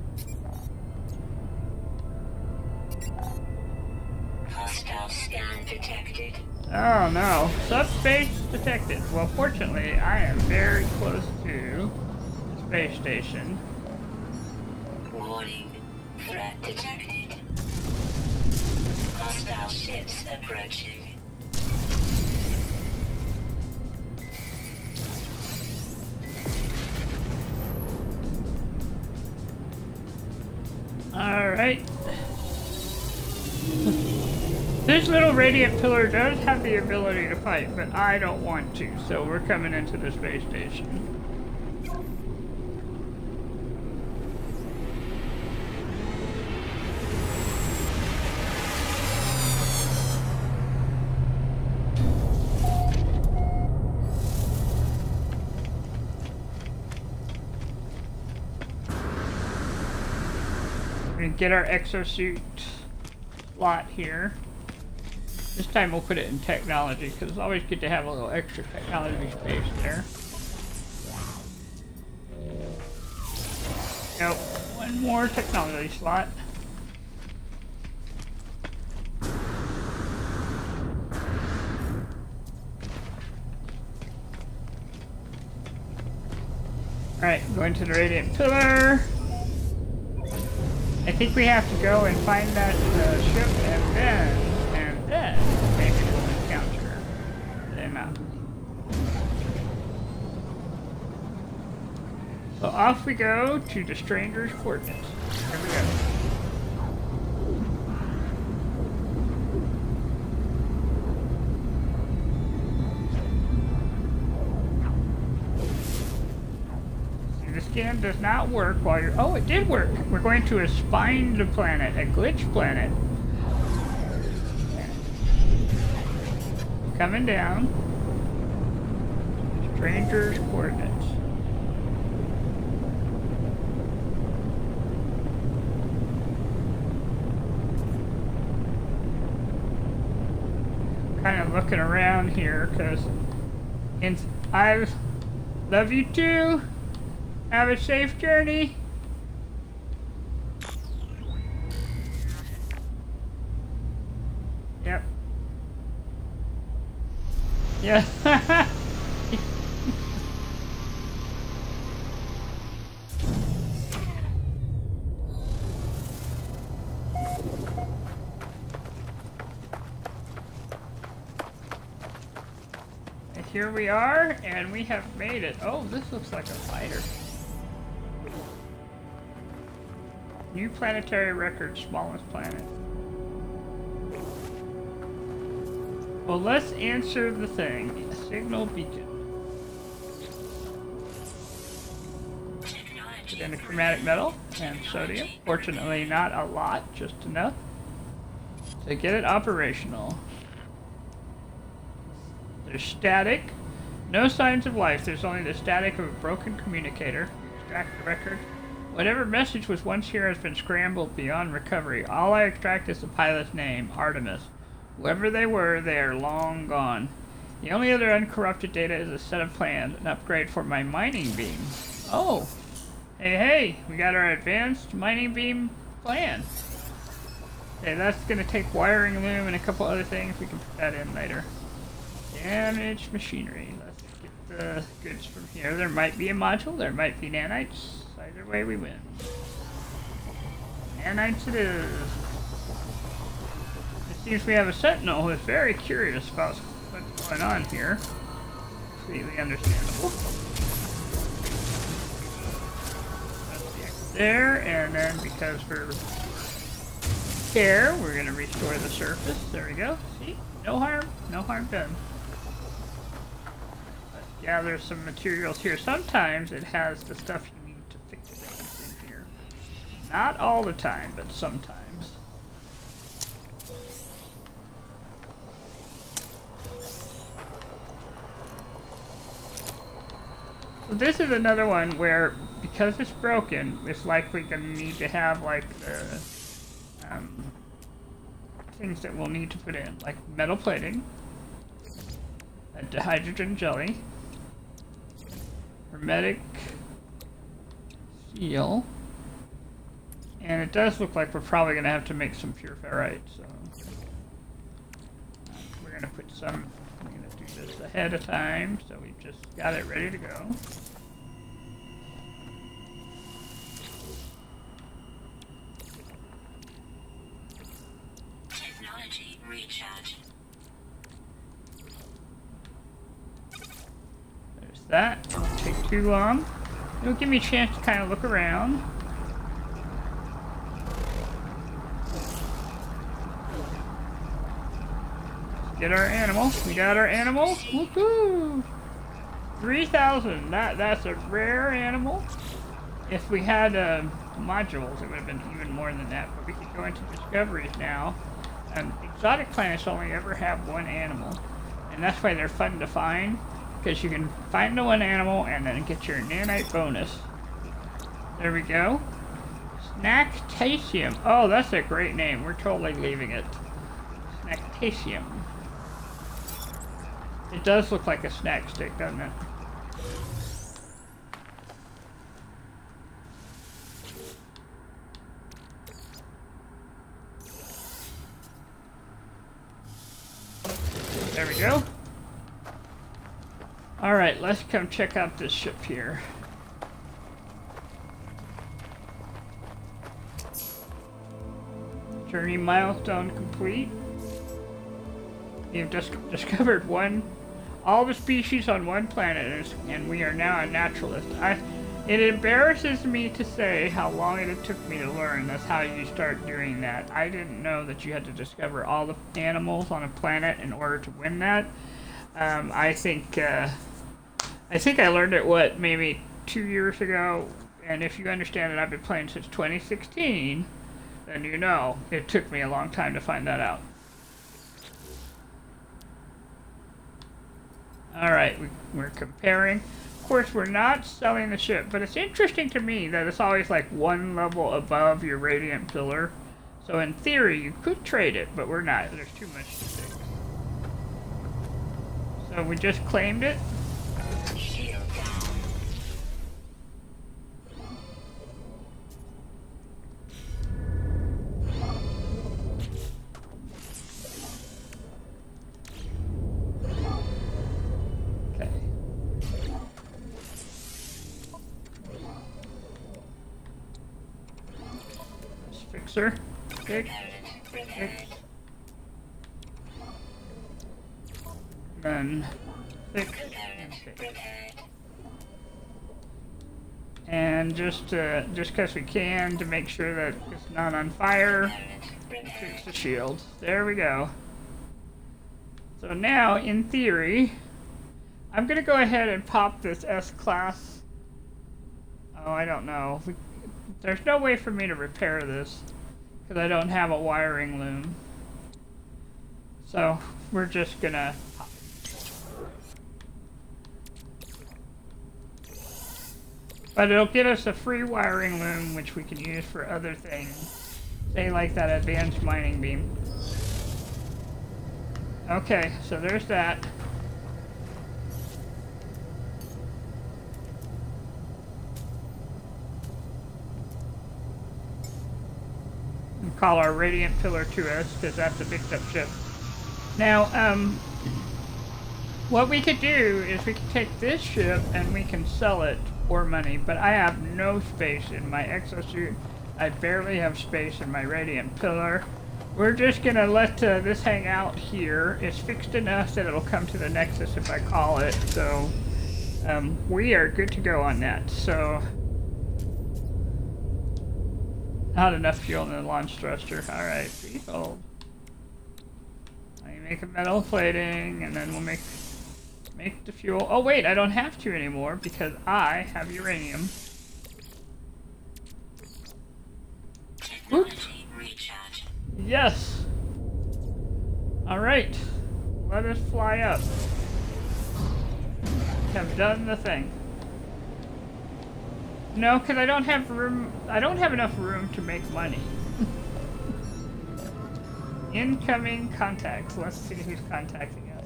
S2: Hostile scan detected.
S1: Oh no. Subspace detected. Well, fortunately, I am very close to the space station.
S2: Warning. Threat detected. Hostile ships approaching.
S1: Alright. This little radiant pillar does have the ability to fight, but I don't want to, so we're coming into the space station. We're gonna get our exosuit slot here. This time we'll put it in technology, because it's always good to have a little extra technology space there. Nope, one more technology slot. Alright, going to the radiant pillar. I think we have to go and find that ship, and then maybe we'll encounter them out. So off we go to the stranger's coordinates. Here we go. The scan does not work while you're... Oh, it did work! We're going to a spined planet, a glitch planet. Coming down. Stranger's coordinates. Kind of looking around here, because I love you too. Have a safe journey. Yep. Yeah. And here we are, and we have made it. Oh, this looks like a fighter. New planetary record, smallest planet. Well, let's answer the thing. Signal beacon. Put in a chromatic metal and sodium. Fortunately, not a lot, just enough to get it operational. There's static. No signs of life. There's only the static of a broken communicator. Extract the record. Whatever message was once here has been scrambled beyond recovery. All I extract is the pilot's name, Artemis. Whoever they were, they are long gone. The only other uncorrupted data is a set of plans, an upgrade for my mining beam. Oh! Hey, we got our advanced mining beam plan. Okay, that's gonna take wiring loom and a couple other things. We can put that in later. Damaged machinery. Let's get the goods from here. There might be a module, there might be nanites. Either way we win. Nanites it is. It seems we have a sentinel who is very curious about what's going on here. Completely understandable. That's the exit there, and then because we're here, we're going to restore the surface. There we go. See? No harm done. Let's gather some materials here. Sometimes it has the stuff you need to fix things in here. Not all the time, but sometimes. So this is another one where, because it's broken, it's likely going to need to have like things that we'll need to put in, like metal plating, a hydrogen jelly, hermetic seal, and it does look like we're probably going to have to make some pure ferrite, so we're going to put some. I'm going to do this ahead of time, so we just got it ready to go.
S2: Technology recharge.
S1: There's that. Won't take too long. It'll give me a chance to kind of look around. Get our animal. We got our animal. Woohoo! 3,000. That's a rare animal. If we had modules, it would have been even more than that. But we could go into discoveries now. Exotic planets only ever have one animal, and that's why they're fun to find. Because you can find the one animal and then get your nanite bonus. There we go. Snacktaceum. Oh, that's a great name. We're totally leaving it. Snacktaceum. It does look like a snack stick, doesn't it? There we go. Alright, let's come check out this ship here. Journey milestone complete. You've just discovered all the species on one planet, and we are now a naturalist. It embarrasses me to say how long it took me to learn. That's how you start doing that. I didn't know that you had to discover all the animals on a planet in order to win that. I think I learned it, maybe 2 years ago, and if you understand that I've been playing since 2016, then you know it took me a long time to find that out. Alright, we're comparing. Of course, we're not selling the ship, but it's interesting to me that it's always like one level above your radiant pillar. So in theory, you could trade it, but we're not. There's too much to fix. So we just claimed it. Fixer. Fix. Then fix. And just because we can, to make sure that it's not on fire, fix the shield. There we go. So now, in theory, I'm going to go ahead and pop this S-Class. Oh, I don't know. There's no way for me to repair this, because I don't have a wiring loom. So, we're just going to pop it. But it'll get us a free wiring loom, which we can use for other things. Say like that advanced mining beam. Okay, so there's that. We'll call our Radiant Pillar 2S, because that's a picked up ship. Now, what we could do is we could take this ship and we can sell it for money, but I have no space in my exosuit. I barely have space in my Radiant Pillar. We're just gonna let this hang out here. It's fixed enough that it'll come to the Nexus if I call it, so we are good to go on that. So, not enough fuel in the launch thruster. Alright, please hold. I'm Make a metal plating, and then we'll make the fuel. Oh wait, I don't have to anymore because I have uranium.
S2: Technology recharge.
S1: Yes. All right. Let us fly up. Have done the thing. No, because I don't have room. I don't have enough room to make money. Incoming contacts. Let's see who's contacting us.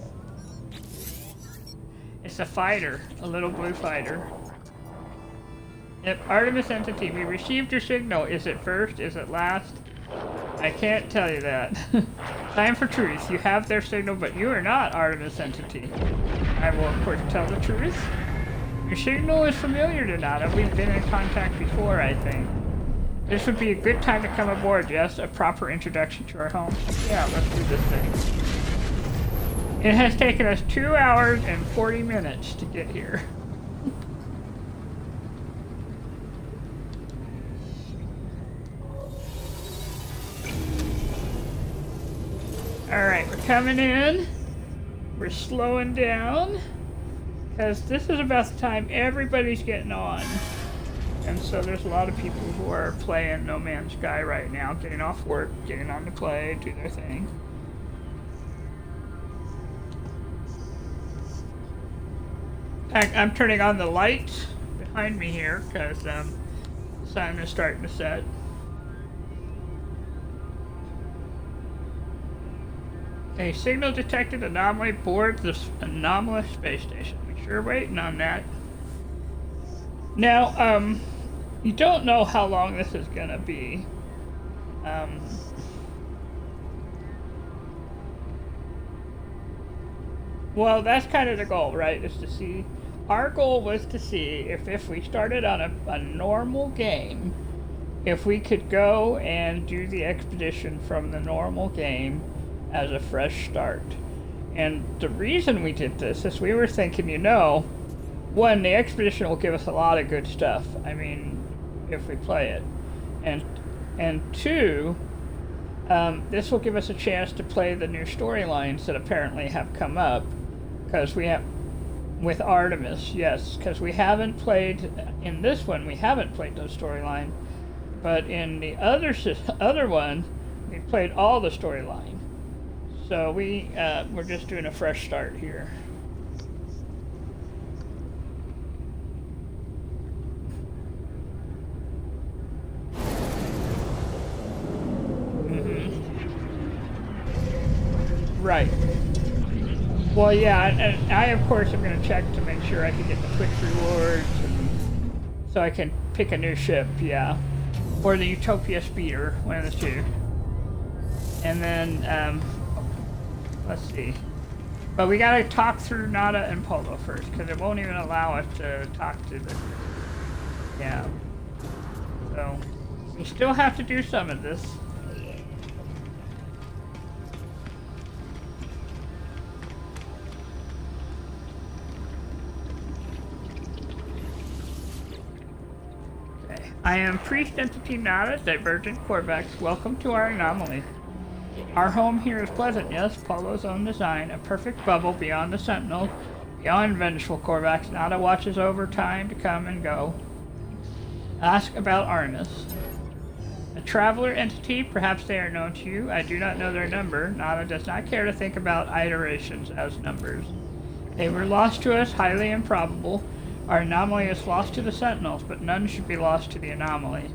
S1: It's a fighter, a little blue fighter. Yep, Artemis entity. We received your signal. Is it first? Is it last? I can't tell you that. Time for truth. You have their signal, but you are not Artemis entity. I will, of course, tell the truth. Your signal is familiar to Nada. We've been in contact before, I think. This would be a good time to come aboard, yes? A proper introduction to our home. Yeah, let's do this thing. It has taken us 2 hours and 40 minutes to get here. Alright, we're coming in. We're slowing down. Because this is about the time everybody's getting on. And so there's a lot of people who are playing No Man's Sky right now, getting off work, getting on to play, do their thing. In fact, I'm turning on the lights behind me here because the sun is starting to set. A signal detected anomaly aboard this anomalous space station. We're sure waiting on that. Now, you don't know how long this is gonna be. Well, that's kind of the goal, right? Is to see. Our goal was to see if we started on a normal game, if we could go and do the expedition from the normal game as a fresh start. And the reason we did this is we were thinking, you know, one, the expedition will give us a lot of good stuff. I mean, if we play it. And two, this will give us a chance to play the new storylines that apparently have come up. Because we have, with Artemis, yes, because we haven't played, in this one, we haven't played those storylines. But in the other one, we played all the storyline. So we're just doing a fresh start here. Right. Well, yeah, and I, of course, am going to check to make sure I can get the Twitch rewards, so I can pick a new ship, yeah. Or the Utopia Speeder, one of the two. And then, let's see. But we got to talk through Nada and Polo first, because it won't even allow us to talk to the... Yeah. So, we still have to do some of this. I am Priest Entity Nada, Divergent Corvax. Welcome to our anomaly. Our home here is pleasant, yes, Polo's own design, a perfect bubble beyond the Sentinels, beyond vengeful Corvax. Nada watches over time to come and go. Ask about Artemis. A traveler entity, perhaps they are known to you. I do not know their number. Nada does not care to think about iterations as numbers. They were lost to us, highly improbable. Our anomaly is lost to the Sentinels, but none should be lost to the anomaly.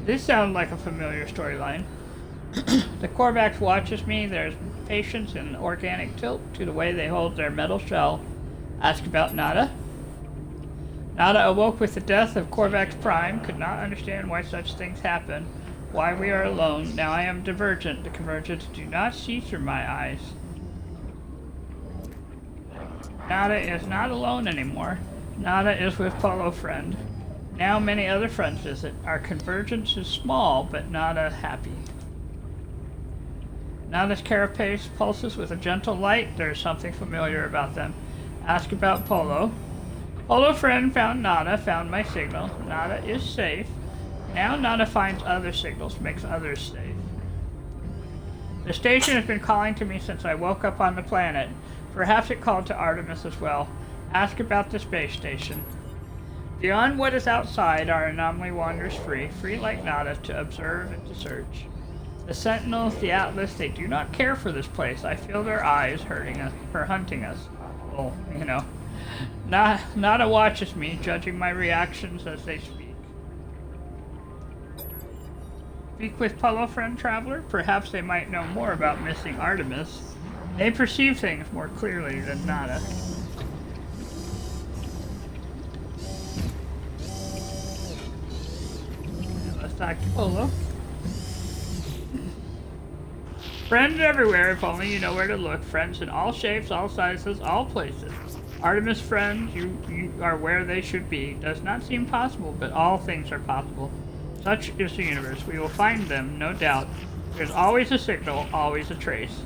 S1: This sounds like a familiar storyline. The Corvax watches me. There's patience and organic tilt to the way they hold their metal shell. Ask about Nada. Nada awoke with the death of Corvax Prime, could not understand why such things happen, why we are alone. Now I am Divergent. The Convergents do not see through my eyes. Nada is not alone anymore. Nada is with Polo Friend. Now many other friends visit. Our convergence is small, but Nada happy. Nada's carapace pulses with a gentle light. There is something familiar about them. Ask about Polo. Polo Friend found Nada, found my signal. Nada is safe. Now Nada finds other signals, makes others safe. The station has been calling to me since I woke up on the planet. Perhaps it called to Artemis as well. Ask about the space station. Beyond what is outside, our anomaly wanders free like Nada, to observe and to search. The Sentinels, the Atlas, they do not care for this place. I feel their eyes hurting us, or hunting us. Well, you know. Nada watches me, judging my reactions as they speak. Speak with fellow friend traveler? Perhaps they might know more about missing Artemis. They perceive things more clearly than Nada. Let's talk to Polo. Friends everywhere, if only you know where to look. Friends in all shapes, all sizes, all places. Artemis friends, you are where they should be. Does not seem possible, but all things are possible. Such is the universe. We will find them, no doubt. There's always a signal, always a trace.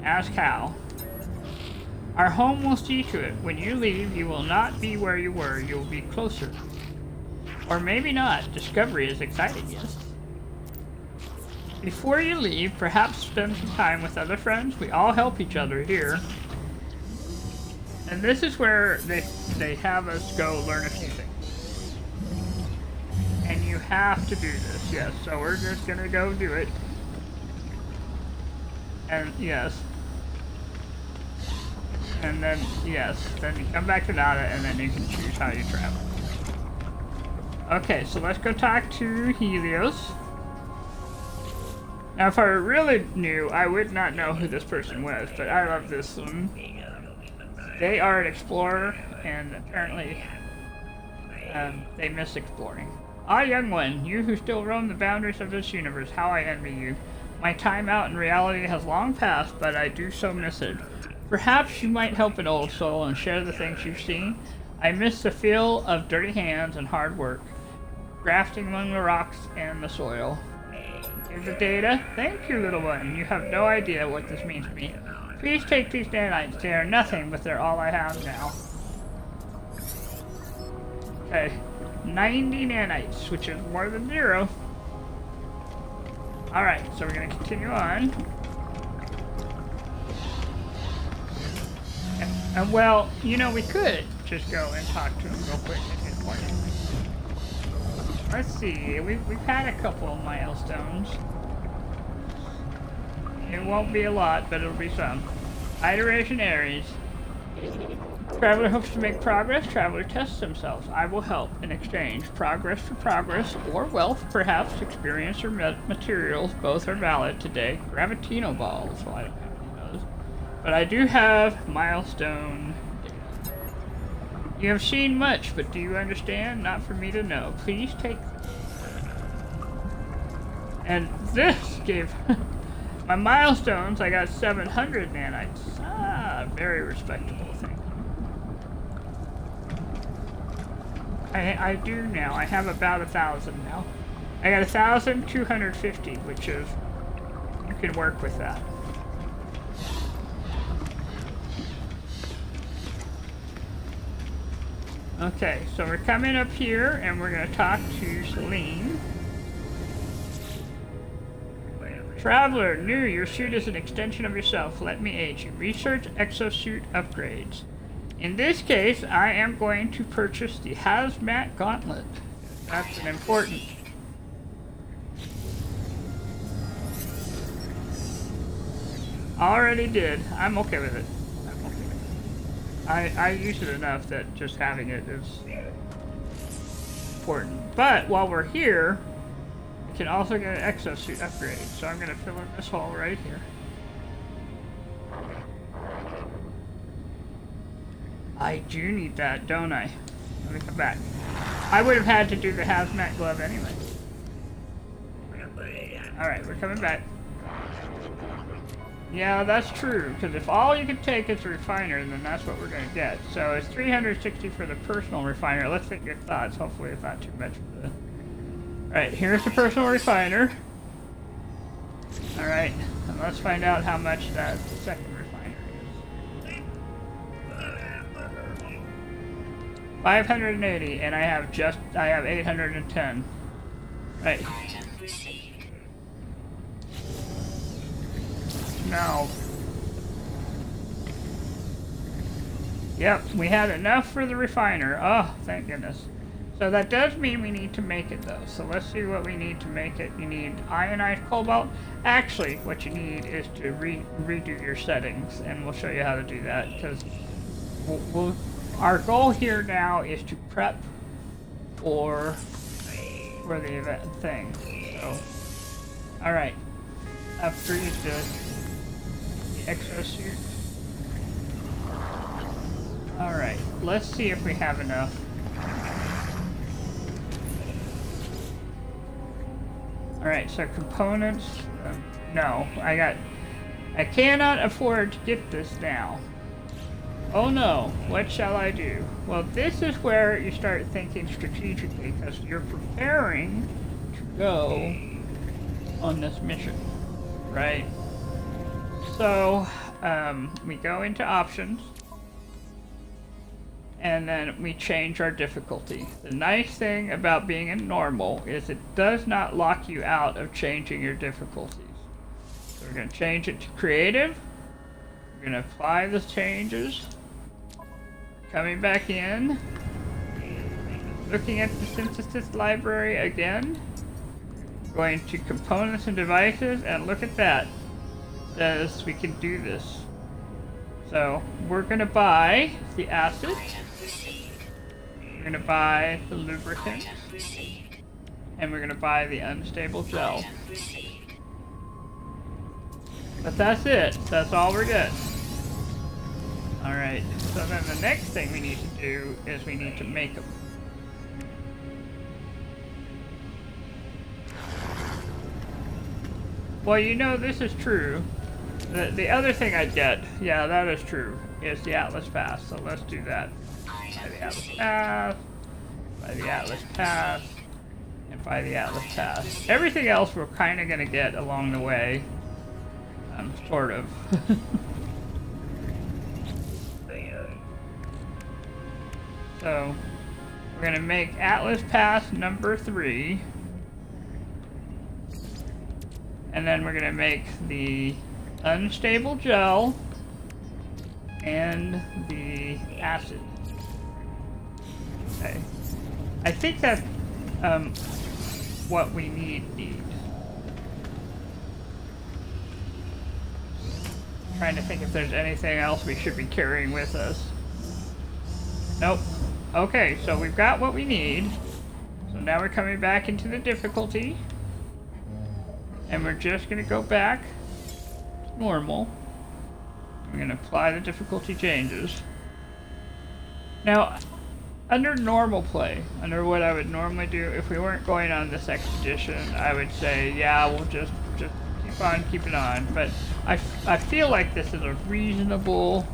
S1: Ask how. Our home will see to it. When you leave, you will not be where you were. You will be closer. Or maybe not. Discovery is exciting, yes. Before you leave, perhaps spend some time with other friends. We all help each other here. And this is where they have us go learn a few things. And you have to do this, yes. So we're just gonna go do it. And yes. And then, yes. Then you come back to Nada and then you can choose how you travel. Okay, so let's go talk to Helios. Now, if I were really new, I would not know who this person was, but I love this one. They are an explorer, and apparently they miss exploring. Ah, young one, you who still roam the boundaries of this universe, how I envy you. My time out in reality has long passed, but I do so miss it. Perhaps you might help an old soul and share the things you've seen. I miss the feel of dirty hands and hard work, grafting among the rocks and the soil. Here's the data. Thank you, little one. You have no idea what this means to me. Please take these nanites. They are nothing, but they're all I have now. Okay. 90 nanites, which is more than 0. Alright, so we're going to continue on. And well, you know, we could just go and talk to him real quick at this point. Let's see, we've had a couple of milestones. It won't be a lot, but it'll be some. Iteration Aries. Traveler hopes to make progress. Traveler tests themselves. I will help in exchange. Progress for progress, or wealth, perhaps. Experience or materials. Both are valid today. Gravitino balls. Well, I don't have those. But I do have milestone. You have seen much, but do you understand? Not for me to know. Please take this. And this gave my milestones. I got 700 nanites. Ah, very respectable thing. I do now. I have about 1,000 now. I got 1,250, which is, you can work with that. Okay, so we're coming up here and we're going to talk to Celine. Traveler, new, your suit is an extension of yourself. Let me aid you. Research exosuit upgrades. In this case, I am going to purchase the Hazmat Gauntlet. That's an important. Already did. I'm okay with it. I use it enough that just having it is important. But while we're here, we can also get an exosuit upgrade. So I'm going to fill in this hole right here. I do need that, don't I? Let me come back. I would have had to do the hazmat glove anyway. Alright, we're coming back. Yeah, that's true, because if all you can take is a refiner, then that's what we're going to get. So it's 360 for the personal refiner. Let's think your thoughts. Hopefully it's not too much for the... Alright, here's the personal refiner. Alright, and let's find out how much that second refiner is. 580, and I have 810. Right. no. Yep, we had enough for the refiner. Oh, thank goodness. So that does mean we need to make it though. So let's see what we need to make it. You need ionized cobalt. Actually, what you need is to redo your settings, and we'll show you how to do that, because our goal here now is to prep for the event thing. So, all right, upgrade the exosuit. All right, let's see if we have enough. All right, so components. No, I cannot afford to get this now. Oh no, what shall I do? Well, this is where you start thinking strategically, because you're preparing to go on this mission, right? So, we go into options, and then we change our difficulty. The nice thing about being in normal is it does not lock you out of changing your difficulties. So we're going to change it to creative. We're going to apply the changes. Coming back in. Looking at the synthesis library again. Going to components and devices, and look at that. It says we can do this. So we're going to buy the acid. We're going to buy the lubricant. And we're going to buy the unstable gel. But that's it. That's all we're getting. Alright, so then the next thing we need to do is we need to make them. Well, you know this is true. The other thing I'd get, yeah, that is true, is the Atlas Pass. So let's do that. Buy the Atlas Pass, buy the Atlas Pass, and buy the Atlas Pass. Everything else we're kind of going to get along the way. Sort of. So, we're going to make Atlas Pass number 3. And then we're going to make the unstable gel and the acid. Okay. I think that's what we need. Trying to think if there's anything else we should be carrying with us. Nope. Okay, so we've got what we need. So now we're coming back into the difficulty. And we're just going to go back to normal. We're going to apply the difficulty changes. Now, under normal play, under what I would normally do if we weren't going on this expedition, I would say, yeah, we'll just keep on keeping on. But I feel like this is a reasonable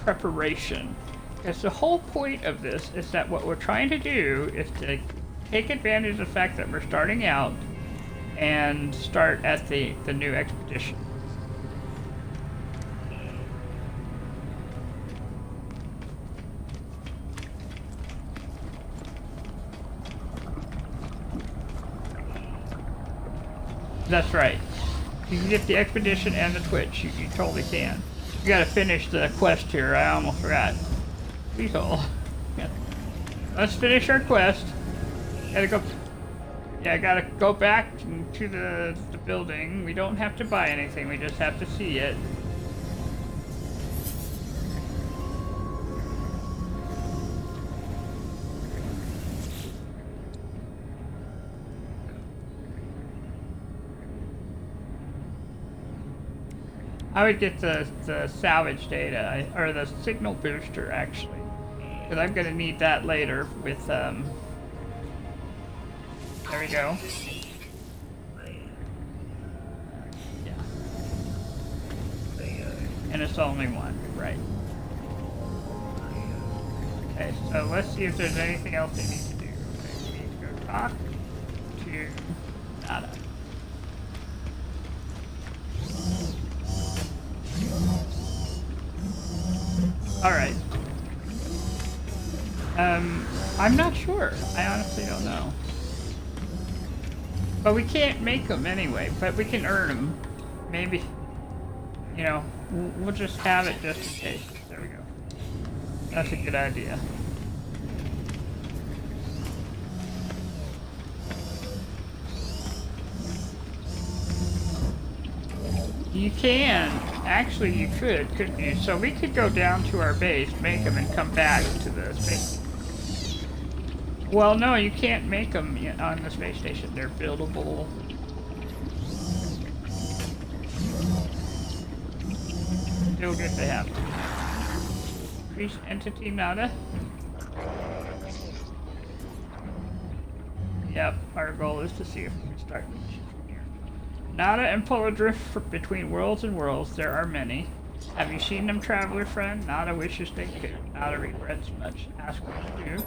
S1: preparation. Because the whole point of this is that what we're trying to do is to take advantage of the fact that we're starting out and start at the new expedition. That's right. You can get the expedition and the Twitch. You totally can. You gotta finish the quest here. I almost forgot. Please hold. Yeah. Let's finish our quest. Gotta go. Yeah, I gotta go back to the building. We don't have to buy anything. We just have to see it. I would get the salvage data, or the signal booster actually, because I'm going to need that later with, there we go. Yeah. And it's only one, right. Okay, so let's see if there's anything else they need to do. Okay, we need to go talk to Nada. Alright. I'm not sure. I honestly don't know. But we can't make them anyway, but we can earn them. maybe, you know, we'll just have it just in case. There we go. That's a good idea. You can. Actually, you could, couldn't you? So we could go down to our base, make them, and come back to the space. Well, no, you can't make them on the space station. They're buildable. Still good to have. Increase entity nada. Yep, our goal is to see if we can start the mission from here. Nada and Polar drift between worlds and worlds. There are many. Have you seen them, traveler friend? Nada wishes they could. Nada regrets much. Ask what to do.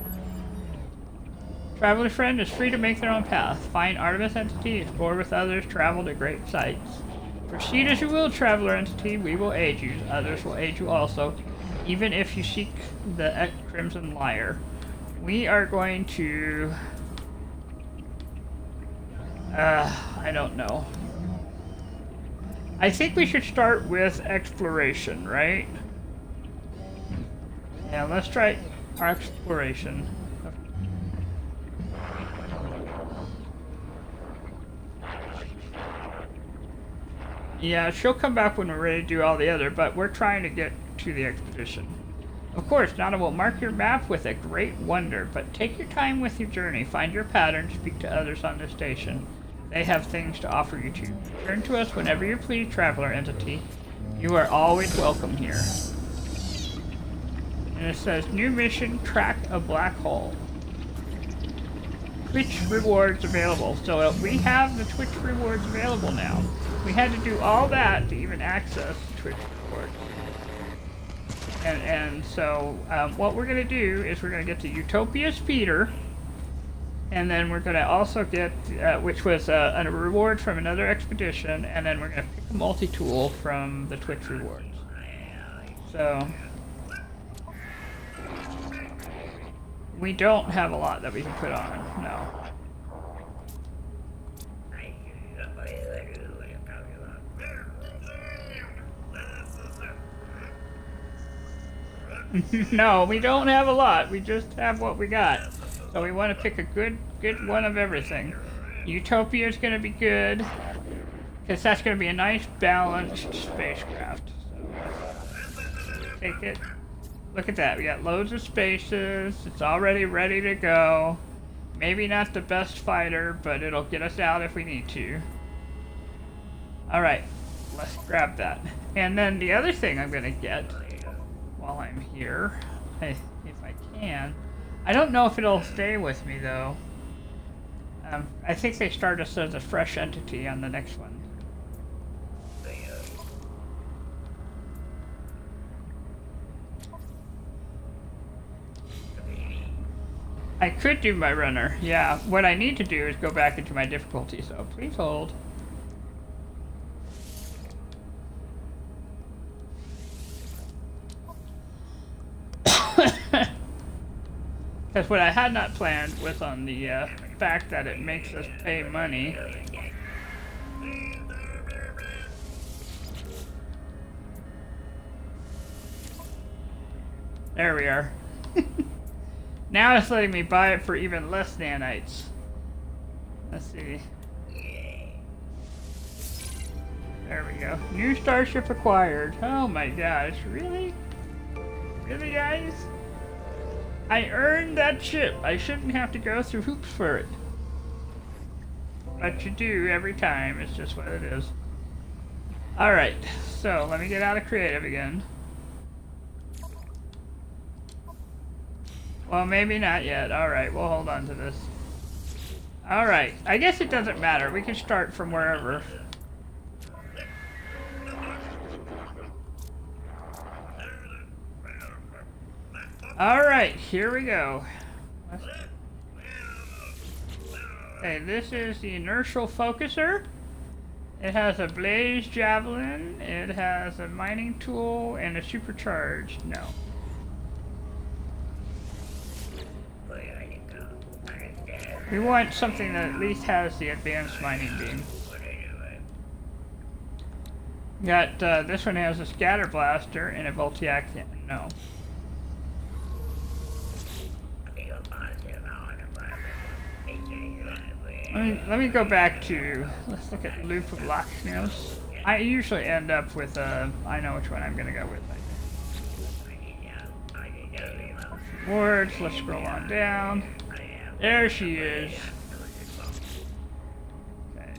S1: Traveler friend is free to make their own path. Find Artemis entity, explore with others, travel to great sights. Proceed as you will, traveler entity. We will aid you. Others will aid you also, even if you seek the Crimson Lyre. We are going to... I don't know. I think we should start with exploration, right? Yeah, let's try our exploration. Yeah, she'll come back when we're ready to do all the other, but we're trying to get to the expedition. Of course, Nana will mark your map with a great wonder, but take your time with your journey. Find your pattern, speak to others on the station. They have things to offer you too. Turn to us whenever you please, traveler entity. You are always welcome here. And it says, new mission, track a black hole. Twitch rewards available. So we have the Twitch rewards available now. We had to do all that to even access Twitch rewards. And so what we're going to do is we're going to get the Utopia Speeder. And then we're going to also get, which was a reward from another expedition. And then we're going to pick a multi-tool from the Twitch rewards. So we don't have a lot that we can put on, no. No, we don't have a lot. We just have what we got. So we want to pick a good one of everything. Utopia is going to be good, because that's going to be a nice balanced spacecraft. So take it. Look at that. We got loads of spaces. It's already ready to go. Maybe not the best fighter, but it'll get us out if we need to. Alright, let's grab that. And then the other thing I'm going to get while I'm here, if I can. I don't know if it'll stay with me though. I think they start us as a fresh entity on the next one. I could do my runner, yeah. What I need to do is go back into my difficulty, so please hold. Because what I had not planned was on the fact that it makes us pay money. There we are. Now it's letting me buy it for even less nanites. Let's see. There we go. New starship acquired. Oh my gosh, really? Really, guys? I earned that ship. I shouldn't have to go through hoops for it. But you do every time. It's just what it is. Alright, so let me get out of creative again. Well, maybe not yet. Alright, we'll hold on to this. Alright, I guess it doesn't matter. We can start from wherever. Alright, here we go. Okay, this is the inertial focuser. It has a blaze javelin, it has a mining tool, and a supercharged. No. We want something that at least has the advanced mining beam. Got, this one has a scatter blaster and a Voltiac cannon. No. Let me go back to, let's look at Loop of Locksmiths. I usually end up with, I know which one I'm gonna go with. Wards, let's scroll on down. There she is. Okay.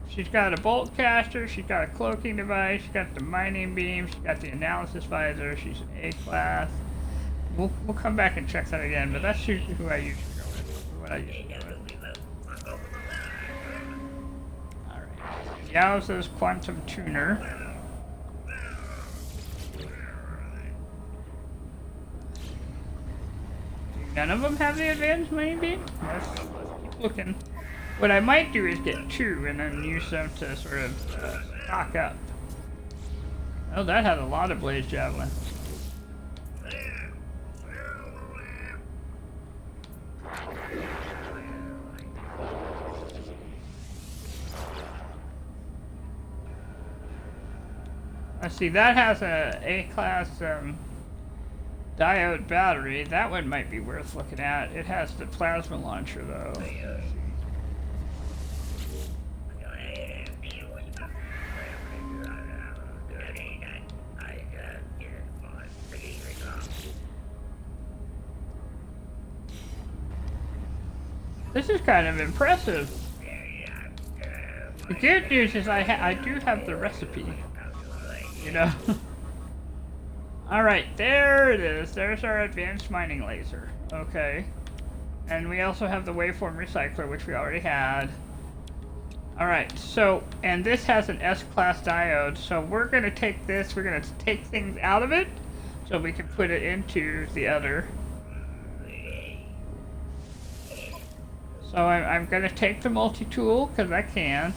S1: She's got a bolt caster, she's got a cloaking device, she's got the mining beam, she's got the analysis visor, she's an A class. We'll come back and check that again, but that's usually who I usually go with. What I usually go with. Yowza's Quantum Tuner. None of them have the advanced mining beam? Let's keep looking. What I might do is get two and then use them to sort of stock up. Oh, that had a lot of blaze javelin. Let's see, that has a A-class diode battery. That one might be worth looking at. It has the plasma launcher, though. This is kind of impressive. The good news is I do have the recipe. You know? Alright, there it is. There's our advanced mining laser. Okay. And we also have the waveform recycler, which we already had. Alright, so, and this has an S-class diode, so we're going to take this, we're going to take things out of it, so we can put it into the other. So I'm going to take the multi-tool, because I can.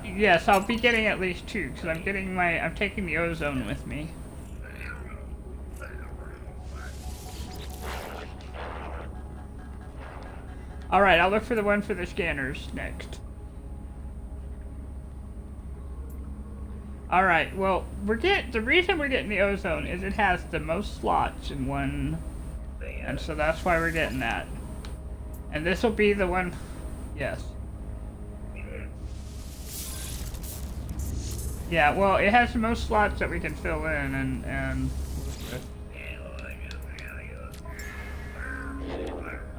S1: Yes, I'll be getting at least two, because I'm taking the ozone with me. Alright, I'll look for the one for the scanners next. Alright, well, the reason we're getting the ozone is it has the most slots in one, and so that's why we're getting that. And this will be the one, yes. Yeah, well, it has the most slots that we can fill in, and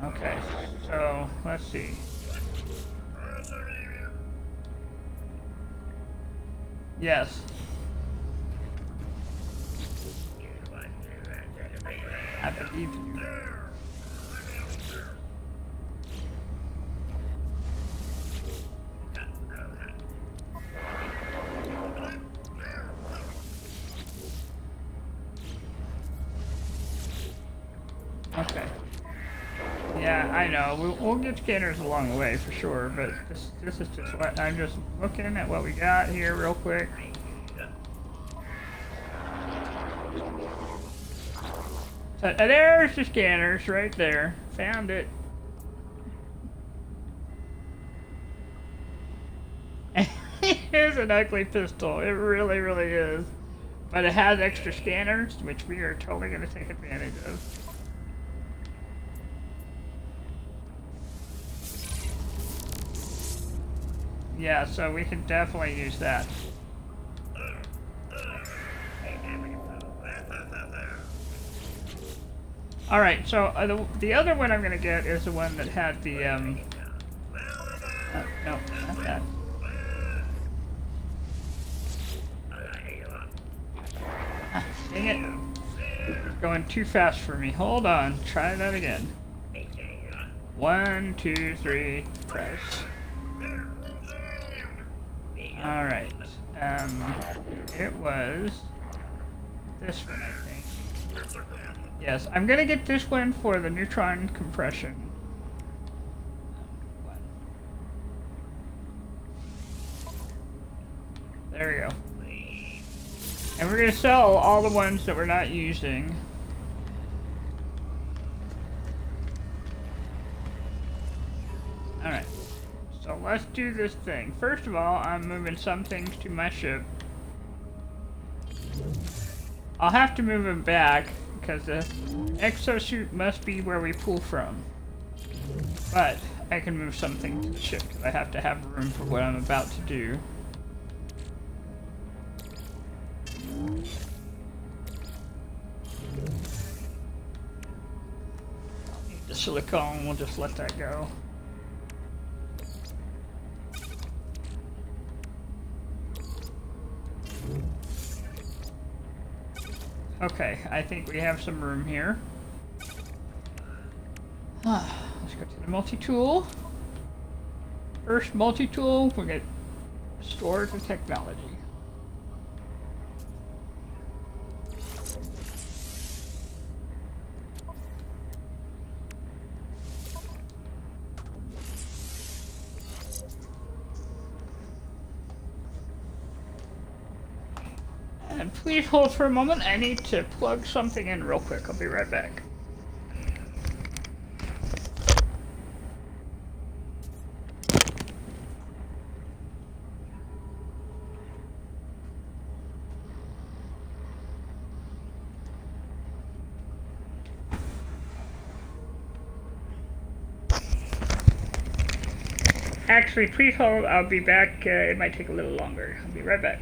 S1: okay, so, let's see. Yes. I believe you. Okay. Yeah, I know. We'll get scanners along the way for sure, but this is just what I'm just looking at what we got here real quick. So, there's the scanners right there. Found it. It's an ugly pistol. It really, really is. But it has extra scanners, which we are totally going to take advantage of. Yeah, so we can definitely use that. Alright, so the other one I'm going to get is the one that had the, no, not that. Ah, dang it. It's going too fast for me. Hold on, try that again. 1, 2, 3, press. Alright, it was this one, I think. Yes, I'm gonna get this one for the neutron compression. There we go. And we're gonna sell all the ones that we're not using. let's do this thing. First of all, I'm moving some things to my ship. I'll have to move them back because the exosuit must be where we pull from. But I can move something to the ship because I have to have room for what I'm about to do. The silicone, we'll just let that go. Okay, I think we have some room here. Let's go to the multi-tool. First multi-tool, we'll get storage and technology. And please hold for a moment. I need to plug something in real quick. I'll be right back. Actually, please hold. I'll be back. It might take a little longer. I'll be right back.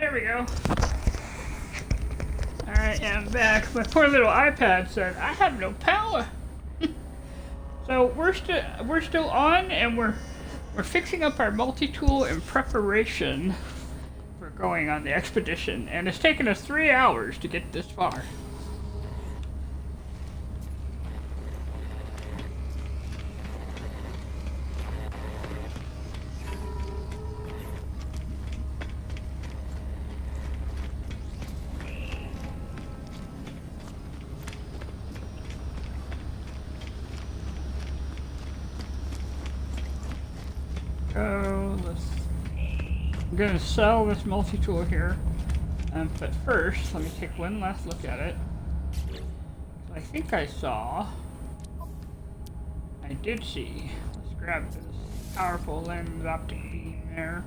S1: There we go. Alright, I'm back. My poor little iPad said, I have no power. So we're still on, and we're fixing up our multi-tool in preparation for going on the expedition. And it's taken us 3 hours to get this far. I'm going to sell this multi-tool here, but first, let me take one last look at it. I think I did see, let's grab this powerful lens optic beam there.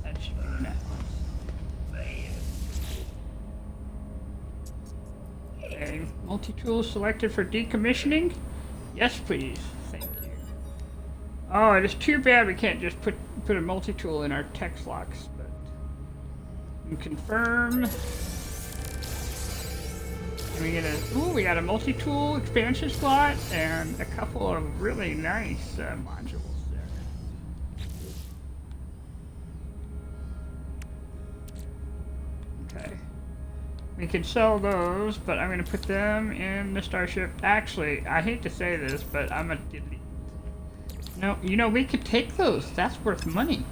S1: That should be enough. Okay, multi-tool selected for decommissioning? Yes, please. Thank you. Oh, it is too bad we can't just put a multi-tool in our text locks, but we can confirm. And we got a multi-tool expansion slot and a couple of really nice modules there. Okay. We can sell those, but I'm going to put them in the starship. Actually, I hate to say this, but I'm going to No, you know, we could take those. That's worth money.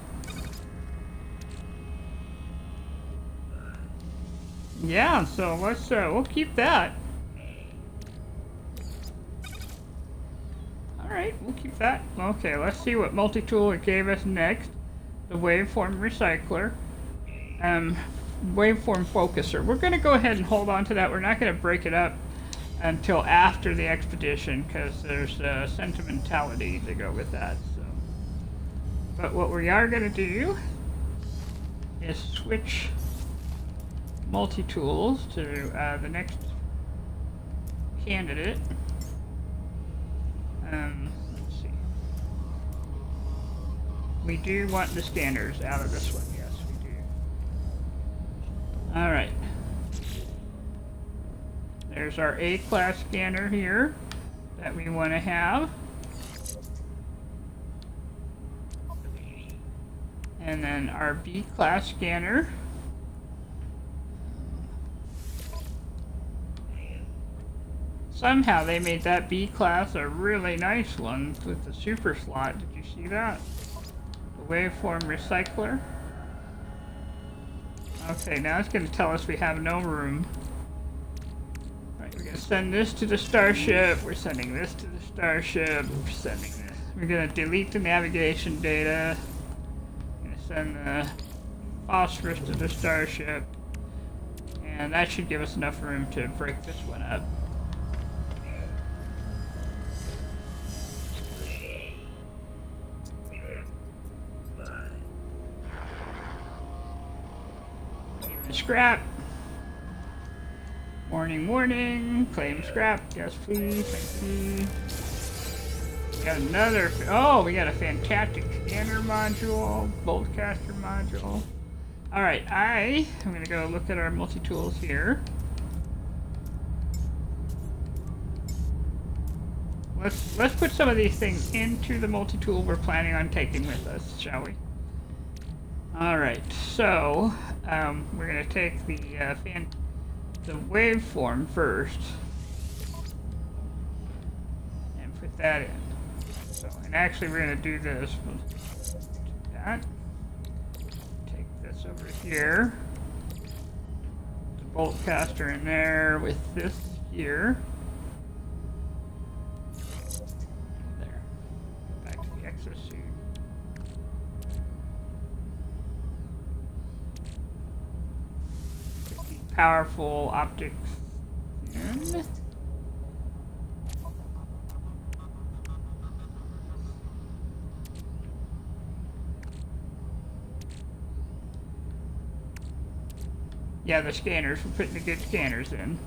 S1: Yeah, so let's, we'll keep that. Alright, we'll keep that. Okay, let's see what multi-tool it gave us next. The waveform recycler. Waveform focuser. We're going to go ahead and hold on to that. We're not going to break it up until after the expedition because there's sentimentality to go with that. So. But what we are going to do is switch multi-tools to the next candidate. Let's see. We do want the scanners out of this one. Yes, we do. All right. There's our A-class scanner here that we want to have. And then our B-class scanner. Somehow they made that B-class a really nice one with the super slot. Did you see that? The waveform recycler. Okay, now it's going to tell us we have no room. Alright, we're going to send this to the starship. We're sending this to the starship. We're sending this. We're going to delete the navigation data. We're going to send the phosphorus to the starship. And that should give us enough room to break this one up. Scrap. Warning, warning. Claim scrap. Yes, please. Thank you. We got another. Oh, we got a fantastic scanner module, bolt caster module. All right, I'm gonna go look at our multi-tools here. Let's put some of these things into the multi-tool we're planning on taking with us, shall we? All right, so we're gonna take the waveform first and put that in. So, and actually, we're gonna do this. We'll do that. Take this over here. The bolt caster in there with this here. There. Back to the exosuit. Powerful optics. And yeah, the scanners. We're putting the good scanners in.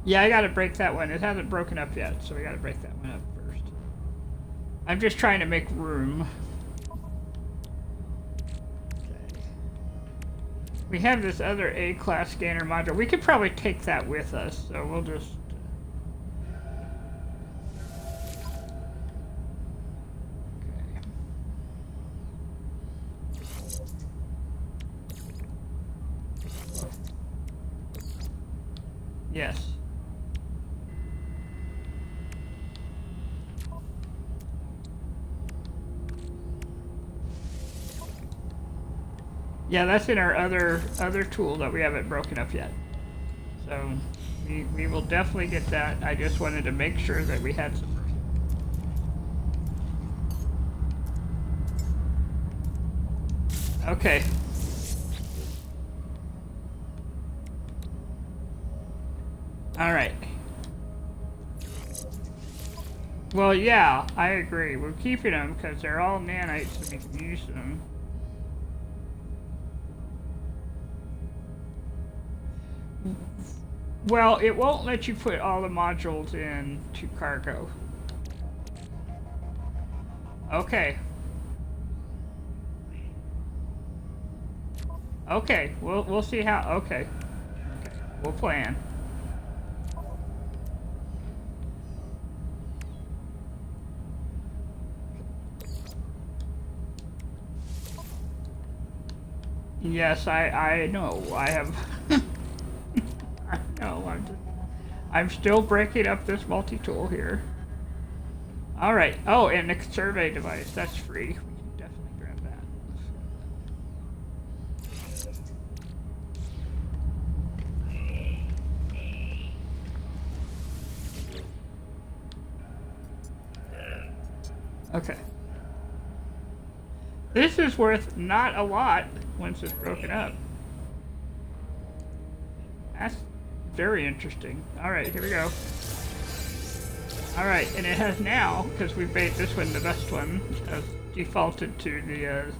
S1: Yeah, I gotta break that one. It hasn't broken up yet, so we gotta break that one up first. I'm just trying to make room. We have this other A-class scanner module. We could probably take that with us, so we'll just... Okay. Yes. Yeah, that's in our other tool that we haven't broken up yet. So we will definitely get that. I just wanted to make sure that we had some. Okay. All right. Well, yeah, I agree. We're keeping them because they're all nanites, so we can use them. Well, it won't let you put all the modules into cargo. Okay. Okay, we'll see how. Okay. Okay, we'll plan. Yes, I know. I have. I know. I'm still breaking up this multi-tool here. Alright. Oh, and the survey device. That's free. We can definitely grab that. Okay. This is worth not a lot once it's broken up. That's very interesting. Alright, here we go. Alright, and it has now, because we made this one the best one, defaulted to the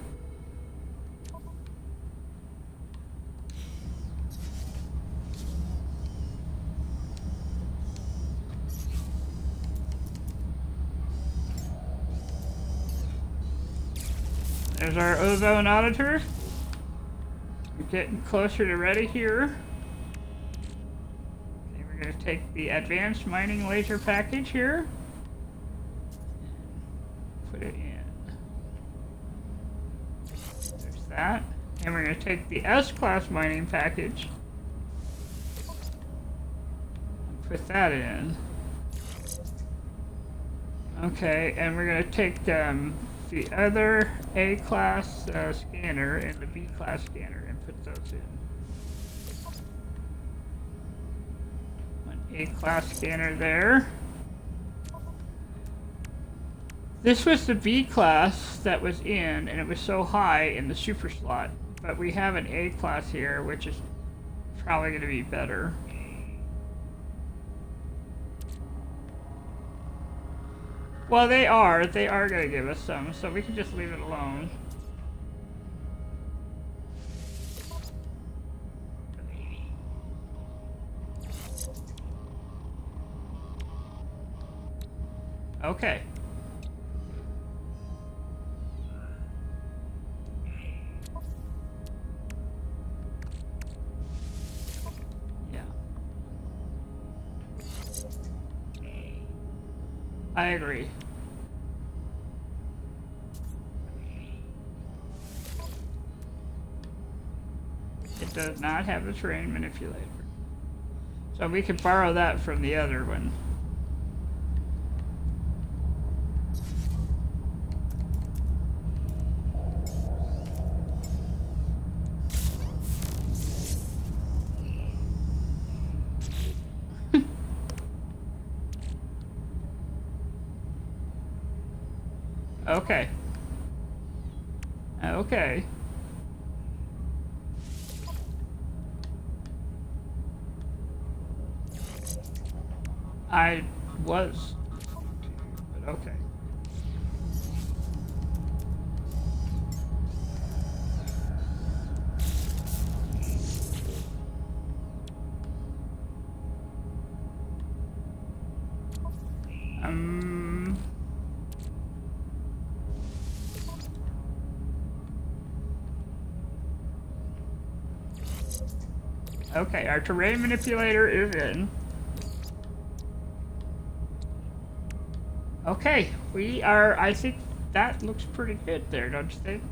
S1: there's our ozone auditor. We're getting closer to ready here. Okay, we're going to take the advanced mining laser package here. Put it in. There's that. And we're going to take the S-class mining package. And put that in. Okay, and we're going to take the other A-class scanner and the B-class scanner and put those in. One A-class scanner there. This was the B-class that was in, and it was so high in the super slot. But we have an A-class here, which is probably going to be better. Well, they are going to give us some, so we can just leave it alone. Okay. Yeah. I agree. It does not have the terrain manipulator. So we could borrow that from the other one. Okay. Okay. I was, but okay. Okay, our terrain manipulator is in. Okay, we are, I think that looks pretty good there, don't you think?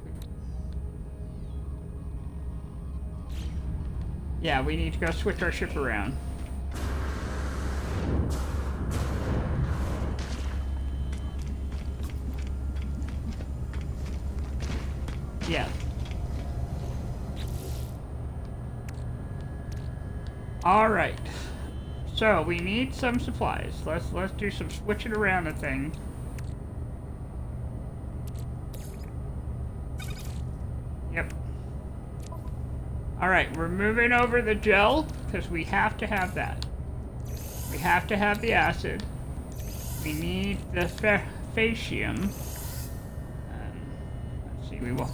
S1: Yeah, we need to go switch our ship around. Yeah. All right. So we need some supplies. Let's do some switching around the thing. Yep. All right, we're moving over the gel because we have to have that. We have to have the acid. We need the fascium. Let's see, we will.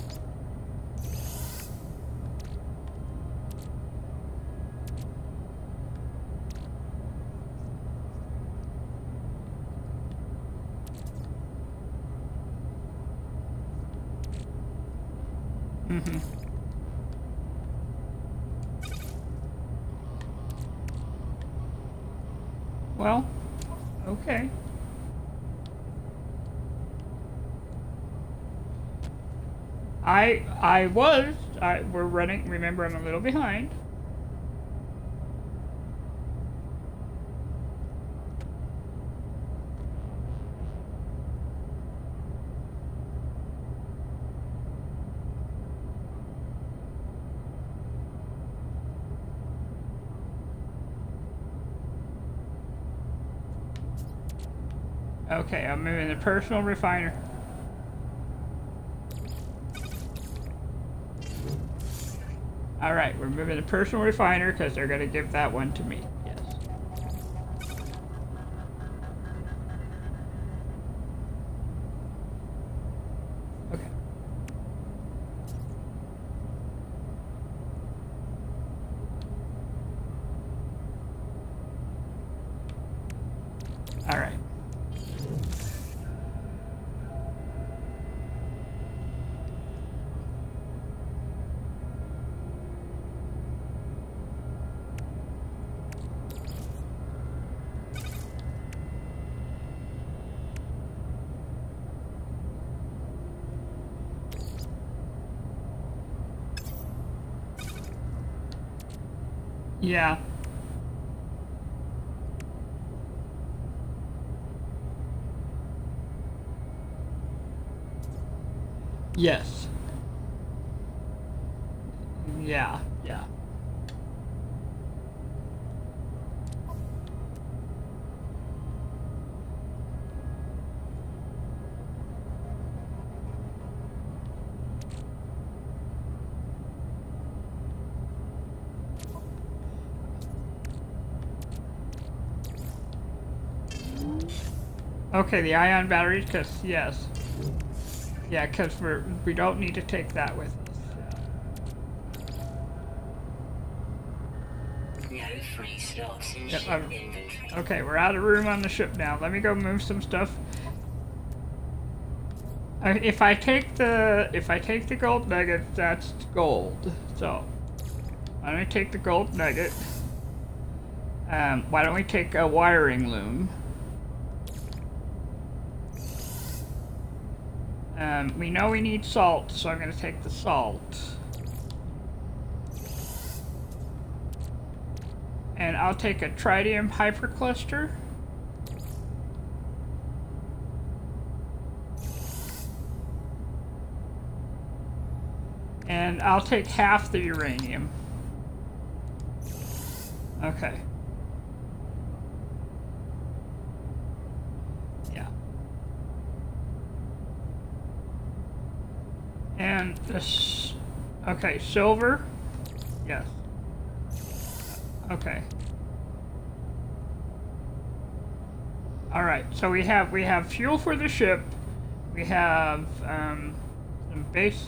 S1: Well, okay. We're running, remember I'm a little behind. Okay, I'm moving the personal refiner. Alright, we're moving the personal refiner because they're going to give that one to me. Yes. Okay. Alright. Yeah. Yes. Yeah, yeah. Okay, the ion batteries, because, yes. Yeah, because we don't need to take that with us.
S2: No free slots in
S1: Yep,
S2: ship inventory.
S1: okay, we're out of room on the ship now. Let me go move some stuff. If I take the gold nugget, that's gold. So, why don't we take the gold nugget? Why don't we take a wiring loom? We know we need salt, so I'm going to take the salt. And I'll take a tritium hypercluster. And I'll take half the uranium. Okay. Yeah. And this, okay, silver. Yes. Okay. All right. So we have fuel for the ship. We have some base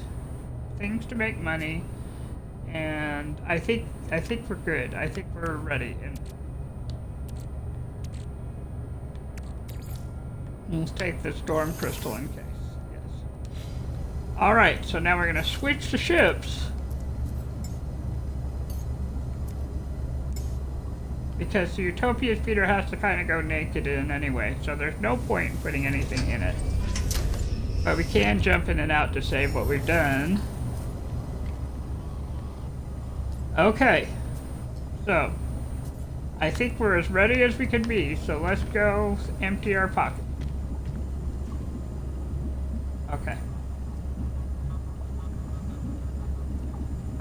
S1: things to make money, and I think we're good. I think we're ready. And let's take the storm crystal in case. Yes. All right. So now we're gonna switch to ships. Because the Utopia feeder has to kind of go naked in anyway, so there's no point in putting anything in it. But we can jump in and out to save what we've done. Okay. So, I think we're as ready as we can be, so let's go empty our pocket. Okay.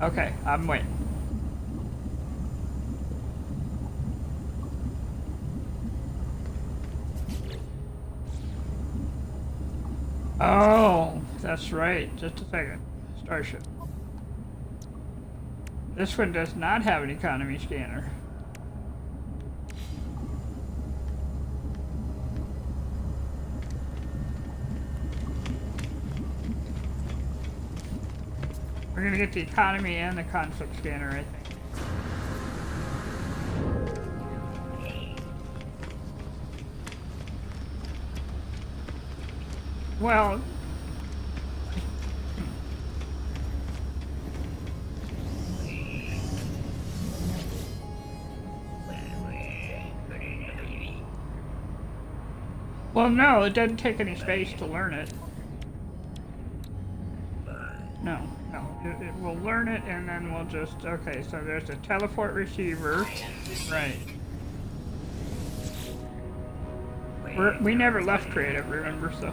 S1: Okay, I'm waiting. Oh, that's right. Just a second. Starship. This one does not have an economy scanner. We're gonna get the economy and the concept scanner, I think. Well, no, it doesn't take any space to learn it. No, it will learn it and then we'll just, okay, so there's a teleport receiver. Right. We never left creative, remember, so.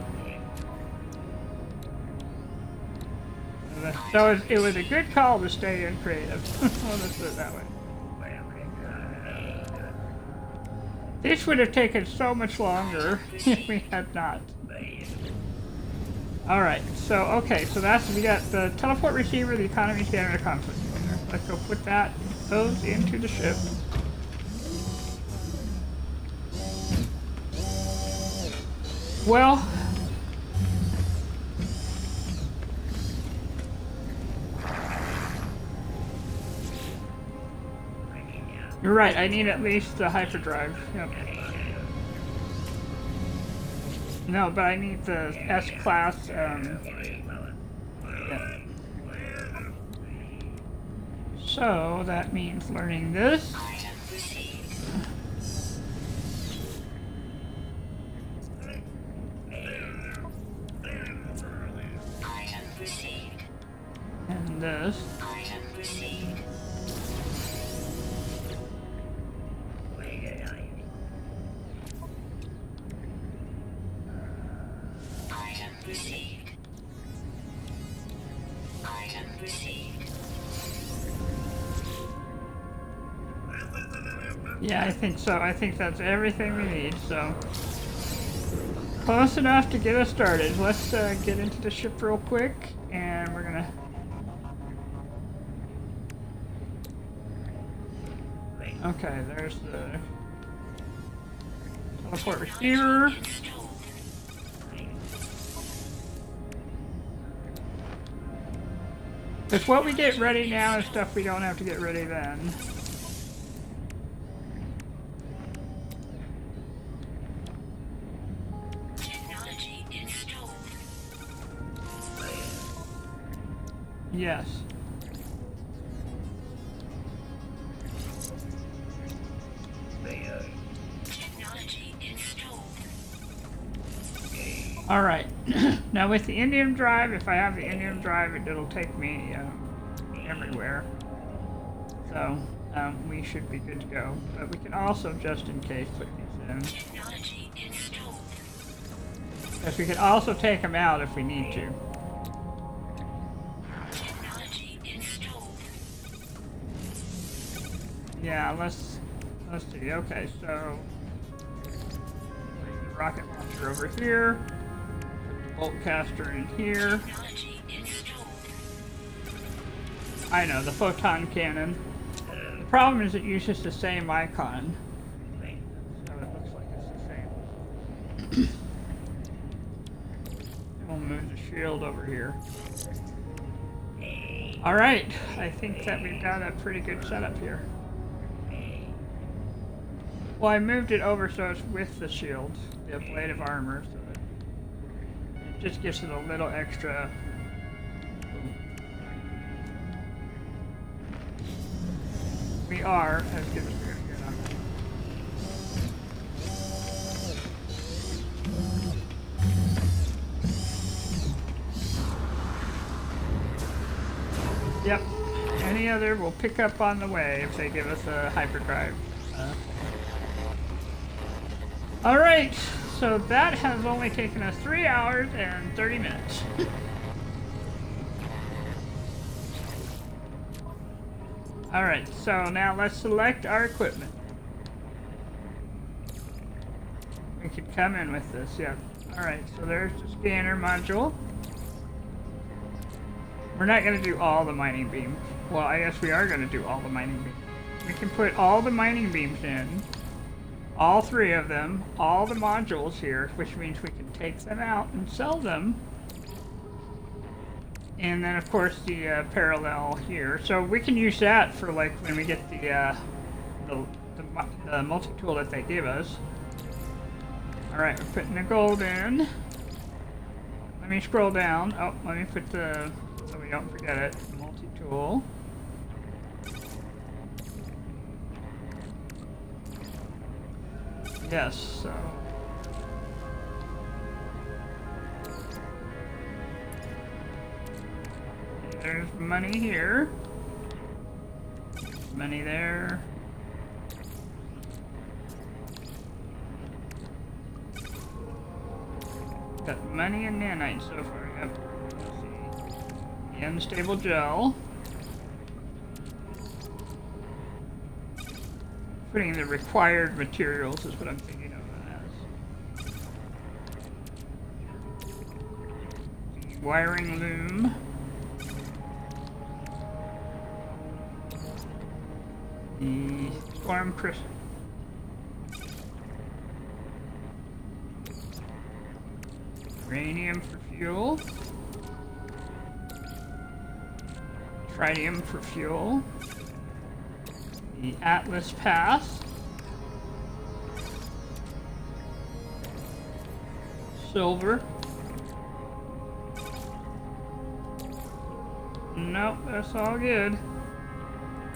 S1: So it was a good call to stay in creative. Well, let's put it that way. This would have taken so much longer if we had not. Alright, so, okay, so we got the teleport receiver, the economy scanner, and the conflict scanner. Let's go put those into the ship. Well, you're right, I need at least the hyperdrive. Yep. No, but I need the S-class, yeah. So, that means learning this. And this. Yeah, I think so. I think that's everything we need, so. Close enough to get us started. Let's get into the ship real quick, and we're gonna... Okay, there's the teleport receiver. Because what we get ready now is stuff we don't have to get ready then. Yes. All right. Now with the Indium drive, if I have the Indium drive, it'll take me everywhere. So we should be good to go. But we can also, just in case, put these in. Because we can also take them out if we need to. Yeah, let's see. Okay, so the rocket launcher over here, put the bolt caster in here. I know, the photon cannon. The problem is it uses the same icon, so it looks like it's the same. We'll move the shield over here. All right, I think that we've got a pretty good setup here. Well, I moved it over so it's with the shield, the blade of armor, so that it just gives it a little extra. We are as good as we're going to get on that. Yep. Any other we'll pick up on the way if they give us a hyperdrive. Alright, so that has only taken us 3 hours and 30 minutes. Alright, so now let's select our equipment. We could come in with this, yeah. Alright, so there's the scanner module. We're not going to do all the mining beams. Well, I guess we are going to do all the mining beams. We can put all the mining beams in. All 3 of them, all the modules here, which means we can take them out and sell them. And then, of course, the parallel here. So we can use that for, like, when we get the multi-tool that they give us. Alright, we're putting the gold in. Let me scroll down. Oh, let me put the, so we don't forget it, multi-tool. Yes, so. There's money here. Money there. Got money and nanite so far. Yep. Let's see. The unstable gel. Putting the required materials is what I'm thinking of it as. The wiring loom. The storm uranium for fuel. Tritium for fuel. The Atlas Pass. Silver. Nope, that's all good.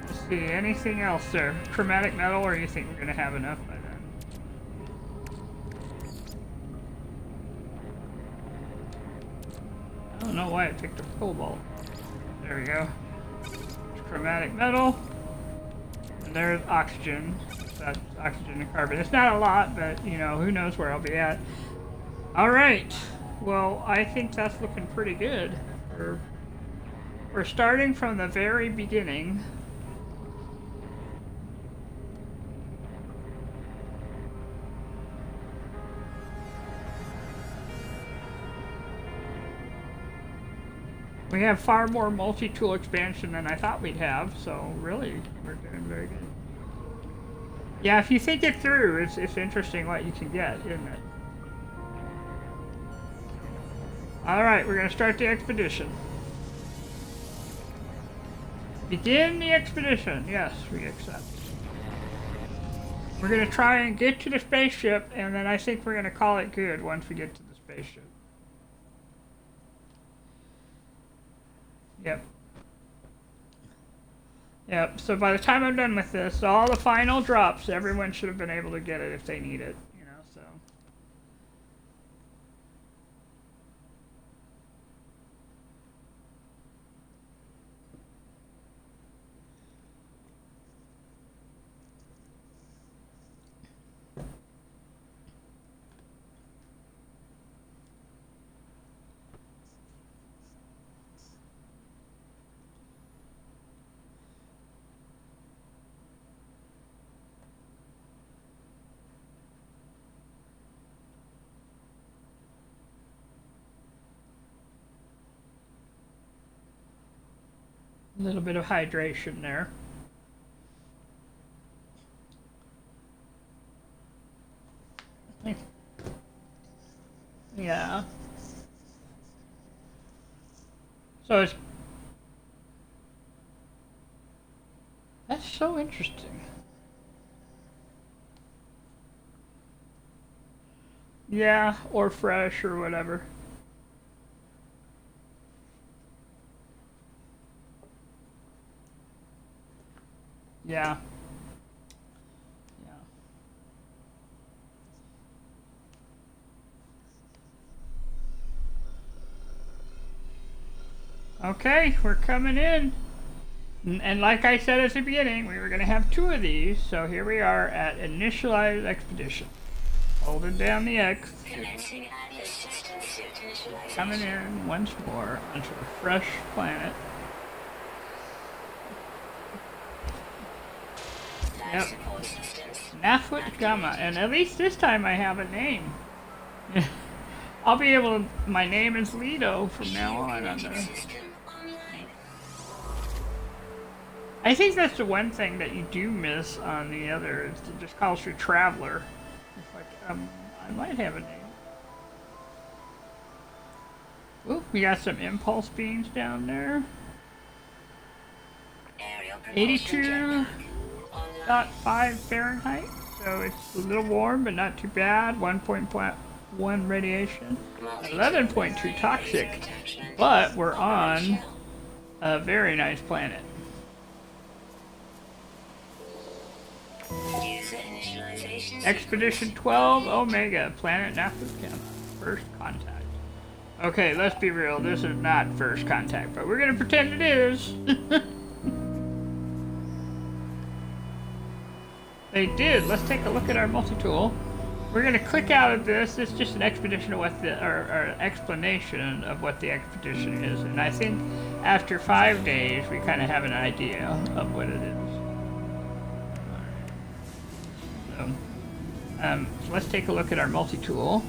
S1: Let's see, anything else there? Chromatic metal, or you think we're gonna have enough by then? I don't know why it picked up cobalt. There we go. Chromatic metal. And there's oxygen. That's oxygen and carbon. It's not a lot, but you know, who knows where I'll be at. Alright. Well, I think that's looking pretty good. We're starting from the very beginning. We have far more multi-tool expansion than I thought we'd have, so really, we're doing very good. Yeah, if you think it through, it's interesting what you can get, isn't it? Alright, we're going to start the expedition. Begin the expedition. Yes, we accept. We're going to try and get to the spaceship, and then I think we're going to call it good once we get to the spaceship. Yep. Yep, so by the time I'm done with this, all the final drops, everyone should have been able to get it if they need it, you know, so. A little bit of hydration there. Yeah. So it's... That's so interesting. Yeah, or fresh or whatever. Yeah. Yeah. Okay, we're coming in. And like I said at the beginning, we were going to have 2 of these, so here we are at Initialize Expedition. Holding down the X. Coming in once more onto a fresh planet. Yep. Nafut Gamma, and at least this time I have a name. I'll be able to, my name is Lido from now on there. I think that's the one thing that you do miss on the other, is it just calls you Traveler. It's like, I might have a name. Ooh, we got some impulse beams down there. 82.5 Fahrenheit, so it's a little warm, but not too bad. 1.1 radiation, 11.2 toxic, but we're on a very nice planet. Expedition 12 Omega, planet Nafut Gamma, first contact. Okay, let's be real, this is not first contact, but we're gonna pretend it is. They did. Let's take a look at our multi-tool. We're going to click out of this. It's just an expedition of what the, or explanation of what the expedition is. And I think after 5 days, we kind of have an idea of what it is. So let's take a look at our multi-tool.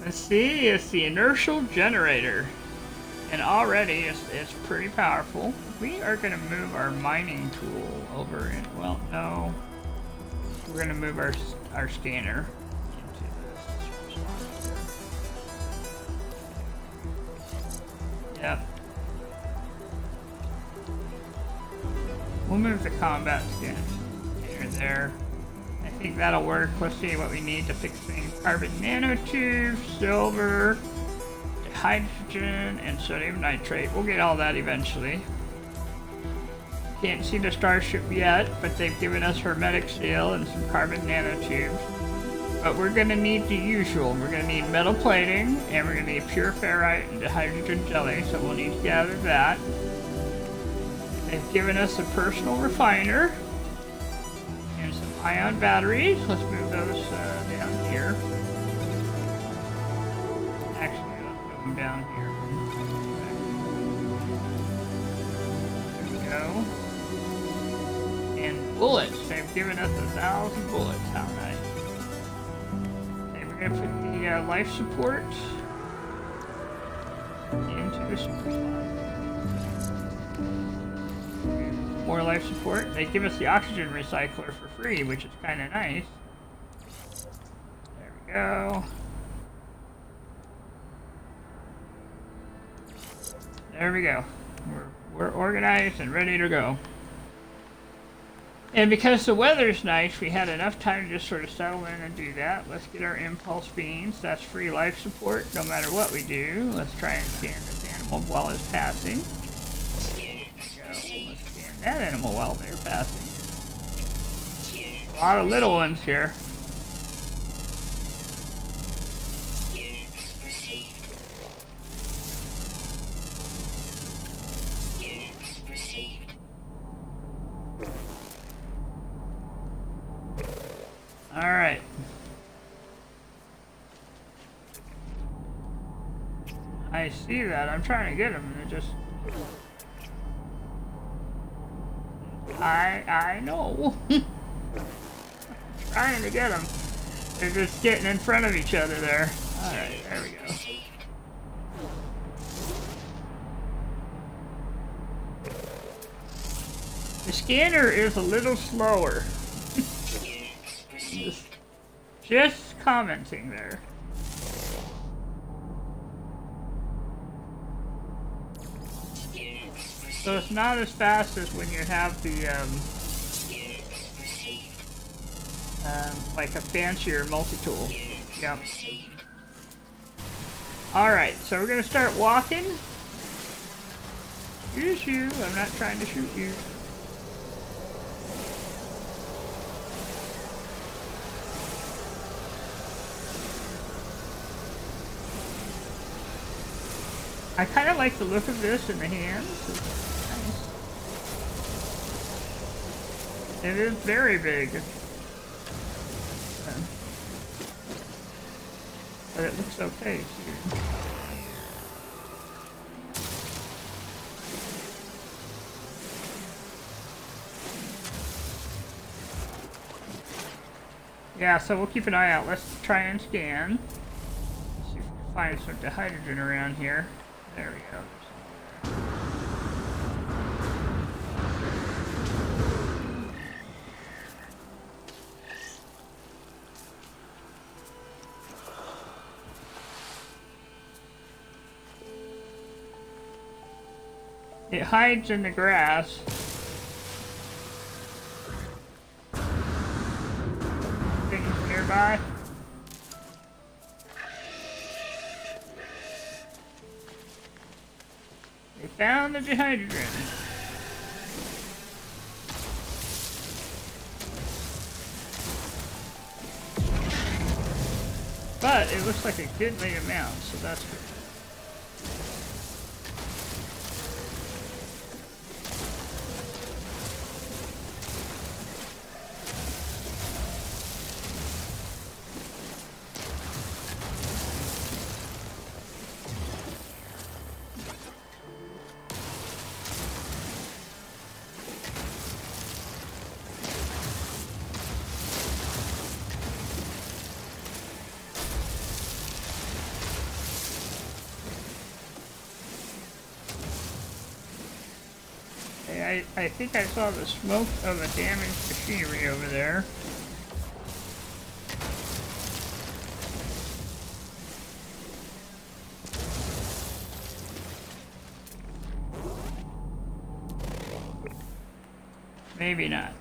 S1: Let's see, it's the inertial generator. And already it's pretty powerful. We are going to move our mining tool over in, well, no. We're going to move our scanner into this. Yep. We'll move the combat scanner there. I think that'll work. Let's see what we need to fix things. Carbon nanotubes, silver, hydrogen, and sodium nitrate. We'll get all that eventually. Can't see the starship yet, but they've given us hermetic steel and some carbon nanotubes. But we're going to need the usual. We're going to need metal plating, and we're going to need pure ferrite and hydrogen jelly, so we'll need to gather that. They've given us a personal refiner and some ion batteries. Let's move those down here. Actually, let's move them down here. There we go. And bullets. They've given us 1,000 bullets. How nice. Okay, we're going to put the life support into the super slot. More life support. They give us the oxygen recycler for free, which is kind of nice. There we go. There we go. We're organized and ready to go. And because the weather's nice, we had enough time to just sort of settle in and do that. Let's get our impulse beams. That's free life support no matter what we do. Let's try and scan this animal while it's passing. That animal while they're passing. A lot of little ones here. All right. I see that. I'm trying to get them, and it just. I know. Trying to get them. They're just getting in front of each other there. Alright, there we go. The scanner is a little slower. just commenting there. So it's not as fast as when you have the, like a fancier multi-tool. Yep. Alright, so we're gonna start walking. Here's you. I'm not trying to shoot you. I kind of like the look of this in the hands. It's nice. It is very big. But it looks okay too. Yeah, so we'll keep an eye out. Let's try and scan. See if we can find some hydrogen around here. There we go. It hides in the grass. Things nearby. They found the hydrogen. But it looks like a goodly amount, so that's good. I think I saw the smoke of a damaged machinery over there. Maybe not.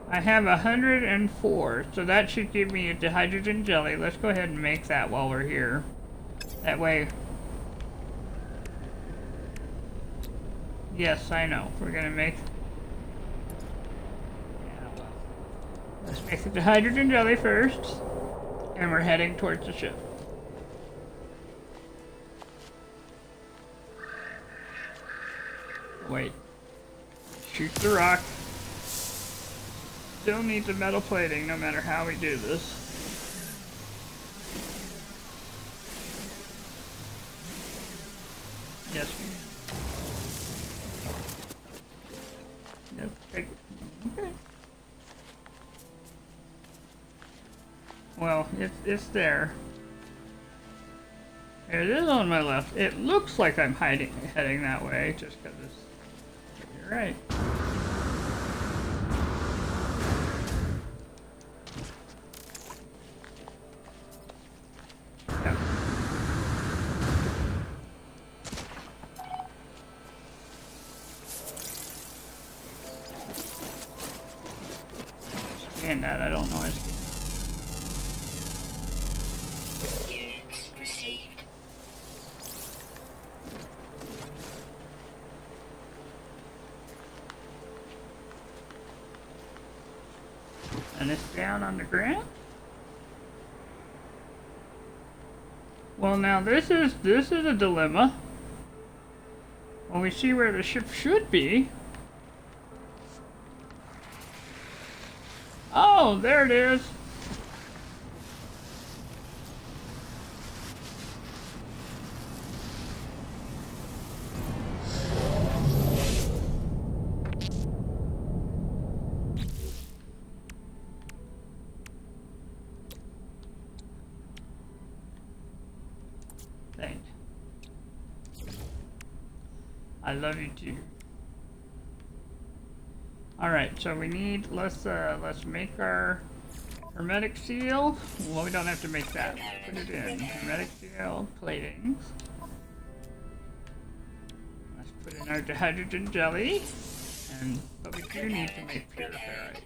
S1: I have 104, so that should give me the hydrogen jelly. Let's go ahead and make that while we're here. That way... Yes, I know. We're gonna make... Yeah, well. Let's make the hydrogen jelly first. And we're heading towards the ship. Wait. Shoot the rock. Still need the metal plating no matter how we do this. Yes. Yep. Okay. Well, it's there. There it is on my left. It looks like I'm heading that way just because it's... You're right. And that I don't know.
S2: Units received.
S1: And it's down on the ground. Well, now this is a dilemma. When we see where the ship should be. Oh, there it is. Thanks. I love you too. Alright, so we need, let's make our hermetic seal. Well, we don't have to make that. Put it in. Hermetic seal, platings. Let's put in our hydrogen jelly. But we do need to make pure ferrite.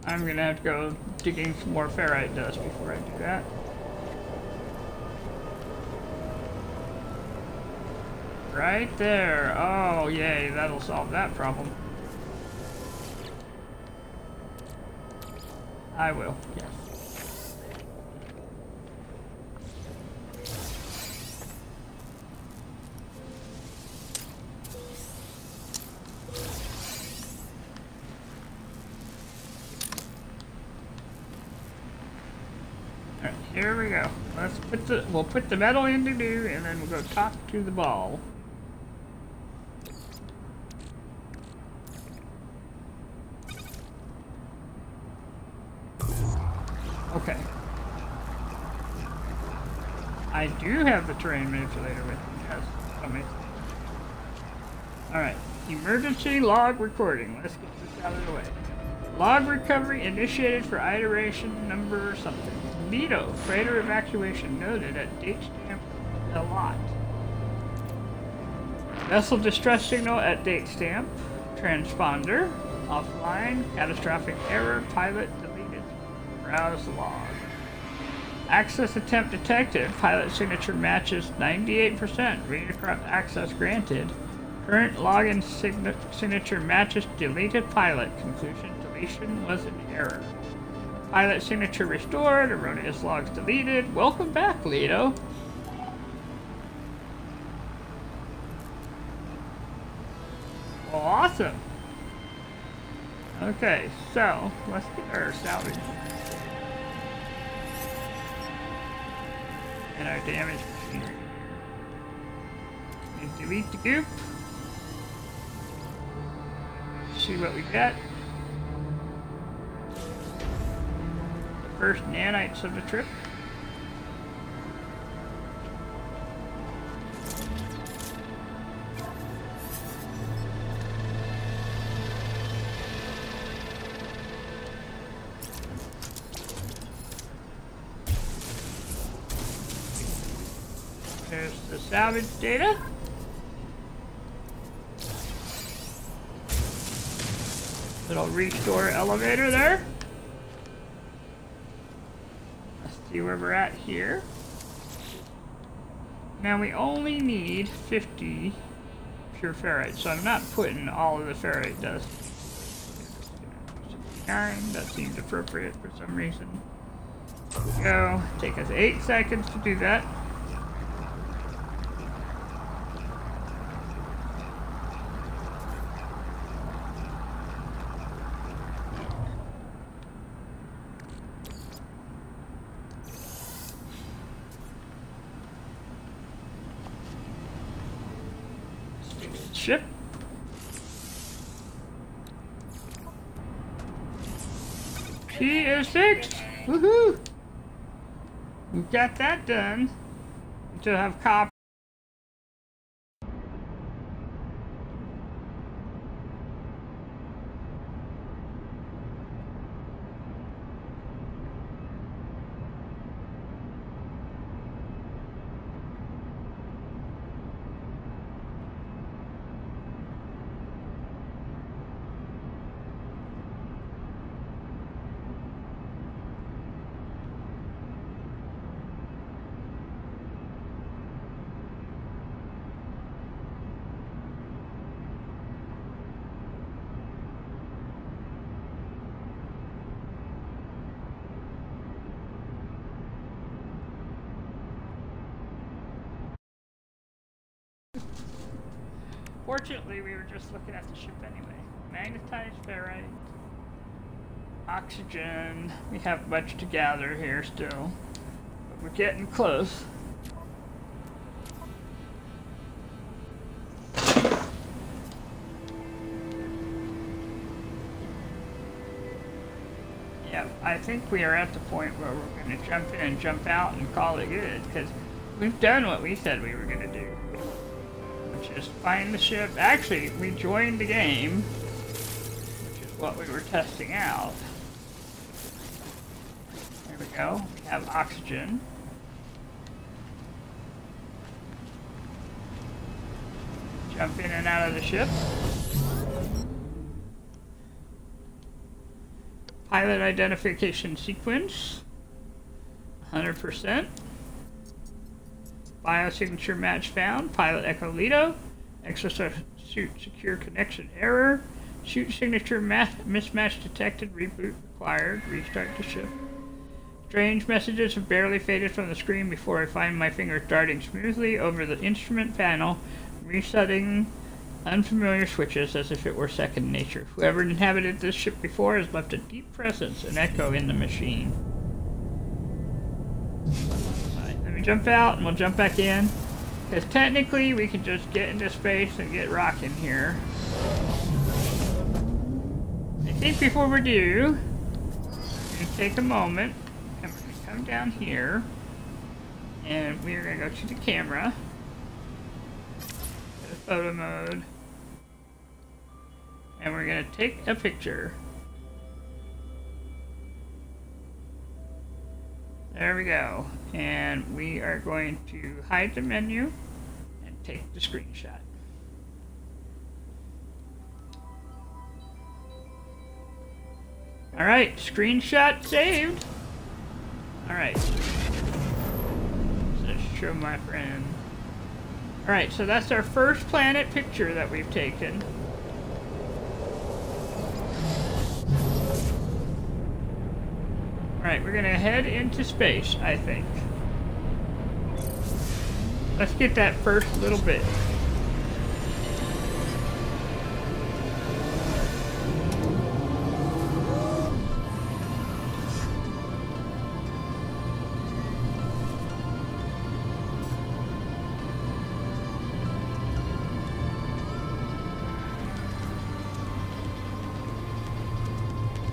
S1: I'm gonna have to go digging some more ferrite dust before I do that. Right there. Oh, yay, that'll solve that problem. I will, yes. Here we go. We'll put the metal in to do, and then we'll go talk to the ball. Okay. I do have the terrain manipulator with me. Yes. Alright. Emergency log recording. Let's get this out of the way. Log recovery initiated for iteration number something. Lido, freighter evacuation noted at date stamp a lot. Vessel distress signal at date stamp. Transponder offline. Catastrophic error. Pilot deleted. Browse log. Access attempt detected. Pilot signature matches 98%. Read across access granted. Current login signature matches deleted pilot. Conclusion deletion was an error. Pilot signature restored, erroneous logs deleted. Welcome back, Lido. Okay, so let's get our salvage and our damaged machinery. And delete the goop. See what we got. The first nanites of the trip. There's the salvage data. Little restore elevator there. Let's see where we're at here. Now we only need 50 pure ferrite, so I'm not putting all of the ferrite dust. 9, that seemed appropriate for some reason. There we go. Take us 8 seconds to do that. Ship. Key is fixed. Woohoo! We've got that done. To have copper. Fortunately, we were just looking at the ship anyway. Magnetized ferrite, oxygen. We have much to gather here still, but we're getting close. Yeah, I think we are at the point where we're going to jump in and jump out and call it good, because we've done what we said we were going to do. Just find the ship. Actually, we joined the game, which is what we were testing out. There we go. We have oxygen. Jump in and out of the ship. Pilot identification sequence. 100%. Biosignature match found. Pilot Echo Lido. Exosuit secure connection error. Shoot signature mismatch detected. Reboot required. Restart the ship. Strange messages have barely faded from the screen before I find my finger darting smoothly over the instrument panel, resetting unfamiliar switches as if it were second nature. Whoever inhabited this ship before has left a deep presence and echo in the machine. Jump out and we'll jump back in, because technically we can just get into space and get rocking here. I think before we do, we're going to take a moment and we're going to come down here and we're going to go to the camera, go to photo mode, and we're going to take a picture. There we go. And we are going to hide the menu and take the screenshot. Alright, screenshot saved. Alright. Let's show my friend. Alright, so that's our first planet picture that we've taken. Alright, we're gonna head into space, I think. Let's get that first little bit.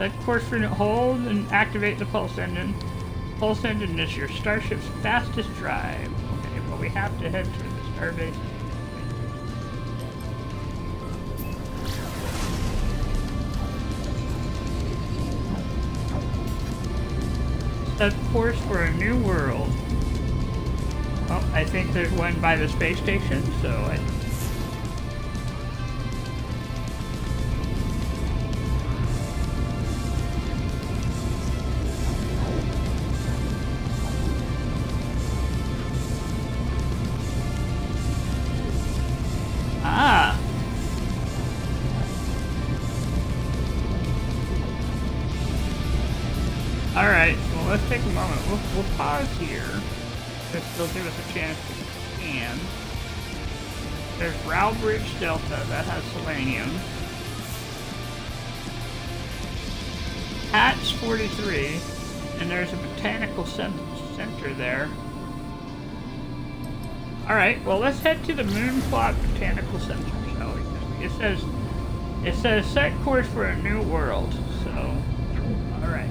S1: Set course for hold and activate the pulse engine. Pulse engine is your starship's fastest drive. Okay, well we have to head to the starbase. Set course for a new world. Oh, I think there's one by the space station, so I... Ah! Alright, well let's take a moment. We'll pause here. They'll give us a chance to scan. There's Rowbridge Delta, that has selenium. Hatch 43, and there's a botanical center there. Alright, well let's head to the Moonplot Botanical Center, shall we? It says set course for a new world, so alright.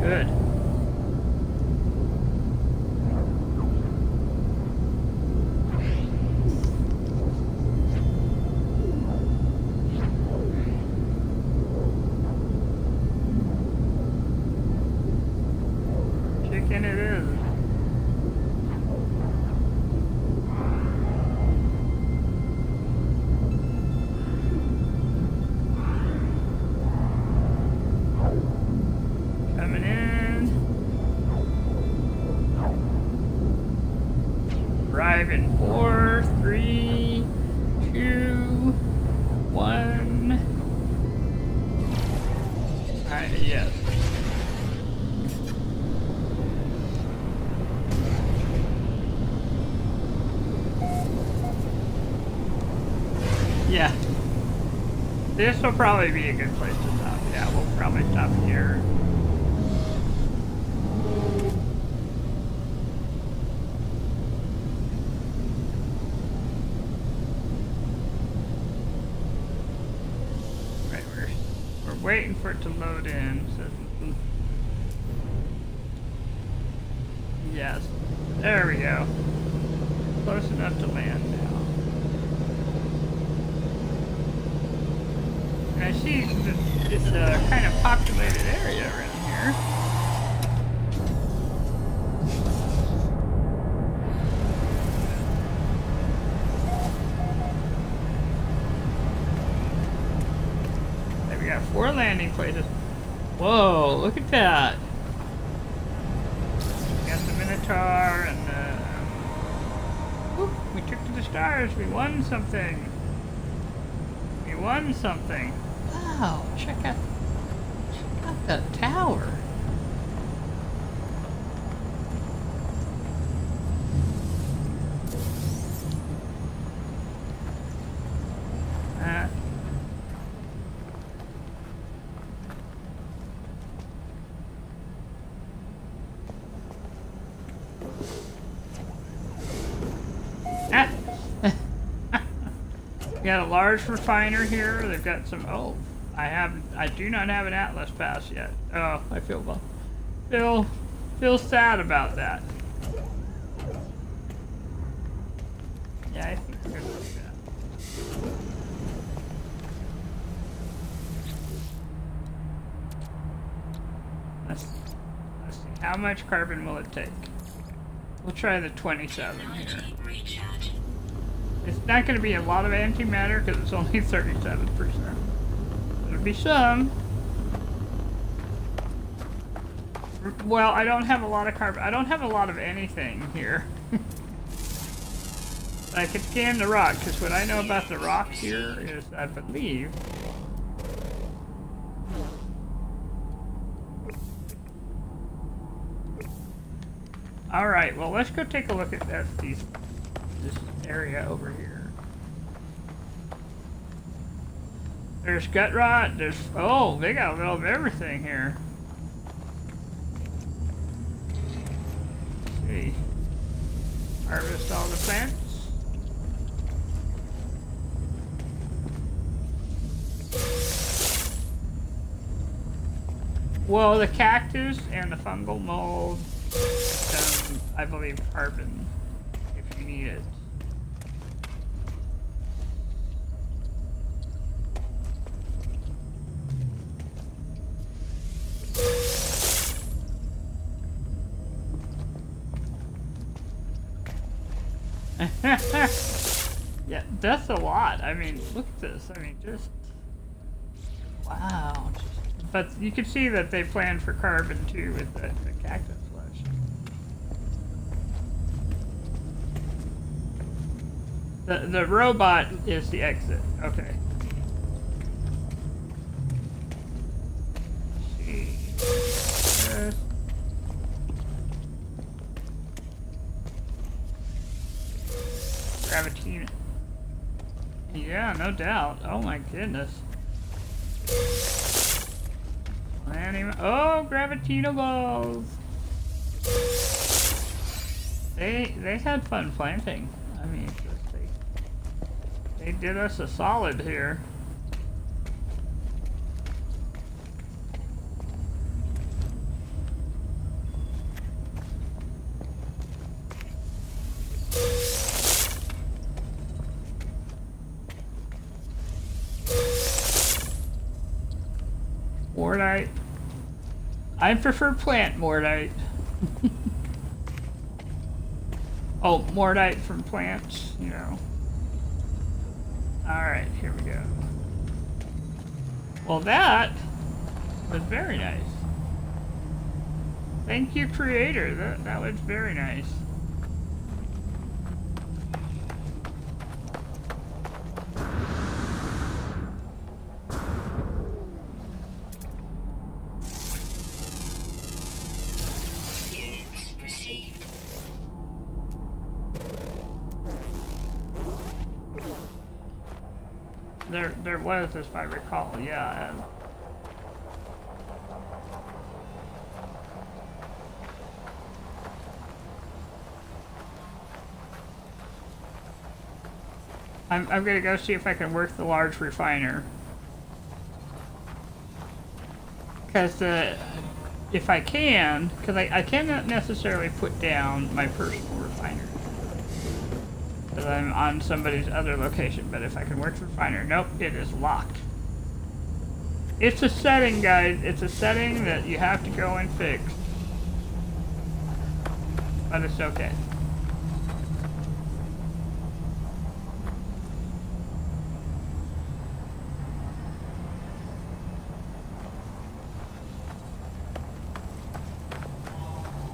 S1: Good. Chicken it is. Coming in. Arriving 4, 3, 2, 1. Yes. Yeah. This will probably be a good place to stop. Yeah, we'll probably stop here. Right, we're waiting for it to load in. So, yes. There we go. Close enough to land now. And I see it's a kind of populated area around here. There we got 4 landing places. Whoa, look at that. We got the Minotaur and the... Whoop, we took to the stars. We won something. We won something. Wow, check out that tower. Got a large refiner here. They've got some. Oh, I do not have an Atlas pass yet. Oh, I feel sad about that. Yeah, I think we're gonna do that. Let's see. How much carbon will it take? We'll try the 27 here. It's not going to be a lot of antimatter because it's only 37%. There'll be some. Well, I don't have a lot of carbon. I don't have a lot of anything here. I could scan the rock because what I know about the rock here is, I believe. All right. Well, let's go take a look at this area over here. There's gut rot. There's they got a little of everything here. Let's see. Harvest all the plants. Well, the cactus and the fungal mold, I believe carbon, if you need it. Yeah, that's a lot. I mean, look at this. I mean, just wow. But you can see that they planned for carbon too with the cactus flesh. The robot is the exit. Okay. Let's see. Gravatina. Yeah, no doubt. Oh my goodness. Oh, Gravitino balls! They had fun planting. I mean, they did us a solid here. Mordite. I prefer plant mordite. Oh, mordite from plants, you know. Alright, here we go. Well, that was very nice. Thank you, creator. That was very nice. There was, if I recall, yeah. I'm gonna go see if I can work the large refiner. Because if I can, because I cannot necessarily put down my personal refiner. Because I'm on somebody's other location, but if I can work the refiner, nope, it is locked. It's a setting, guys. It's a setting that you have to go and fix. But it's okay.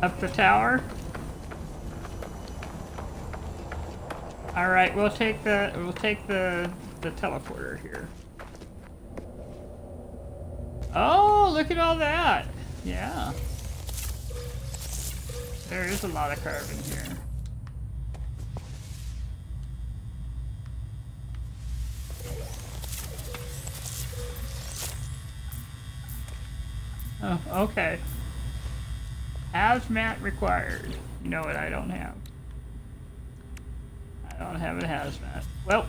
S1: Up the tower. All right, we'll take the teleporter here. Oh, look at all that. Yeah. There is a lot of carbon here. Oh, okay. Hazmat required. You know what I don't have? I don't have a hazmat. Well,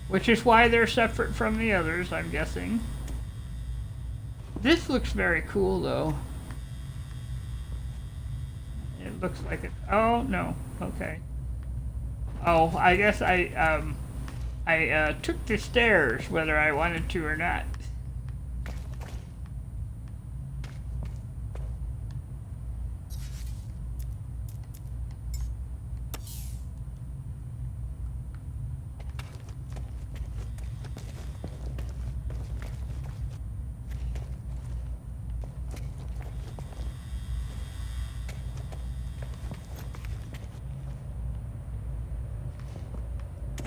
S1: which is why they're separate from the others, I'm guessing. This looks very cool, though. It looks like it. Oh, no. Okay. Oh, I guess I took the stairs whether I wanted to or not.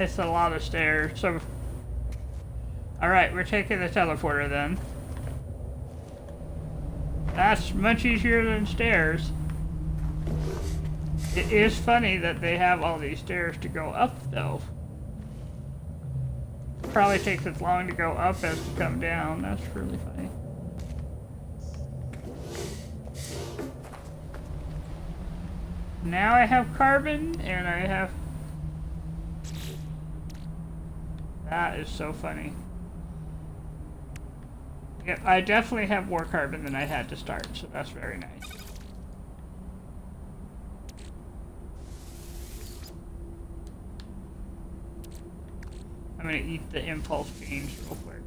S1: It's a lot of stairs, so... Alright, we're taking the teleporter then. That's much easier than stairs. It is funny that they have all these stairs to go up, though. Probably takes as long to go up as to come down. That's really funny. Now I have carbon, and I have... That is so funny. Yep, I definitely have more carbon than I had to start, so that's very nice. I'm gonna eat the impulse beans real quick.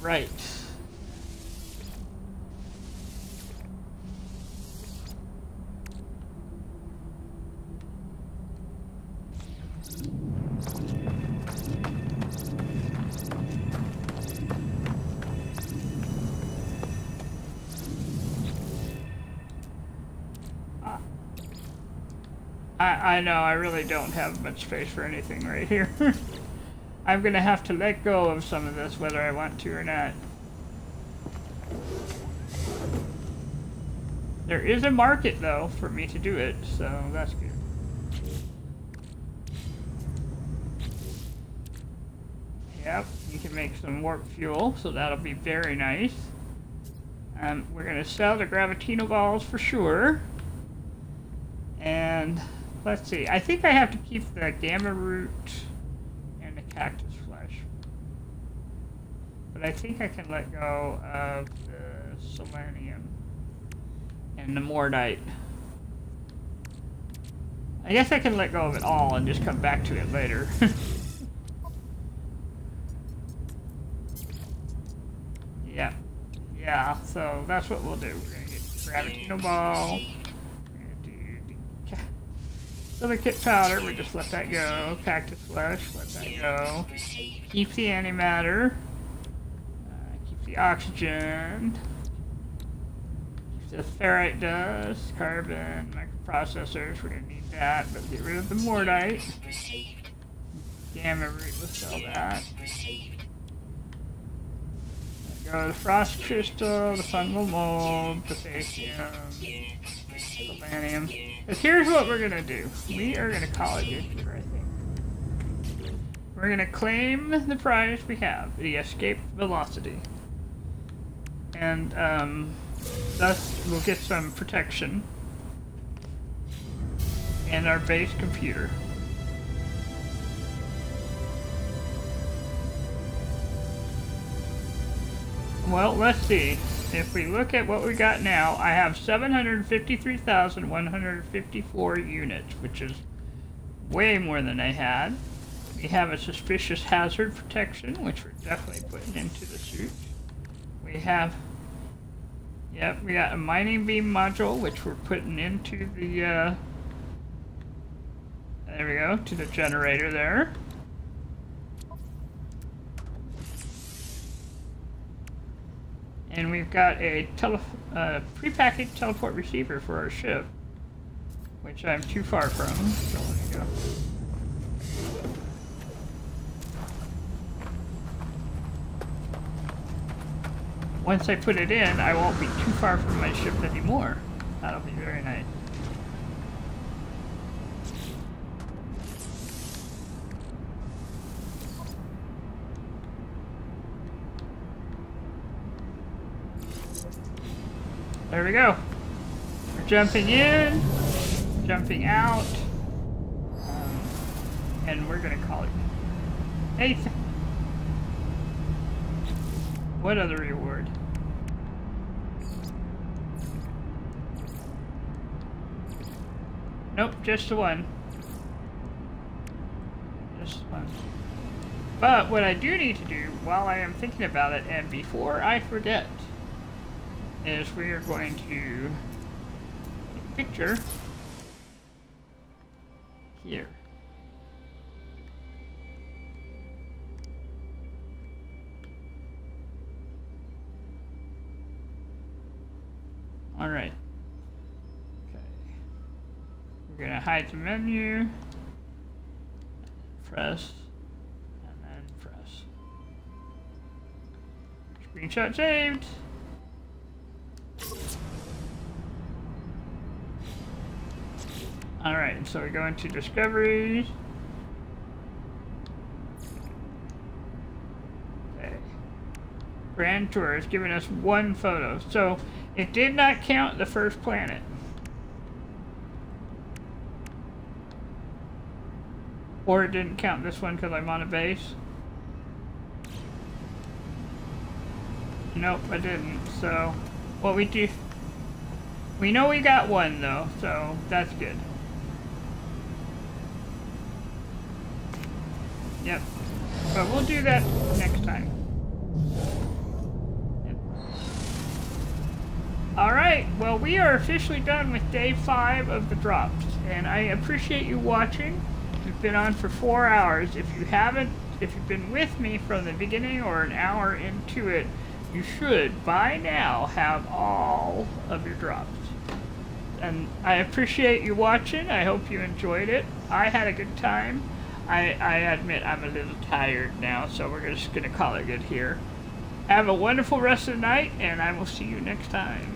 S1: Right. I know, I really don't have much space for anything right here. I'm gonna have to let go of some of this whether I want to or not. There is a market though for me to do it, so that's good. Yep, you can make some warp fuel, so that'll be very nice. We're gonna sell the gravitino balls for sure. And let's see, I think I have to keep the gamma root and the cactus flesh. But I think I can let go of the selenium and the mordite. I guess I can let go of it all and just come back to it later. Yeah. Yeah, so that's what we'll do. We're gonna get gravitino ball. Silicate powder, we just let that go. Cactus flesh, let that go. Keep the antimatter. Keep the oxygen. Keep the ferrite dust, carbon, microprocessors, we're gonna need that, but get rid of the mordite. Gamma root, let's sell that. Let go the frost crystal, the fungal mold, the potassium, selenium. But here's what we're gonna do. We are gonna call it good here, I think. We're gonna claim the prize we have, the escape velocity. And thus we'll get some protection. And our base computer. Well, let's see. If we look at what we got now, I have 753,154 units, which is way more than I had. We have a suspicious hazard protection, which we're definitely putting into the suit. We have, yep, we got a mining beam module, which we're putting into the, there we go, to the generator there. And we've got a prepackaged teleport receiver for our ship, which I'm too far from, so let me go. Once I put it in, I won't be too far from my ship anymore. That'll be very nice. There we go. We're jumping in, jumping out, and we're gonna call it. Hey, what other reward? Nope, just the one. Just one. But what I do need to do while I am thinking about it, and before I forget, is we are going to take a picture here. All right. Okay. We're gonna hide the menu, press, and then press. Screenshot saved. Alright, so we go into discoveries. Okay. Grand Tour is giving us 1 photo. So it did not count the first planet. Or it didn't count this one because I'm on a base. Nope, I didn't. So what we do, we know we got 1 though, so that's good. Yep. But we'll do that next time. Yep. Alright, well we are officially done with day 5 of the drops. And I appreciate you watching. We've been on for 4 hours. If you've been with me from the beginning or an hour into it, you should by now have all of your drops. And I appreciate you watching. I hope you enjoyed it. I had a good time. I admit I'm a little tired now, so we're just going to call it good here. Have a wonderful rest of the night, and I will see you next time.